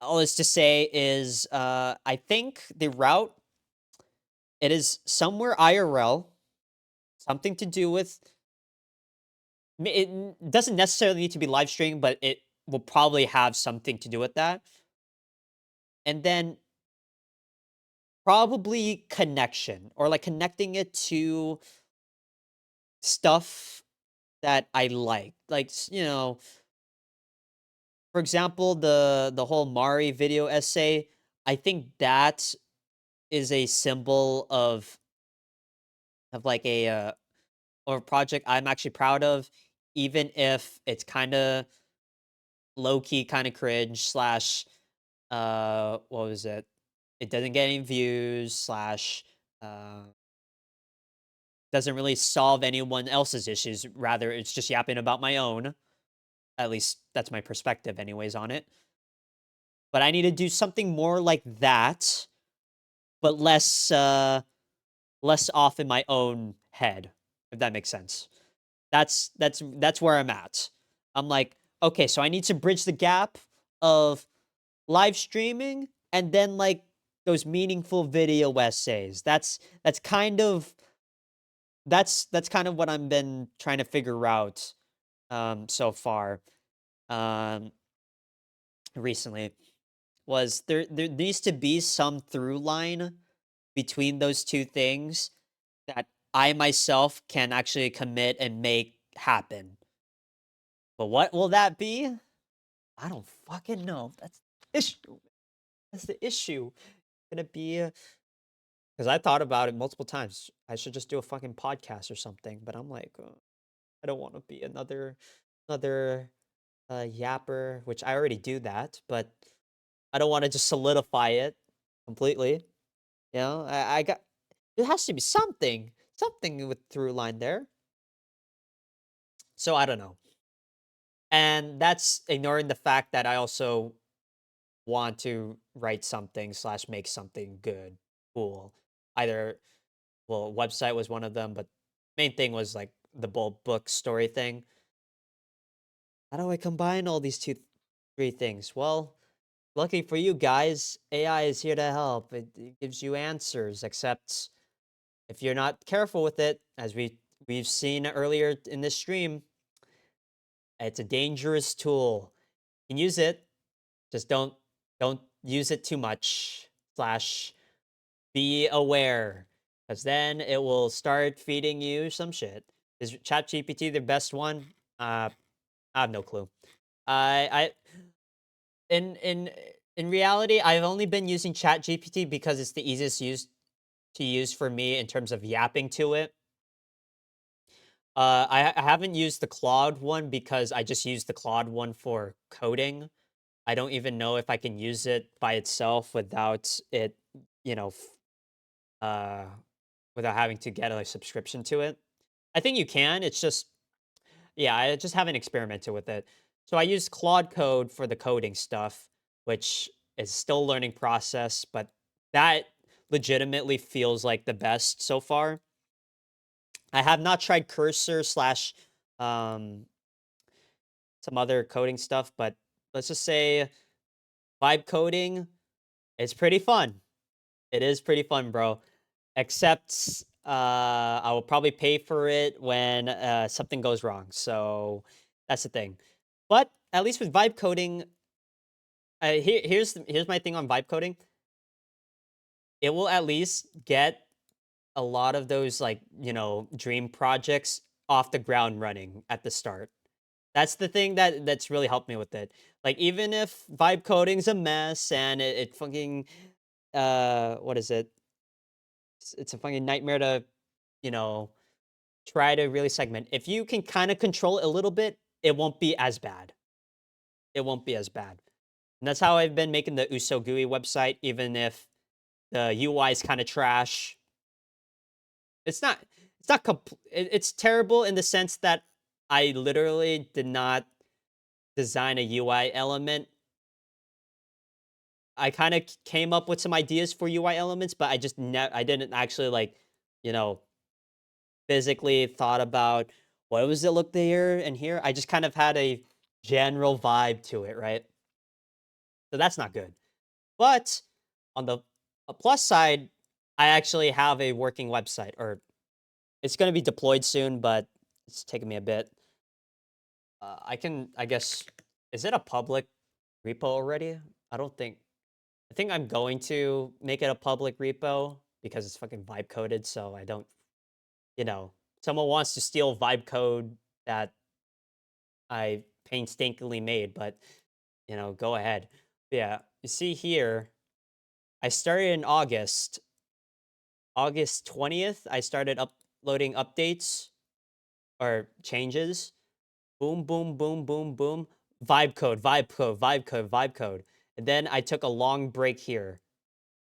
all is to say is, I think the route, it is somewhere IRL, something to do with. It doesn't necessarily need to be live streaming, but it will probably have something to do with that. And then probably connection or like connecting it to stuff that I like. Like, for example, the whole Mari video essay, I think that is a symbol of like a or a project I'm actually proud of, even if it's kind of low key, kind of cringe slash what was it? It doesn't get any views slash uh doesn't really solve anyone else's issues. Rather, it's just yapping about my own. At least that's my perspective, anyways, on it. But I need to do something more like that, but less off in my own head, if that makes sense. That's where I'm at. I'm like, okay, so I need to bridge the gap of live streaming and then like those meaningful video essays. That's kind of that's kind of what I've been trying to figure out so far um recently was there needs to be some through line between those two things that I myself can actually commit and make happen. But what will that be? I don't fucking know. That's the issue. That's the issue. Gonna be because I thought about it multiple times. I should just do a fucking podcast or something. But I'm like, I don't want to be another yapper, which I already do that. But I don't want to just solidify it completely. I got. There has to be something with through line there. So I don't know. And that's ignoring the fact that I also want to write something slash make something good, cool. Either, well, website was one of them, but main thing was like the bulk book story thing. How do I combine all these three things? Well, lucky for you guys, AI is here to help. It gives you answers, except if you're not careful with it, as we've seen earlier in this stream, it's a dangerous tool. You can use it, just don't use it too much. Slash be aware, because then it will start feeding you some shit. Is ChatGPT the best one? I have no clue. I in in reality, I've only been using ChatGPT because it's the easiest to use for me in terms of yapping to it. I haven't used the Claude one because I just use the Claude one for coding. I don't even know if I can use it by itself without it, you know, uh, without having to get a subscription to it. I think you can. It's just, yeah, I just haven't experimented with it. So I use Claude Code for the coding stuff, which It's still a learning process, but that legitimately feels like the best so far. I have not tried Cursor slash um, some other coding stuff, but let's just say vibe coding is pretty fun. It is pretty fun, bro. Except I will probably pay for it when something goes wrong. So that's the thing. But at least with vibe coding, here's my thing on vibe coding. It will at least get a lot of those like dream projects off the ground running at the start. That's the thing that's really helped me with it. Like even if vibe coding's a mess and it fucking what is it? It's a fucking nightmare to you know try to really segment. If you can kind of control it a little bit, it won't be as bad. It won't be as bad. And that's how I've been making the Uso GUI website, even if the UI is kind of trash. It's not. It's not. It's terrible in the sense that I literally did not design a UI element. I kind of came up with some ideas for UI elements, but I didn't actually like, you know, physically thought about what was it look there and here. I just kind of had a general vibe to it, right? So that's not good. But on the plus side, I actually have a working website, or it's going to be deployed soon, but it's taking me a bit. I guess, is it a public repo already? I don't think. I think I'm going to make it a public repo because it's fucking vibe coded. So I don't, you know, someone wants to steal vibe code that I painstakingly made, but go ahead. Yeah, you see here, I started in August 20th. I started uploading updates or changes. Boom, boom, boom, boom, boom. Vibe code, vibe code, vibe code, vibe code. And then I took a long break here.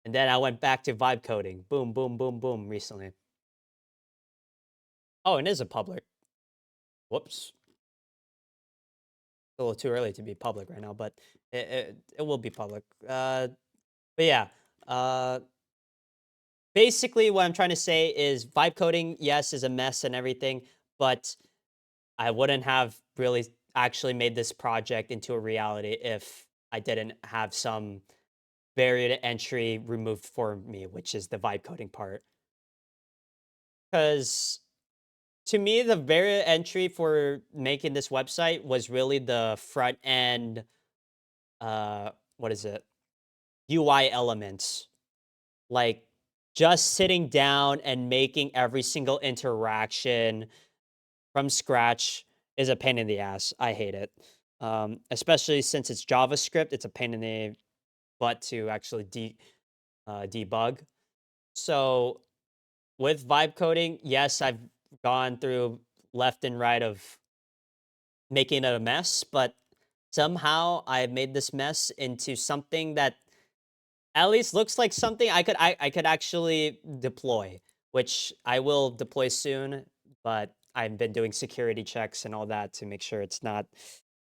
And then I went back to vibe coding. Boom, boom, boom, boom recently. Oh, and it is a public. Whoops. A little too early to be public right now, but it will be public. But yeah, uh, basically what I'm trying to say is vibe coding, yes, is a mess and everything, but I wouldn't have really actually made this project into a reality if I didn't have some barrier to entry removed for me, which is the vibe coding part. Because to me, the barrier to entry for making this website was really the front end, what is it? UI elements. Like just sitting down and making every single interaction from scratch is a pain in the ass. I hate it. Especially since it's JavaScript, it's a pain in the butt to actually debug. So with vibe coding, yes, I've gone through left and right of making it a mess, but somehow I made this mess into something that at least looks like something I could actually deploy, which I will deploy soon, but I've been doing security checks and all that to make sure it's not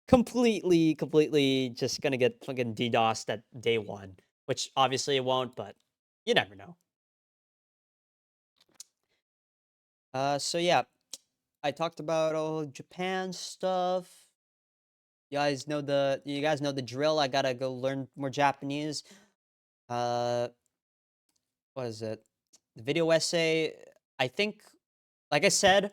completely just gonna get fucking DDoSed at day one, which obviously it won't, but you never know. So yeah, I talked about all Japan stuff. You guys know the drill. I gotta go learn more Japanese. Uh, what is it? The video essay. I think, like I said,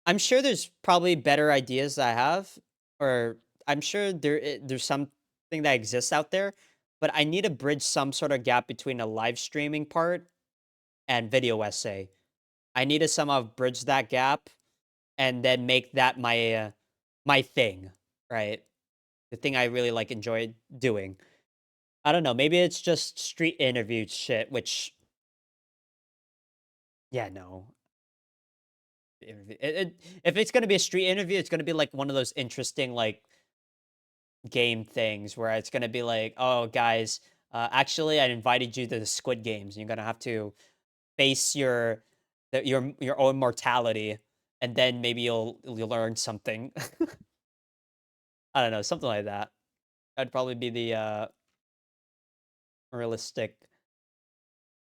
I'm sure there's probably better ideas that I have, or I'm sure there's something that exists out there, but I need to bridge some sort of gap between a live streaming part and video essay. I need to somehow bridge that gap and then make that my thing, right? The thing I really like enjoy doing. I don't know. Maybe it's just street interview shit, which yeah, no. If it's gonna be a street interview, it's gonna be like one of those interesting like game things where it's gonna be like, oh guys, actually I invited you to the Squid Games. You're gonna have to face your own mortality, and then maybe you'll learn something. I don't know, something like that. That'd probably be the realistic.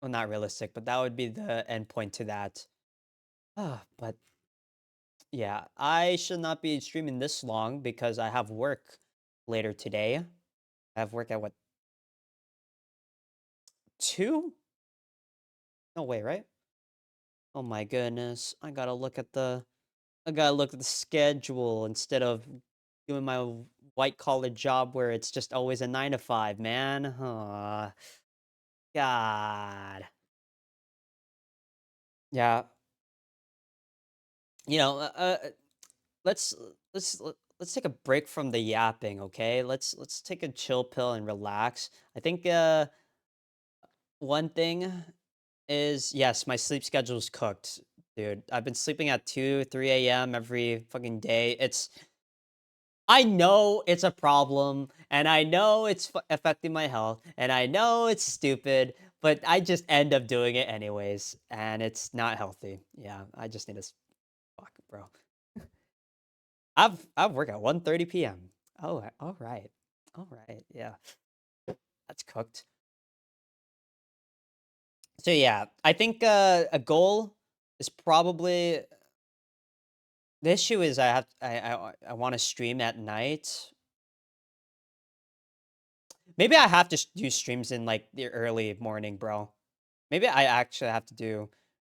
Well, not realistic, but that would be the end point to that. But yeah, I should not be streaming this long because I have work later today. I have work at what, 2? No way, right? Oh my goodness. I gotta look at the schedule instead of doing my white collar job where it's just always a 9 to 5, man. God. Yeah. You know, let's let's take a break from the yapping, okay? Let's take a chill pill and relax. I think one thing is, yes, my sleep schedule's cooked, dude. I've been sleeping at 2, 3 a.m. every fucking day. I know it's a problem, and I know it's affecting my health, and I know it's stupid, but I just end up doing it anyways, and it's not healthy. Yeah, I just need to fuck, bro. I've work at 1:30 p.m. Oh, all right, all right, yeah, that's cooked. So yeah, I think a goal is probably the issue is I want to stream at night. Maybe I have to do streams in like the early morning, bro. Maybe I actually have to do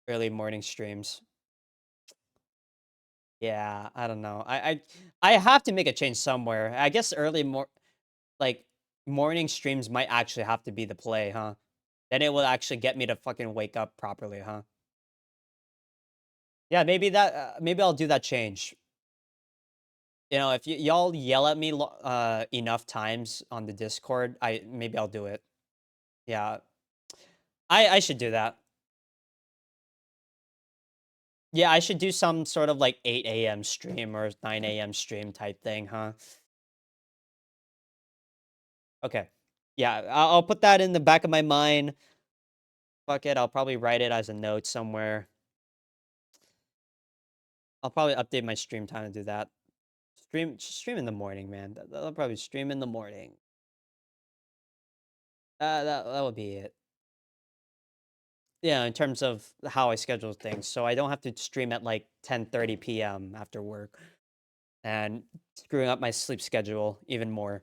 early morning streams. Yeah, I don't know. I have to make a change somewhere. I guess like morning streams might actually have to be the play, huh? Then it will actually get me to fucking wake up properly, huh? Yeah, maybe I'll do that change. You know, if y'all yell at me enough times on the Discord, maybe I'll do it. Yeah, I should do that. Yeah, I should do some sort of like 8 a.m. stream or 9 a.m. stream type thing, huh? Okay. Yeah, I'll put that in the back of my mind. Fuck it, I'll probably write it as a note somewhere. I'll probably update my stream time to do that. Stream in the morning, man. That'll probably stream in the morning. That would be it. Yeah, in terms of how I schedule things, so I don't have to stream at like 10:30 p.m. after work and screwing up my sleep schedule even more.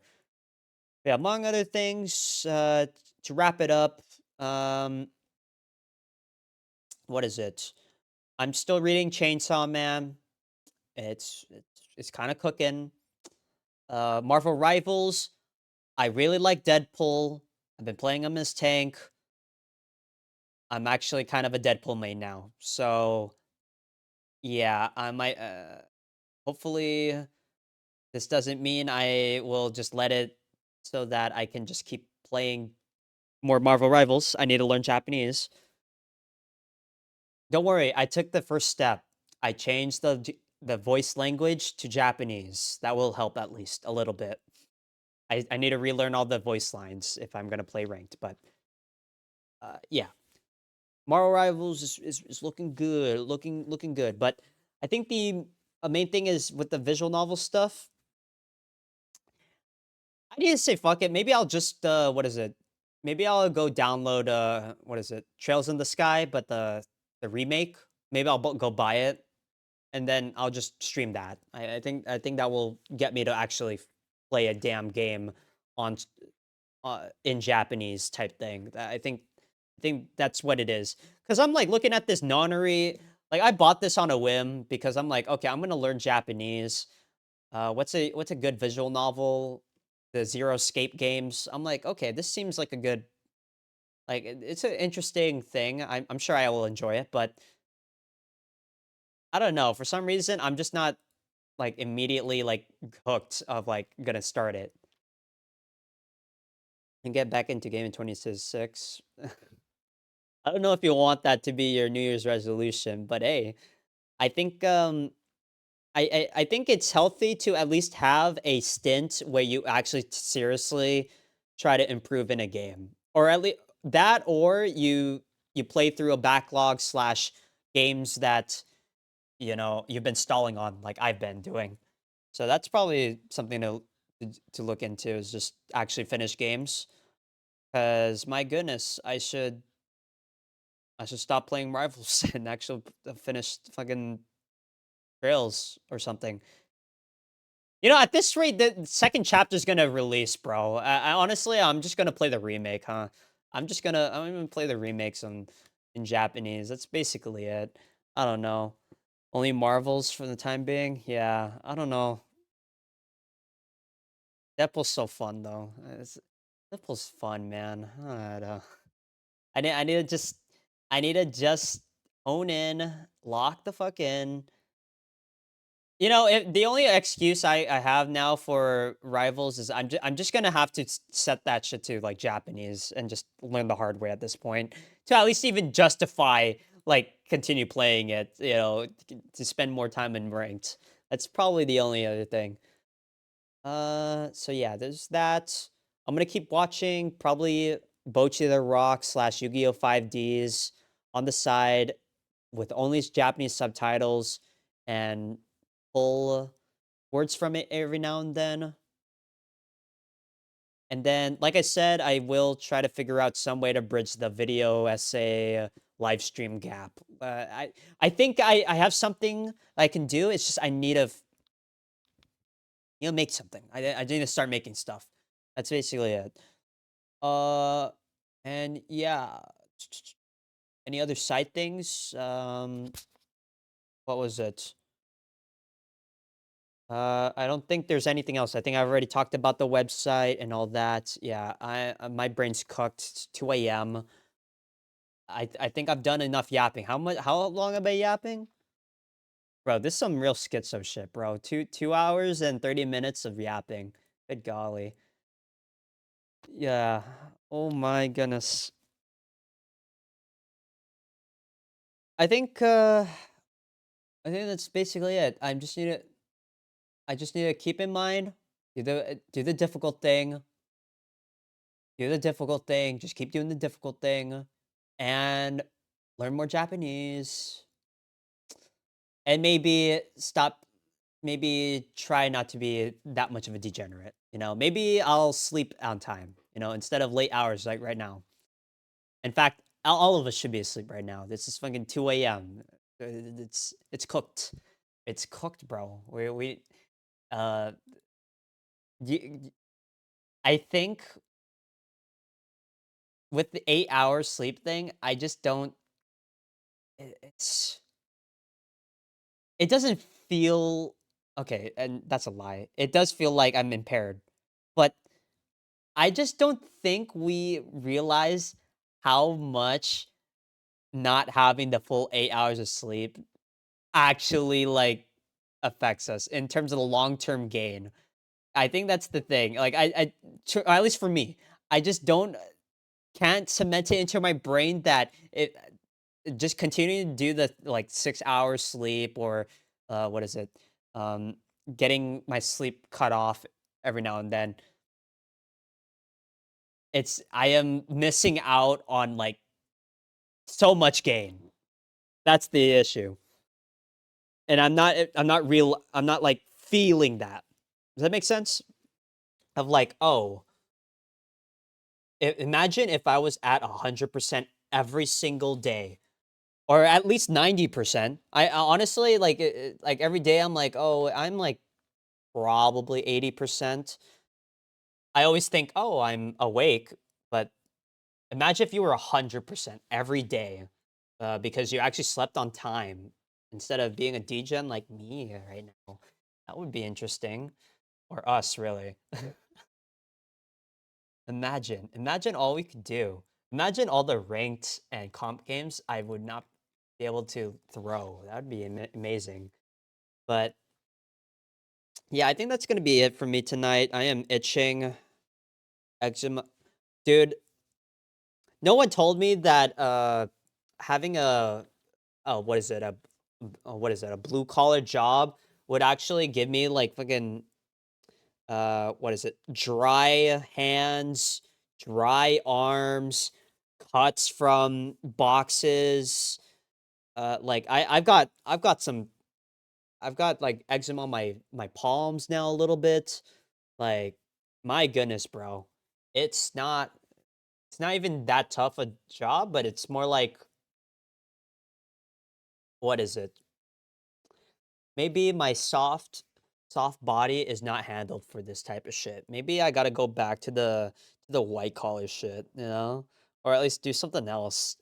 Yeah, among other things, to wrap it up, um, what is it? I'm still reading Chainsaw Man. It's kind of cooking. Marvel Rivals. I really like Deadpool. I've been playing him as tank. I'm actually kind of a Deadpool main now. So yeah, I might. Hopefully, this doesn't mean I will just let it so that I can just keep playing more Marvel Rivals. I need to learn Japanese. Don't worry, I took the first step. I changed the voice language to Japanese. That will help at least a little bit. I need to relearn all the voice lines if I'm gonna play ranked, but yeah. Marvel Rivals is looking good, looking good. But I think the main thing is with the visual novel stuff. I need to say fuck it. Maybe I'll just what is it? Maybe I'll go download what is it? Trails in the Sky, but the remake. Maybe I'll go buy it and then I'll just stream that. I think that will get me to actually play a damn game on in Japanese type thing. I think that's what it is. Because I'm like looking at this nonary. Like I bought this on a whim because I'm like, okay, I'm gonna learn Japanese. What's a good visual novel? The Zero Escape games. I'm like, okay, this seems like a good like it's an interesting thing. I'm sure I will enjoy it, but I don't know. For some reason, I'm just not like immediately like hooked of like gonna start it and get back into gaming 2026. I don't know if you want that to be your New Year's resolution, but hey, I think I think it's healthy to at least have a stint where you actually seriously try to improve in a game, or at least that, or you play through a backlog slash games that you know you've been stalling on, like I've been doing. So that's probably something to look into is just actually finish games. Cause my goodness, I should stop playing Rivals and actually finish fucking Trails or something. You know, at this rate, the second chapter's gonna release, bro. I honestly, I'm just gonna play the remake, huh? I'm gonna play the remakes in Japanese. That's basically it. I don't know. Only Marvels for the time being. Yeah, I don't know. Deadpool's so fun though. Deadpool's fun, man. I don't know. I need to just I need to just hone in, lock the fuck in. You know, the only excuse I have now for Rivals is I'm just gonna have to set that shit to like Japanese and just learn the hard way at this point to at least even justify like continue playing it. You know, to spend more time in ranked. That's probably the only other thing. So yeah, there's that. I'm gonna keep watching probably Bocchi the Rock slash Yu-Gi-Oh! 5Ds on the side with only Japanese subtitles and pull words from it every now and then. And then, like I said, I will try to figure out some way to bridge the video essay live stream gap. I think I have something I can do. It's just I need to make something. I need to start making stuff. That's basically it. Uh, and yeah, any other side things? What was it? I don't think there's anything else. I think I've already talked about the website and all that. Yeah, my brain's cooked. It's 2 a.m. I think I've done enough yapping. How long have I yapping? Bro, this is some real schizo shit, bro. Two hours and 30 minutes of yapping. Good golly. Yeah. Oh my goodness. I think uh I think that's basically it. I just need to keep in mind, do the difficult thing, do the difficult thing, just keep doing the difficult thing, and learn more Japanese, and maybe try not to be that much of a degenerate. You know, maybe I'll sleep on time. You know, instead of late hours like right now. In fact, all of us should be asleep right now. This is fucking 2 a.m. It's cooked. It's cooked, bro. Uh y- I think with the 8 hours sleep thing, I just don't. It's it doesn't feel okay, and that's a lie. It does feel like I'm impaired, but I just don't think we realize how much not having the full 8 hours of sleep actually like affects us in terms of the long term gain. I think that's the thing. Like or at least for me, I just don't can't cement it into my brain that it just continuing to do the like 6 hours sleep or what is it? Um, getting my sleep cut off every now and then. I am missing out on like so much gain. That's the issue. And I'm not like feeling that. Does that make sense? Of like, oh, imagine if I was at 100% every single day or at least 90%. I honestly like every day I'm like, "Oh, I'm like probably 80%." I always think, "Oh, I'm awake." But imagine if you were 100% every day because you actually slept on time instead of being a degen like me right now. That would be interesting. Or us, really. Imagine all we could do. Imagine all the ranked and comp games I would not be able to throw. That would be amazing. But yeah, I think that's gonna be it for me tonight. I am itching. Eczema. Dude, no one told me that having a what is it? What is it? A blue collar job would actually give me like fucking what is it? Dry hands, dry arms, cuts from boxes. Like I've got like eczema on my palms now a little bit. Like my goodness, bro. It's not it's not even that tough a job, but it's more like, what is it? Maybe my soft body is not handled for this type of shit. Maybe I gotta go back to the white collar shit, you know? Or at least do something else.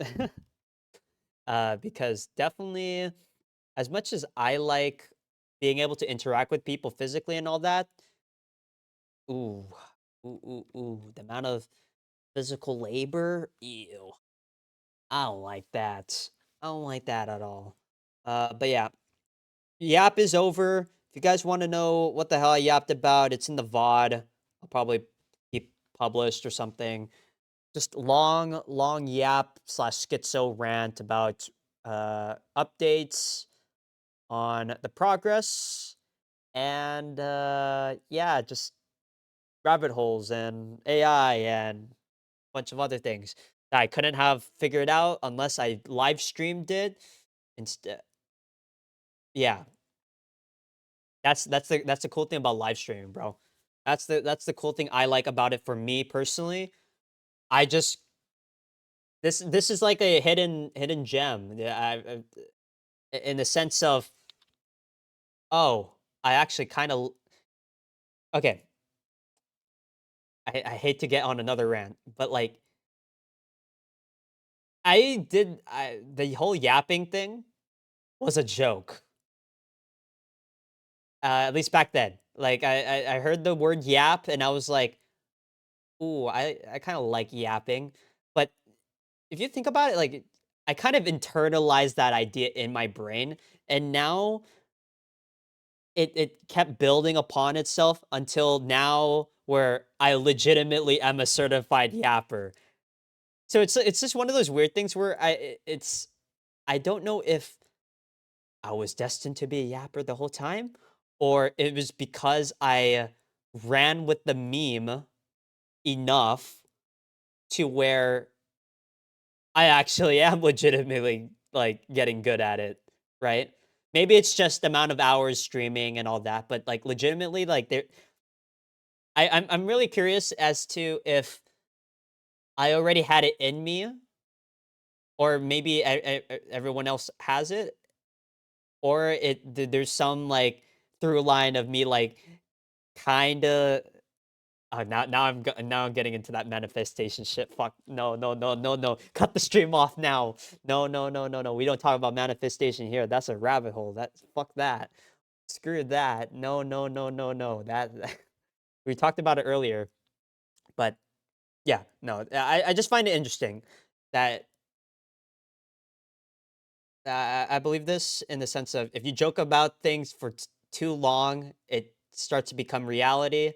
Because definitely, as much as I like being able to interact with people physically and all that, ooh, the amount of physical labor, ew, I don't like that. I don't like that at all. But yeah, Yap is over. If you guys want to know what the hell I yapped about, it's in the VOD. I'll probably keep published or something. Just long yap slash schizo rant about updates on the progress and yeah, just rabbit holes and AI and a bunch of other things that I couldn't have figured out unless I live streamed it instead. Yeah, that's the cool thing about live streaming, bro. That's the cool thing I like about it for me personally. I just this is like a hidden gem. Yeah, in the sense of, oh, I actually kind of okay. I hate to get on another rant, but like the whole yapping thing was a joke. At least back then. Like I heard the word yap and I was like, ooh, I kind of like yapping. But if you think about it, like I kind of internalized that idea in my brain, and now it kept building upon itself until now where I legitimately am a certified yapper. So it's just one of those weird things where it's I don't know if I was destined to be a yapper the whole time, or it was because I ran with the meme enough to where I actually am legitimately like getting good at it, right? Maybe it's just the amount of hours streaming and all that, but like legitimately, like I'm really curious as to if I already had it in me, or maybe everyone else has it, or there's some like through line of me like kinda now I'm getting into that manifestation shit. Fuck. No, no, no, no, no. Cut the stream off now. No, no, no, no, no. We don't talk about manifestation here. That's a rabbit hole. Fuck that. Screw that. No, no, no, no, no. That we talked about it earlier. But yeah, no. I just find it interesting that I believe this in the sense of if you joke about things for too long, it starts to become reality.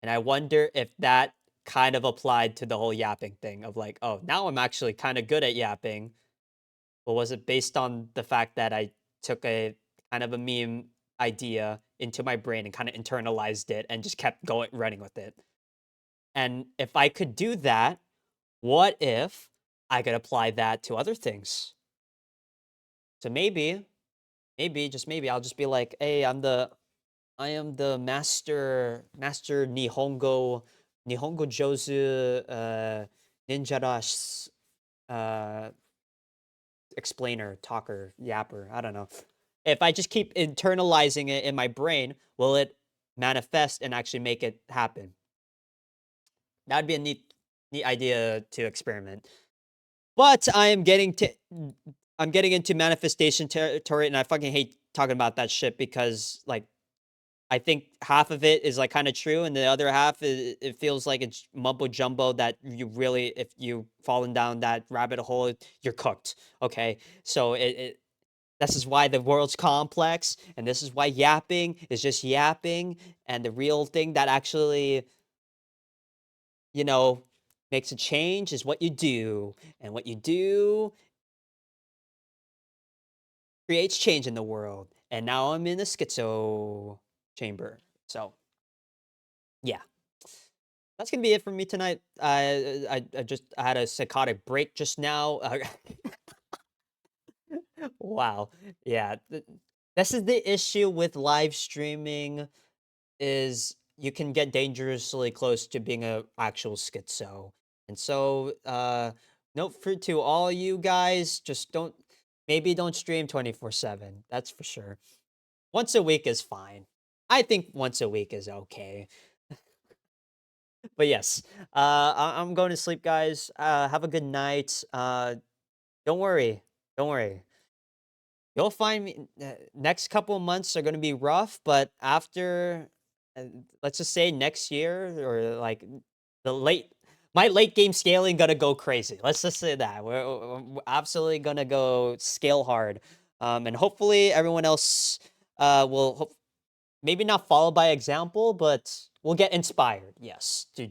And I wonder if that kind of applied to the whole yapping thing of like, oh, now I'm actually kind of good at yapping. But was it based on the fact that I took a kind of a meme idea into my brain and kind of internalized it and just kept going running with it? And if I could do that, what if I could apply that to other things? So maybe, just maybe I'll just be like, hey, I am the master Nihongo Jozu Ninja Rush uh explainer, talker, yapper. I don't know. If I just keep internalizing it in my brain, will it manifest and actually make it happen? That'd be a neat idea to experiment. But I'm getting into manifestation territory, and I fucking hate talking about that shit because like I think half of it is like kind of true, and the other half it feels like it's mumbo jumbo that you really, if you fallen down that rabbit hole, you're cooked. Okay, so this is why the world's complex, and this is why yapping is just yapping, and the real thing that actually, you know, makes a change is what you do, and what you do creates change in the world. And now I'm in the schizo chamber. So yeah. That's gonna be it for me tonight. I had a psychotic break just now. Wow. Yeah. This is the issue with live streaming is you can get dangerously close to being a actual schizo. And so, note for to all you guys, just maybe don't stream 24/7. That's for sure. Once a week is fine. I think once a week is okay. But yes, I'm going to sleep, guys. Have a good night. Don't worry. Don't worry. You'll find me. Next couple of months are going to be rough, but after, uh, let's just say next year or like the late, my late game scaling gonna go crazy. Let's just say that we're absolutely gonna go scale hard, and hopefully everyone else will maybe not follow by example, but we'll get inspired. Yes, to